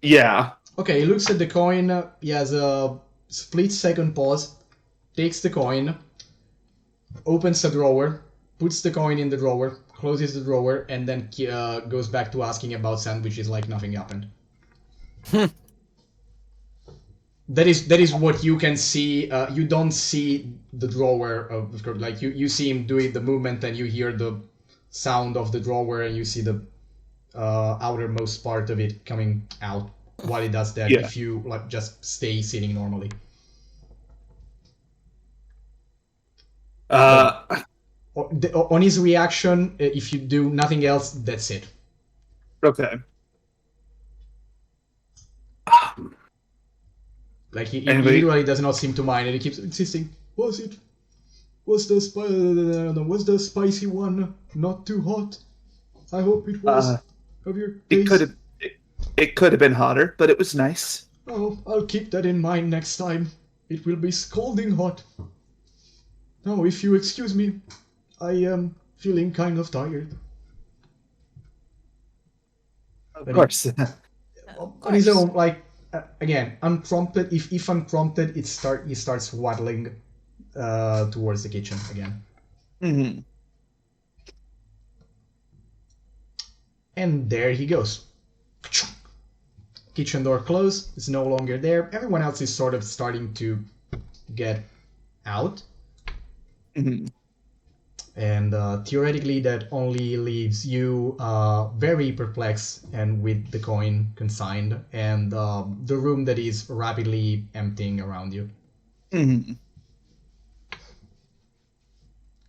Yeah. Okay, he looks at the coin, he has a split second pause, takes the coin, opens the drawer, puts the coin in the drawer, closes the drawer, and then goes back to asking about sandwiches like nothing happened. That is what you can see. You don't see the drawer of like you see him doing the movement, and you hear the sound of the drawer, and you see the outermost part of it coming out while it does that. Yeah. If you like just stay sitting normally. Uh, On his reaction, if you do nothing else, that's it. okay. Like he Anybody? literally does not seem to mind, and he keeps insisting. Was it? Was the spicy one not too hot? I hope it was. Of your It could taste. have it could have been hotter, but it was nice. Oh, I'll keep that in mind next time. It will be scalding hot. Now, if you excuse me, I am feeling kind of tired. Of But course. on his own, like, again, unprompted. If unprompted, he starts waddling towards the kitchen again. Mhm. And there he goes. Kitchen door closed. It's no longer there. Everyone else is sort of starting to get out. Mhm. And theoretically, that only leaves you very perplexed and with the coin consigned, and the room that is rapidly emptying around you. Mhm.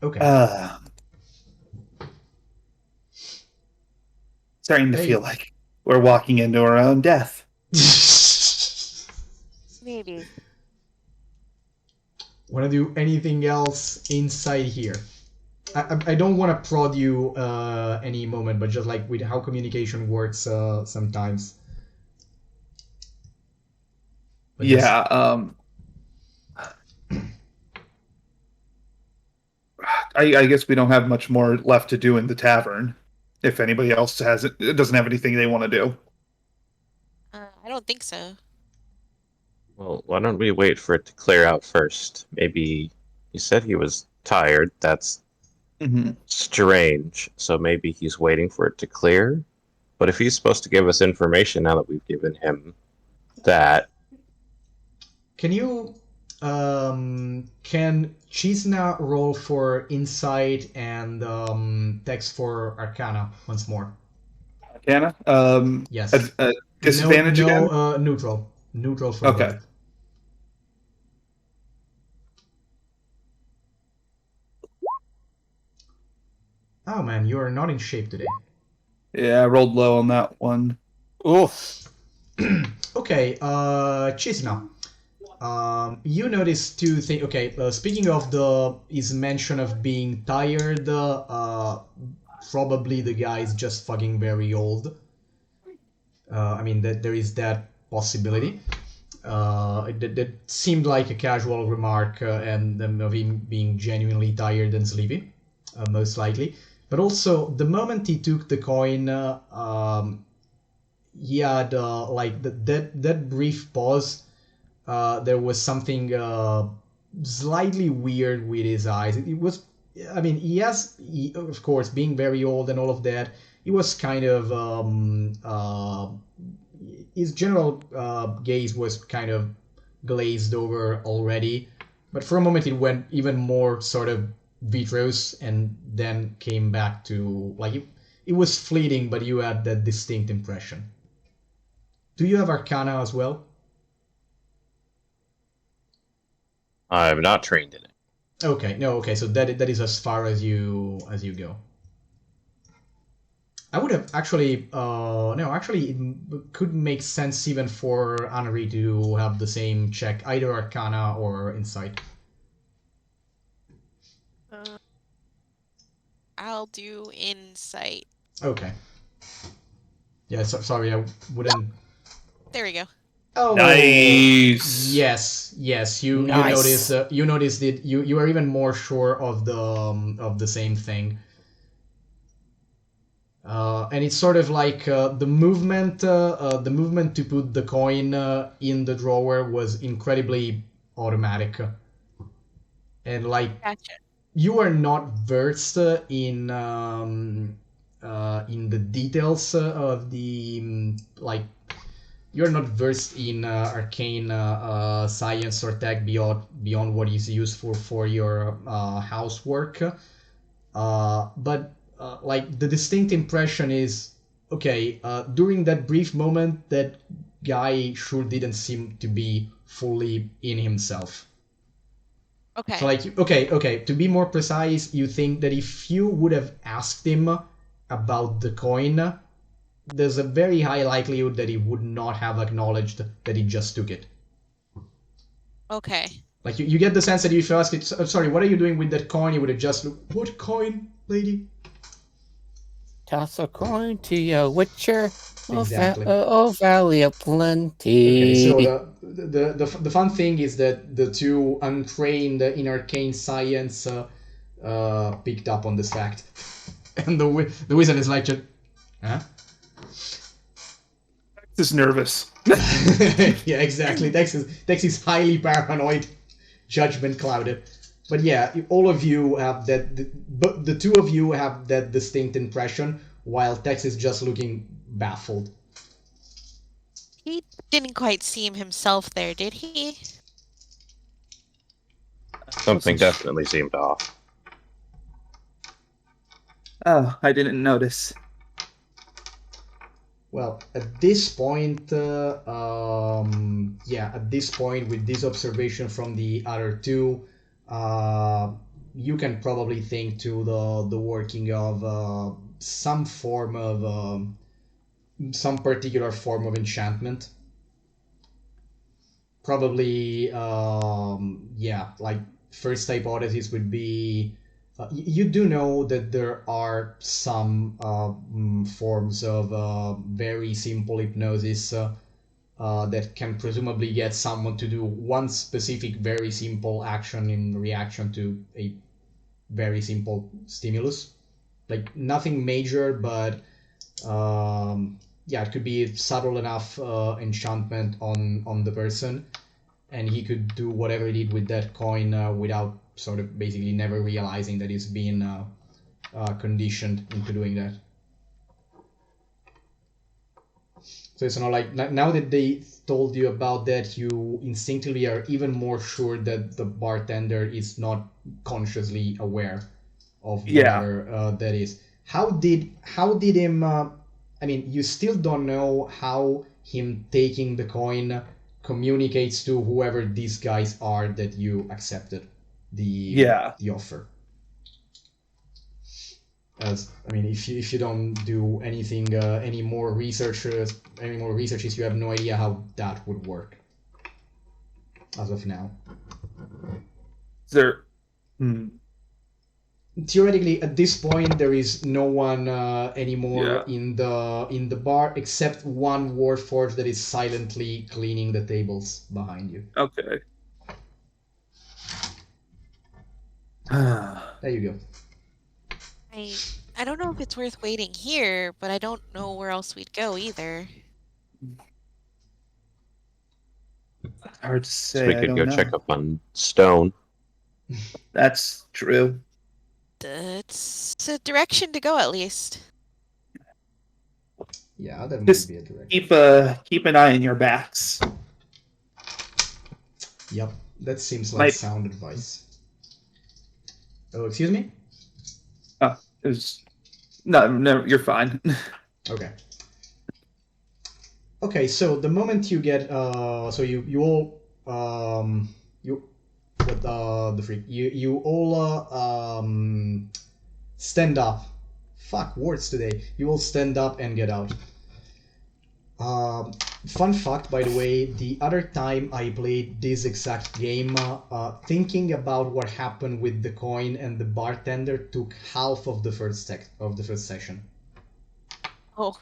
Okay. Starting to Hey. feel like we're walking into our own death. maybe. Want to do anything else inside here? I don't want to prod you any moment, but just like with how communication works sometimes. But just- Yeah. I guess we don't have much more left to do in the tavern. If anybody else doesn't have anything they want to do. I don't think so. Well, why don't we wait for it to clear out first? Maybe he said he was tired. That's Mm-hmm. strange. So maybe he's waiting for it to clear. But if he's supposed to give us information now that we've given him that, Can you can Chisna roll for insight and text for Arcana once more? Arcana? Yes. Disadvantage no, again? Neutral. Neutral for Okay. both. Oh man, you are not in shape today. Yeah, I rolled low on that one. Oof. Okay, Chisna. You notice two things. Okay, speaking of his mention of being tired, probably the guy is just fucking very old. I mean, that there is that possibility. That seemed like a casual remark, and of him being genuinely tired and sleepy, most likely. But also, the moment he took the coin, he had like that brief pause. There was something slightly weird with his eyes. It was, I mean, of course, being very old and all of that, he was kind of, his general gaze was kind of glazed over already. But for a moment, it went even more sort of vitreous and then came back to, like, it was fleeting, but you had that distinct impression. Do you have Arcana as well? I'm not trained in it. Okay, no, okay, so that is as far as you go. I would have actually, no, actually, it could make sense even for Anri to have the same check, either Arcana or Insight. I'll do insight. Okay. Yeah, sorry, I wouldn't. There we go. Oh, Nice. yes. You Nice. you noticed it. You are even more sure of the same thing. And it's sort of like the movement to put the coin in the drawer was incredibly automatic, and like Gotcha. you are not versed in the details of the like you're not versed in arcane science or tech beyond what is useful for your housework. But like the distinct impression is okay. During that brief moment, that guy sure didn't seem to be fully in himself. Okay. So like okay. To be more precise, you think that if you would have asked him about the coin, there's a very high likelihood that he would not have acknowledged that he just took it. Okay. Like you get the sense that if you ask it, sorry, what are you doing with that coin? He would have just looked, what coin, lady? Toss a coin to your witcher. Exactly. Oh, valley of plenty. Okay, so the fun thing is that the two untrained in arcane science picked up on this fact, and the wizard is like, huh? Just nervous. Yeah, exactly. Dex is highly paranoid, judgment clouded. But yeah, all of you have but the two of you have that distinct impression, while Tex is just looking baffled. He didn't quite seem himself there, did he? Something definitely seemed off. Oh, I didn't notice. Well, at this point, at this point, with this observation from the other two, you can probably think to the working of some form of some particular form of enchantment. Probably, like first hypothesis would be you do know that there are some forms of very simple hypnosis that can presumably get someone to do one specific very simple action in reaction to a very simple stimulus. Like nothing major, but yeah, it could be subtle enough enchantment on the person, and he could do whatever he did with that coin without sort of basically never realizing that he's been conditioned into doing that. So it's not like now that they told you about that, you instinctively are even more sure that the bartender is not consciously aware of whatever that is. How did him? I mean, you still don't know how him taking the coin communicates to whoever these guys are that you accepted the offer. As I mean, if you don't do anything, any more researches, you have no idea how that would work. As of now, Is there? Theoretically, at this point, there is no one anymore in the bar except one warforged that is silently cleaning the tables behind you. Okay. There you go. I don't know if it's worth waiting here, but I don't know where else we'd go either. Hard to say. So we could go check up on Stone. That's true. It's a direction to go, at least. Yeah, that Just might be a direction. Keep an eye on your backs. Yep, that seems like sound advice. Oh, excuse me? Oh, it was... No, you're fine. Okay. Okay, so the moment you get, so you all, the freak, you all, stand up. Fuck, words today. You all stand up and get out. Fun fact, by the way, the other time I played this exact game, thinking about what happened with the coin and the bartender took half of the first session. Oh.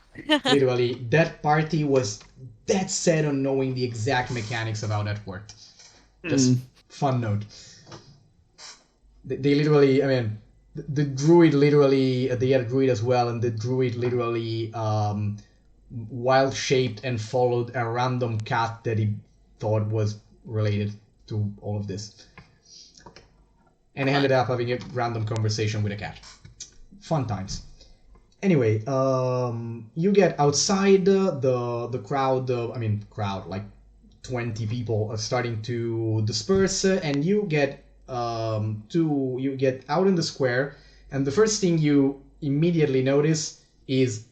Literally, that party was dead set on knowing the exact mechanics of how that worked. Just fun note. They literally, I mean, the druid literally, they had a druid as well, and the druid literally wild shaped and followed a random cat that he thought was related to all of this. And he ended up having a random conversation with a cat. Fun times. Anyway, you get outside the crowd, crowd, like 20 people are starting to disperse, and you get out in the square, and the first thing you immediately notice is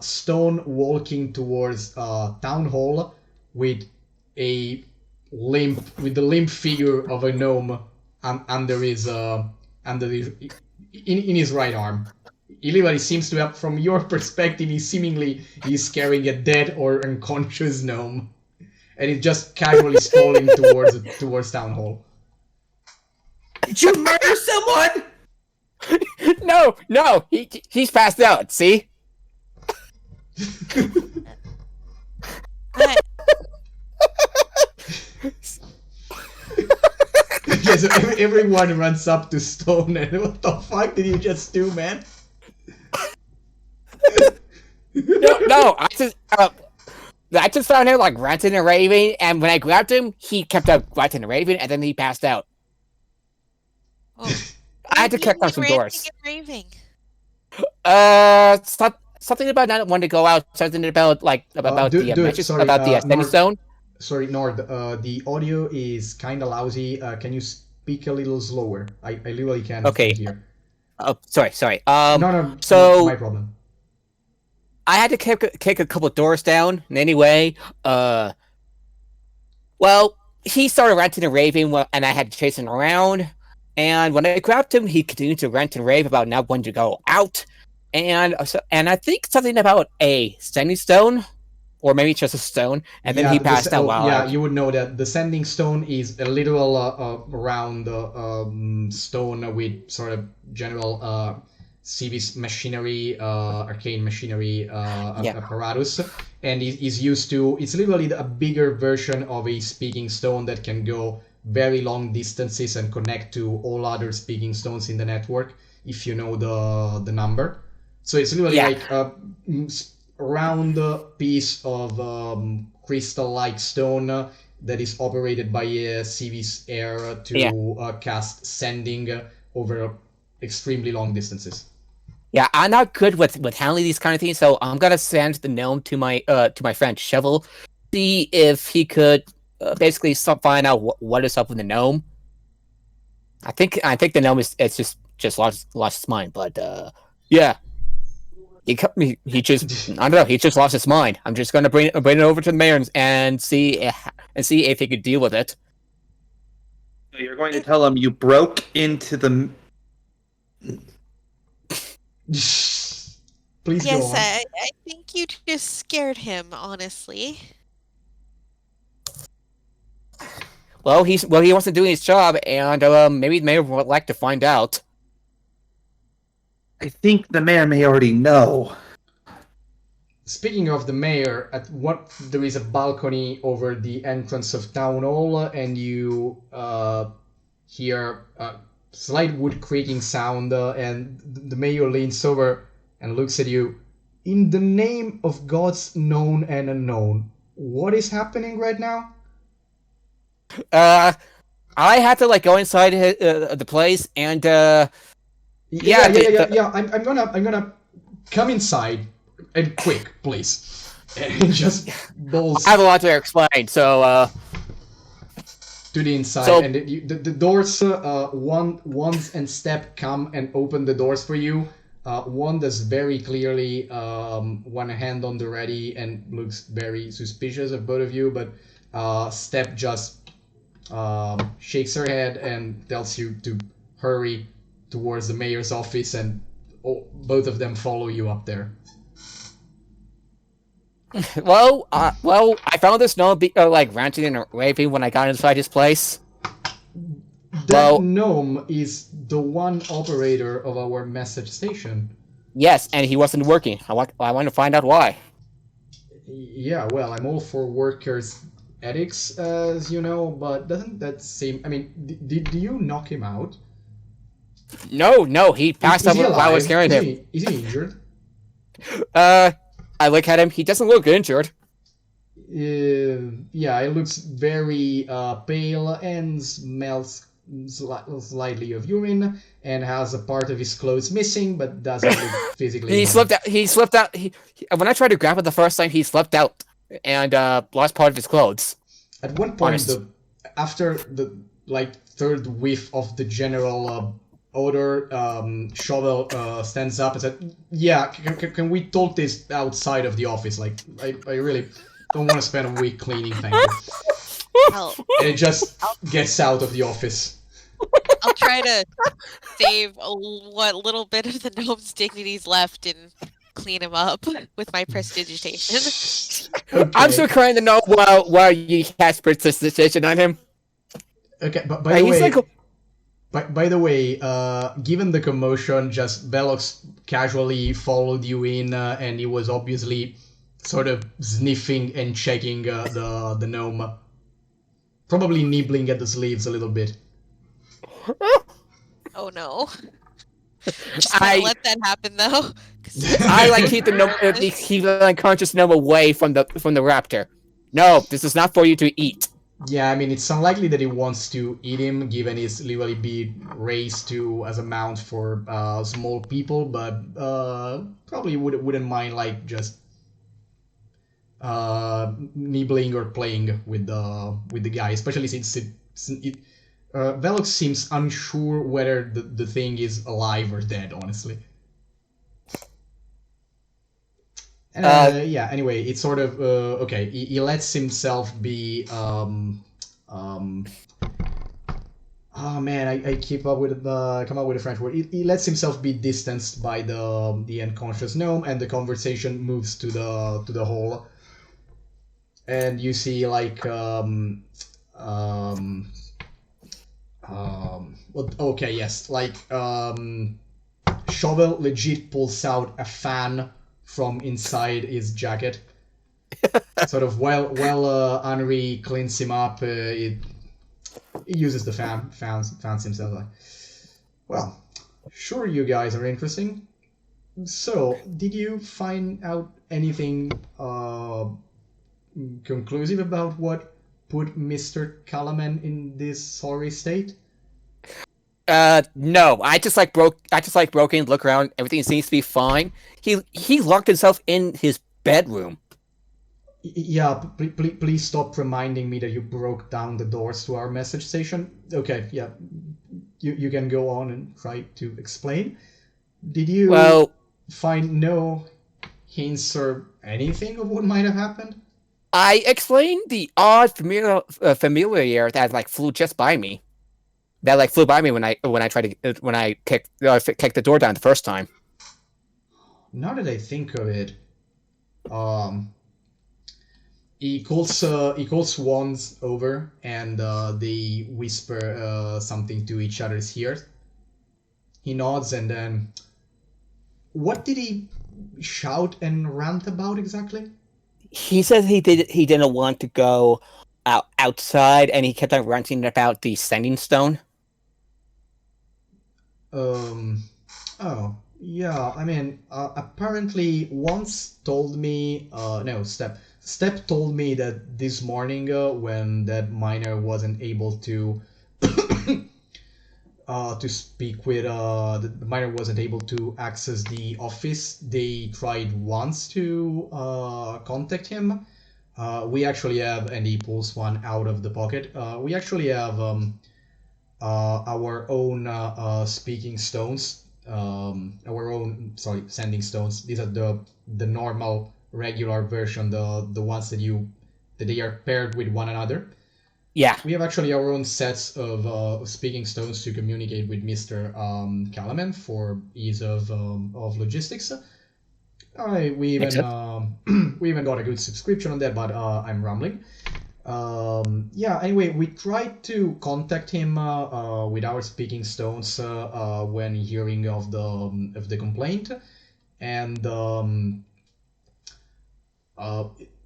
Stone walking towards town hall with the limp figure of a gnome under his in his right arm. He literally seems to have, from your perspective, he's carrying a dead or unconscious gnome, and he's just casually strolling towards town hall. Did you murder someone? No, he's passed out. See? Yes, everyone runs up to Stone, and what the fuck did you just do, man? No, I just found him like ranting and raving, and when I grabbed him, he kept up ranting and raving, and then he passed out. Oh. I had to kick down some doors. Raving. Something about not wanting to go out. Something about the ascending stone. Sorry, Nord. The audio is kind of lousy. Can you speak a little slower? I literally can't hear. Oh, sorry. No. So my problem. I had to kick a couple of doors down. And anyway, well, he started ranting and raving, and I had to chase him around. And when I grabbed him, he continued to rant and rave about not wanting to go out. And I think something about a standing stone. or maybe just a stone, and then he passed out while yeah, you would know that the sending stone is a literal round stone with sort of general civis machinery, arcane machinery yeah. apparatus, and is used to. It's literally a bigger version of a speaking stone that can go very long distances and connect to all other speaking stones in the network if you know the number. So it's literally Yeah. like a round piece of crystal-like stone that is operated by a Civis air to Yeah. cast sending over extremely long distances. Yeah, I'm not good with handling these kind of things, so I'm gonna send the gnome to my friend Shovel, see if he could basically find out what is up with the gnome. I think the gnome is it's just lost his mind, but yeah, he just I don't know, he just lost his mind. I'm just gonna bring it over to the mayor and see if he could deal with it. You're going to tell him you broke into the. Please go Yes, on. I think you just scared him, honestly. Well, he wasn't doing his job, and maybe the mayor would like to find out. I think the mayor may already know. Speaking of the mayor, there is a balcony over the entrance of town hall, and you hear a slight wood creaking sound, and the mayor leans over and looks at you. In the name of gods known and unknown, what is happening right now? I had to go inside the place, and Yeah. I'm gonna come inside and quick, please. And just balls I have a lot to explain. So to the inside, So- and the doors, Wand and Step come and open the doors for you. Wand does very clearly one hand on the ready and looks very suspicious of both of you, but Step just shakes her head and tells you to hurry towards the mayor's office, and both of them follow you up there. well, I found this gnome ranting and raving when I got inside his place. That Well- gnome is the one operator of our message station. Yes, and he wasn't working. I want to find out why. Yeah, well, I'm all for workers' ethics, as you know, but doesn't that seem... I mean, did you knock him out? No, he passed out he while I was alive? carrying him. Is he injured? I look at him. He doesn't look injured. Yeah, it looks very pale and smells slightly of urine, and has a part of his clothes missing, but doesn't look physically... He slipped out. He slipped out. When I tried to grab it the first time, he slipped out and lost part of his clothes. At one point, Honest. after the third whiff of the general odor, Shovel stands up and said, "Yeah, can we talk this outside of the office? Like, I really don't want to spend a week cleaning, thank you." I'll, And it just gets out of the office. I'll try to save what little bit of the gnome's dignity's left and clean him up with my prestidigitation. Okay. I'm still crying to know while you cast precipitation on him. Okay, but by the He's way, like, by the way, given the commotion, just Velox casually followed you in, and he was obviously sort of sniffing and checking the gnome, probably nibbling at the sleeves a little bit. Oh no. Just gonna let that happen though. 'cause I keep the unconscious gnome away from the raptor. No, this is not for you to eat. Yeah, I mean, it's unlikely that he wants to eat him, given his literally be raised to as a mount for small people, but probably wouldn't mind just nibbling or playing with the guy, especially since Velox seems unsure whether the thing is alive or dead, honestly. And, yeah, anyway, it's sort of okay. He lets himself be oh man, I keep up with come up with a French word. He lets himself be distanced by the unconscious gnome, and the conversation moves to the hall. and you see like well, okay, yes, like Shovel legit pulls out a fan from inside his jacket. Sort of while Henri cleans him up, he uses the fans himself. Like, well, sure, you guys are interesting. So, did you find out anything conclusive about what put Mr. Calaman in this sorry state? No. I just like broke in, look around, everything seems to be fine. He locked himself in his bedroom. Yeah, please stop reminding me that you broke down the doors to our message station. Okay, yeah, you can go on and try to explain. Did you Well, find no hints or anything of what might have happened? I explained the odd familiar that like flew just by me. That like flew by me when I tried to when I kicked the door down the first time. Now that I think of it, um, he calls Wands over, and they whisper something to each other's ears. He nods, and then what did he shout and rant about exactly? He says he didn't want to go outside, and he kept on ranting about the sending stone. Um, oh, yeah, I mean, apparently once told me, no, Step told me that this morning, when that miner wasn't able to speak with, the miner wasn't able to access the office, they tried once to, contact him. We actually have, and he pulls one out of the pocket, we actually have, our own speaking stones, our own, sorry, sending stones. These are the normal regular version, the ones that they are paired with one another. Yeah. We have actually our own sets of speaking stones to communicate with Mr. Calaman for ease of logistics. We even we even got a good subscription on that, but I'm rambling. Yeah, anyway, we tried to contact him with our speaking stones when hearing of the complaint, and uh,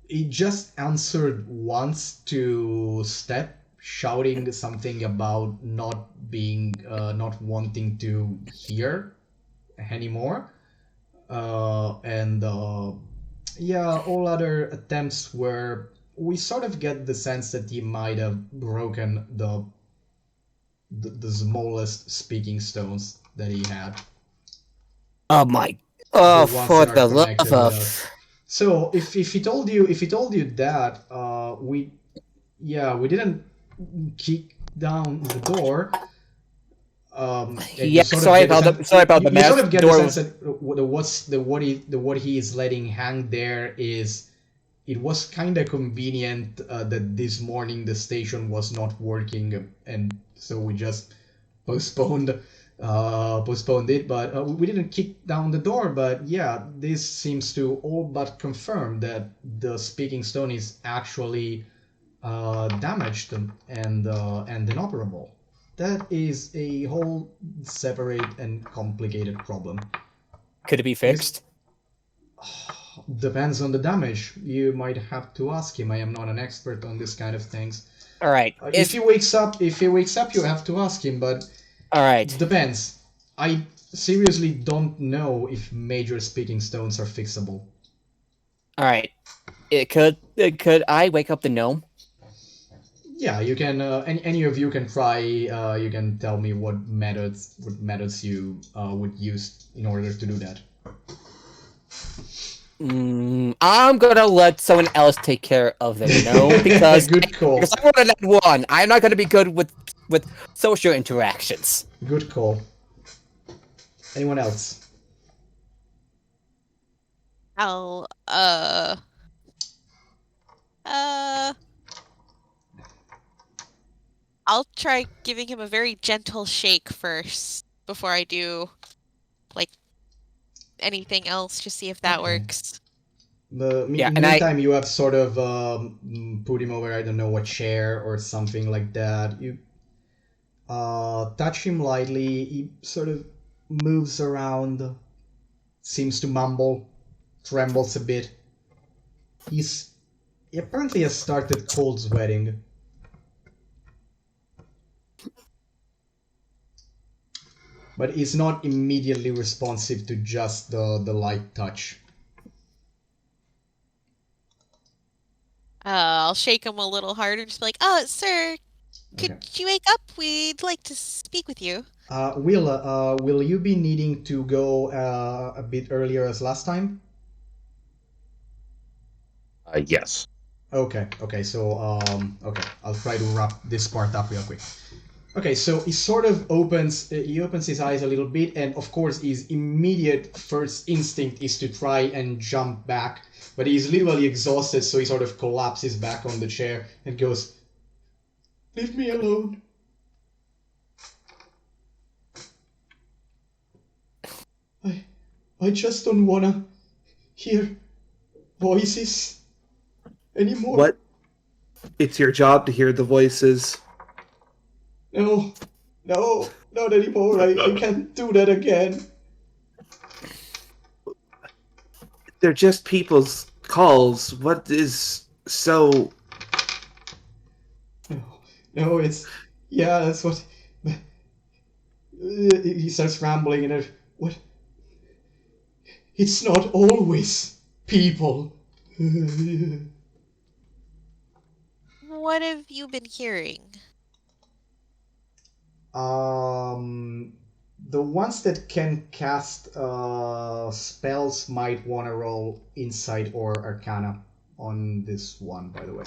he just answered once to Step, shouting something about not wanting to hear anymore, and yeah, all other attempts were. We sort of get the sense that he might have broken the smallest speaking stones that he had. Oh my. The Oh, ones for that are the love connected with us. of. So if he told you that, we didn't kick down the door. And Yeah. Sorry about the you sort mess. of get the Door. sense that what he is letting hang there. It was kind of convenient that this morning the station was not working, and so we just postponed postponed it. But we didn't kick down the door. But yeah, this seems to all but confirm that the speaking stone is actually damaged and inoperable. That is a whole separate and complicated problem. Could it be fixed? Depends on the damage. You might have to ask him. I am not an expert on this kind of things. All right. If he wakes up, you have to ask him. But all right. Depends. I seriously don't know if major speaking stones are fixable. All right. Could I wake up the gnome? Yeah, you can. Any of you can try. You can tell me what methods you would use in order to do that. I'm gonna let someone else take care of the gnome because Good call. Because I'm gonna let one. I'm not gonna be good with social interactions. Good call. Anyone else? I'll I'll try giving him a very gentle shake first before I do like anything else to see if that Okay. works. Yeah, In the and meantime, you have sort of put him over, I don't know, a chair or something like that. You touch him lightly. He sort of moves around, seems to mumble, trembles a bit. He apparently has started cold sweating. But he's not immediately responsive to just the light touch. I'll shake him a little harder and just be like, sir, could Okay. you wake up? We'd like to speak with you. Will you be needing to go a bit earlier as last time? Yes. Okay, so okay, I'll try to wrap this part up real quick. Okay, so he sort of opens his eyes a little bit, and of course his immediate first instinct is to try and jump back, but he's literally exhausted, so he sort of collapses back on the chair and goes, "Leave me alone." I just don't wanna hear voices anymore. What? It's your job to hear the voices. No, not anymore. I can't do that again. They're just people's calls. What is so... No, that's what. He starts rambling and what? It's not always people. What have you been hearing? The ones that can cast spells might want to roll Insight or Arcana on this one, by the way.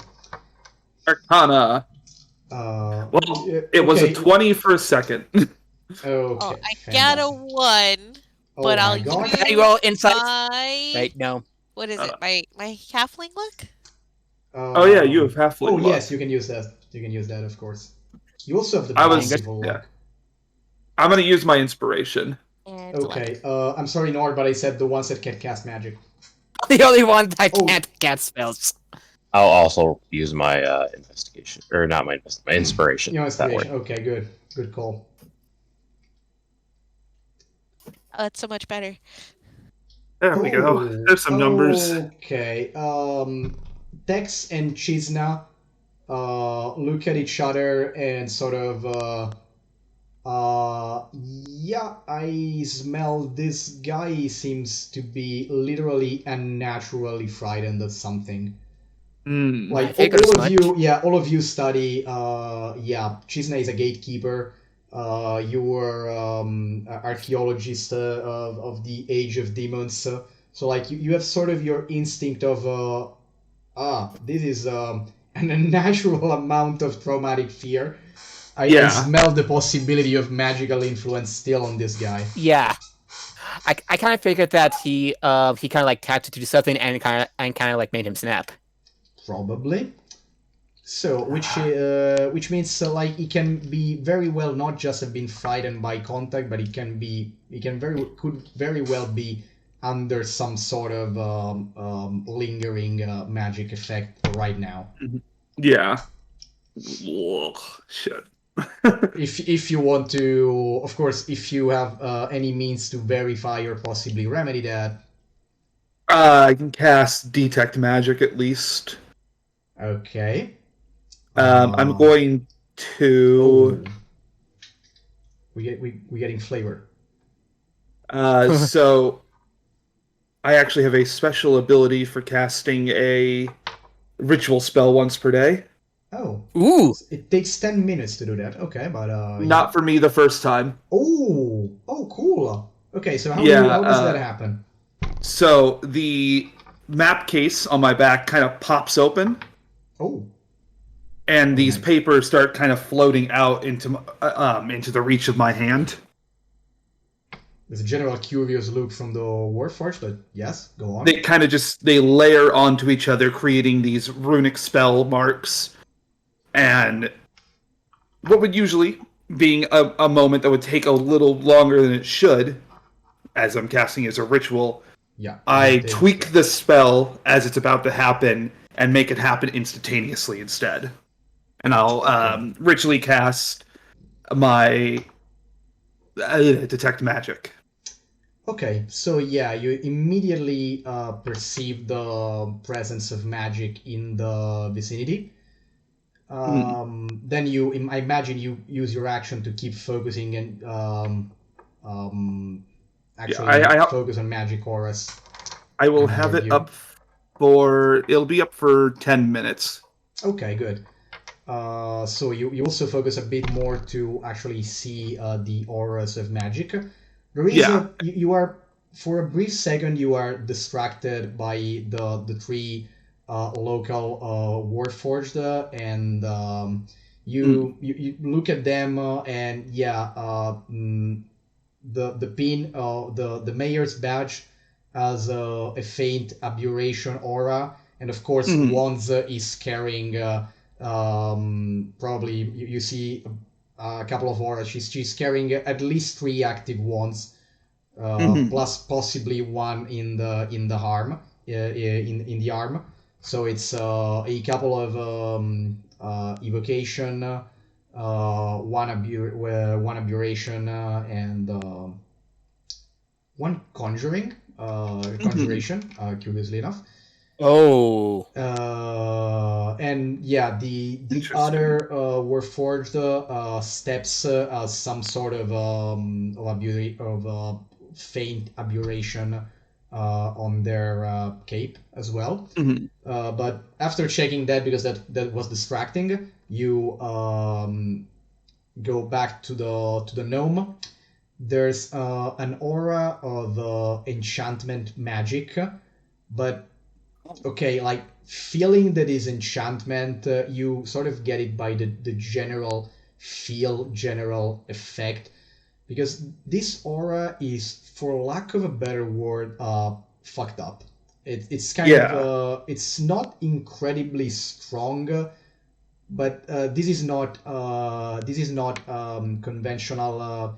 Arcana. Well, it was a 20 for a second. Okay. I got a fantastic. 1, Oh but my I'll God. use Can you roll insight? my... Right, no. What is it? My halfling luck? Oh yeah, you have halfling Oh luck. yes, you can use that. You can use that, of course. You also have the I was- bountiful yeah. luck. I'm gonna use my inspiration. And Okay, I'm sorry, Nord, but I said the ones that can cast magic. The only one that Oh. can't cast spells. I'll also use my investigation, or not my inspiration. Your That inspiration. word. Okay, good. Good call. That's so much better. There we go. There's some numbers. Okay. Dex and Chisna look at each other and sort of yeah, I smell this guy seems to be literally unnaturally frightened of something. Hmm. Like I figured as much. all of you study. Yeah, Chisna is a gatekeeper. You were archaeologist of the Age of Demons. So like you have sort of your instinct of this is an unnatural amount of traumatic fear. I Yeah. smell the possibility of magical influence still on this guy. Yeah. I kind of figured that he kind of like tapped into something and kind of like made him snap. Probably. So, which means like he can be very well not just have been frightened by contact, but could very well be under some sort of lingering magic effect right now. Yeah. Ugh, shit. If you want to, of course, if you have any means to verify or possibly remedy that. I can cast detect magic at least. Okay. I'm going to. Oh. We getting flavor. So I actually have a special ability for casting a ritual spell once per day. Oh. Ooh. It takes 10 minutes to do that. Okay, but Not for me the first time. Oh, cool. Okay, so how does that happen? So the map case on my back kind of pops open, Oh, and these nice. papers start kind of floating out into the reach of my hand. There's a general curious look from the Warforged, but yes, go on. They kind of they layer onto each other, creating these runic spell marks. And what would usually, being a moment that would take a little longer than it should, as I'm casting as a ritual, Yeah. I take tweak the spell as it's about to happen and make it happen instantaneously instead. And I'll Okay. ritually cast my detect magic. Okay, so yeah, you immediately perceive the presence of magic in the vicinity. Then I imagine you use your action to keep focusing and um, Yeah, actually focus on magic auras I will have near it you. up for. It'll be up for 10 minutes. Okay, good. So you also focus a bit more to actually see the auras of magic. There is Yeah. you are for a brief second you are distracted by the three local Warforged and you look at them and yeah the pin the mayor's badge has a faint aberration aura, and of course Mhm. Wands is carrying probably you see a couple of auras. She's carrying at least 3 active wands, Mhm. plus possibly one in the arm, in the arm. So it's a couple of evocation, one aberration, and one conjuring, Mhm. conjuration. Curiously enough. Oh. And yeah, the Interesting. other were forged steps as some sort of faint aberration on their cape as well. Mhm. But after checking that, because that was distracting, you go back to the gnome. There's an aura of enchantment magic, but okay, like feeling that is enchantment, you sort of get it by the general feel, general effect, because this aura is, for lack of a better word, fucked up. It's kind of Yeah. it's not incredibly strong, but this is not conventional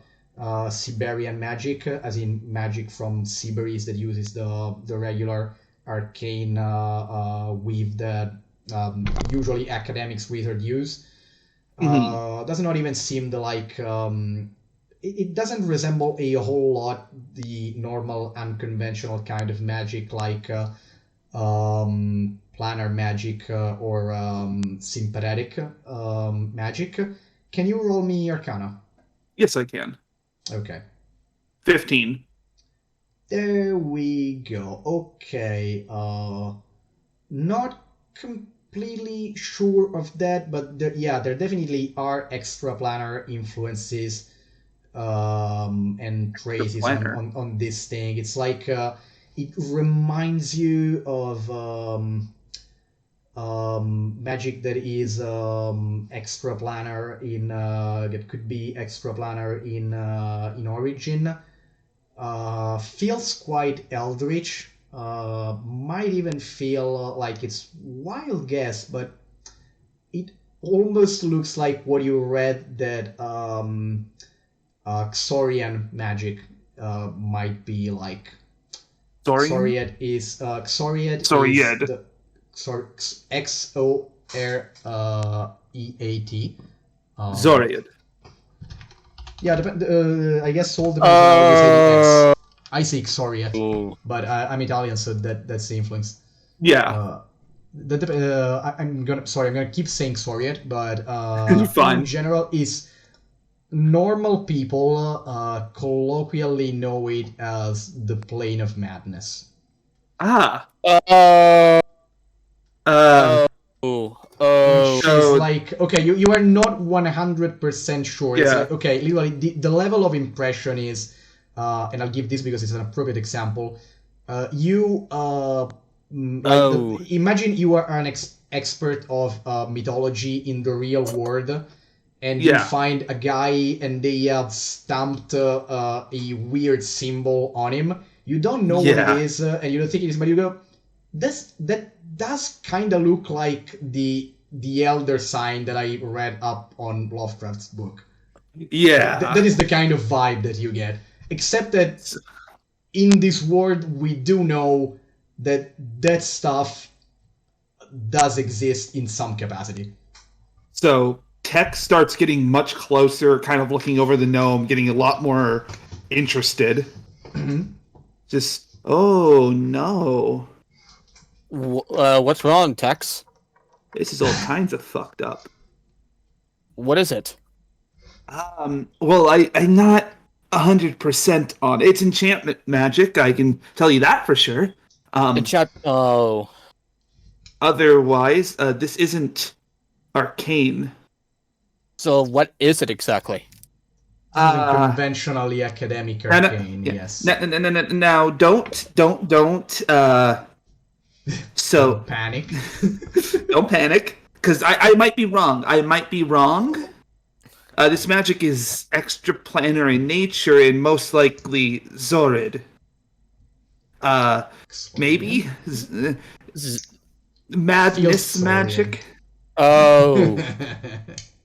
Siberian magic, as in magic from Siberis that uses the regular arcane weave that usually academics wizard use. Mhm. Does not even seem to like it doesn't resemble a whole lot the normal unconventional kind of magic like planar magic or sympathetic magic. Can you roll me Arcana? Yes, I can. Okay. 15. There we go. Okay. Not completely sure of that, but there definitely are extraplanar influences and The traces on, planner. on, on this thing. It's like it reminds you of magic that is extraplanar in that could be extraplanar in origin. Feels quite eldritch. Might even feel like it's wild guess, but it almost looks like what you read that Xorian magic might be like. Zorian? Xoriad is Zoried. the sorry Xoreat. Um, Zoried. yeah, I guess all depends on how you say the X. Uh. I say Xoriat, but I'm Italian, so that's the influence. Yeah. Uh, I'm gonna keep saying Xoriat, but You're in fine. general is normal people colloquially know it as the plane of madness. Ah. Uh. Um. Which is So, like, okay, you are not 100% sure. It's yeah. like, okay, literally the level of impression is and I'll give this because it's an appropriate example. You like Oh. imagine you are an expert of mythology in the real world, and you Yeah. find a guy and they have stamped a weird symbol on him. You don't know what it Yeah. is, and you don't think it is, but you go, that does kind of look like the elder sign that I read up on Lovecraft's book. That Yeah. is the kind of vibe that you get, except that in this world, we do know that that stuff does exist in some capacity. So Tech starts getting much closer, kind of looking over the gnome, getting a lot more interested. Just, oh no, What's wrong, Tex? this is all kinds of fucked up. What is it? Well, I'm not 100% on it. It's enchantment magic. I can tell you that for sure. Oh. Otherwise, this isn't arcane. So what is it exactly? Conventionally academic arcane, yes. Now, don't. So Don't panic. don't panic, because I might be wrong. This magic is extraplanar in nature and most likely Zorid. Maybe madness Feels magic. Oh,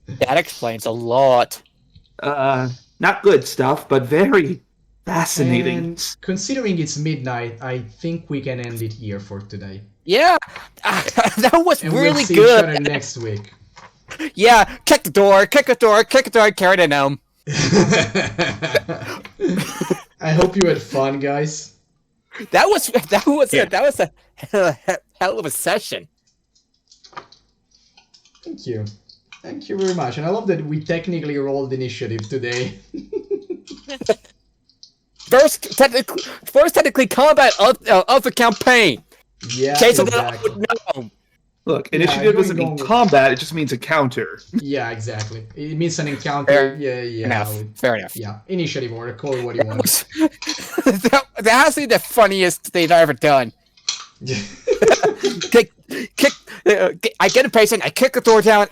that explains a lot. Not good stuff, but very fascinating. And considering it's midnight, I think we can end it here for today. Yeah, that was And really we'll see good. each other next week. Yeah, kick the door, carry the gnome. I hope you had fun, guys. That was a hell of a session. Thank you. Thank you very much. And I love that we technically rolled initiative today. First technically combat of the campaign. Yeah, Chasing exactly. the gnome. Look, Yeah, initiative going doesn't mean with- combat; it just means a counter. Yeah, exactly. It means an encounter. Fair enough. Yeah, initiative order. Call it what you want. That has to be the funniest thing I've ever done. I get impatient. I kick the door down.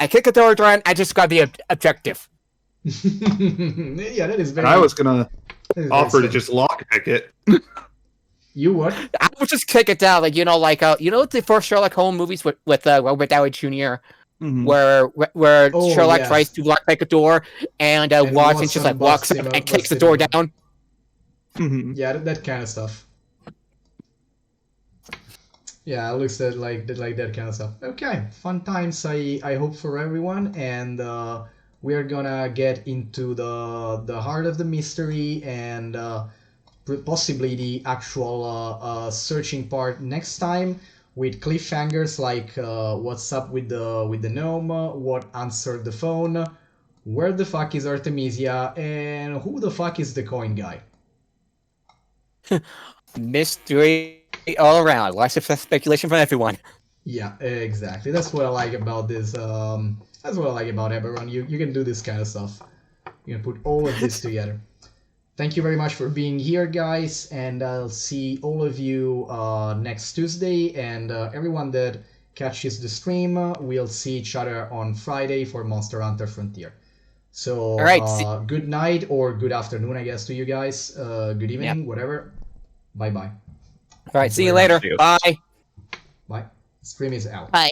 I just got the objective. Yeah, that is very. And I was gonna that is very offer to simple. just lockpick it. You what? I would just kick it down, like the first Sherlock Holmes movies with Robert Downey Jr. Mhm. where Oh, Sherlock yes. tries to lockpick a door and Watson just like walks up and kicks the door down. Mhm. Yeah, that kind of stuff. Yeah, it looks like that kind of stuff. Okay, fun times. I hope for everyone, and we are gonna get into the heart of the mystery and possibly the actual searching part next time with cliffhangers like what's up with the gnome, what answered the phone, where the fuck is Artemisia, and who the fuck is the coin guy. Mystery all around. Lots of speculation from everyone. Yeah, exactly. That's what I like about this. That's what I like about Eberron. You can do this kind of stuff. You can put all of this together. Thank you very much for being here, guys, and I'll see all of you next Tuesday. And everyone that catches the stream, we'll see each other on Friday for Monster Hunter Frontier. So, All right, good night or good afternoon, I guess, to you guys. Good evening, whatever. Bye bye. All right, see you later. See you. Bye. Bye. Stream is out. Bye.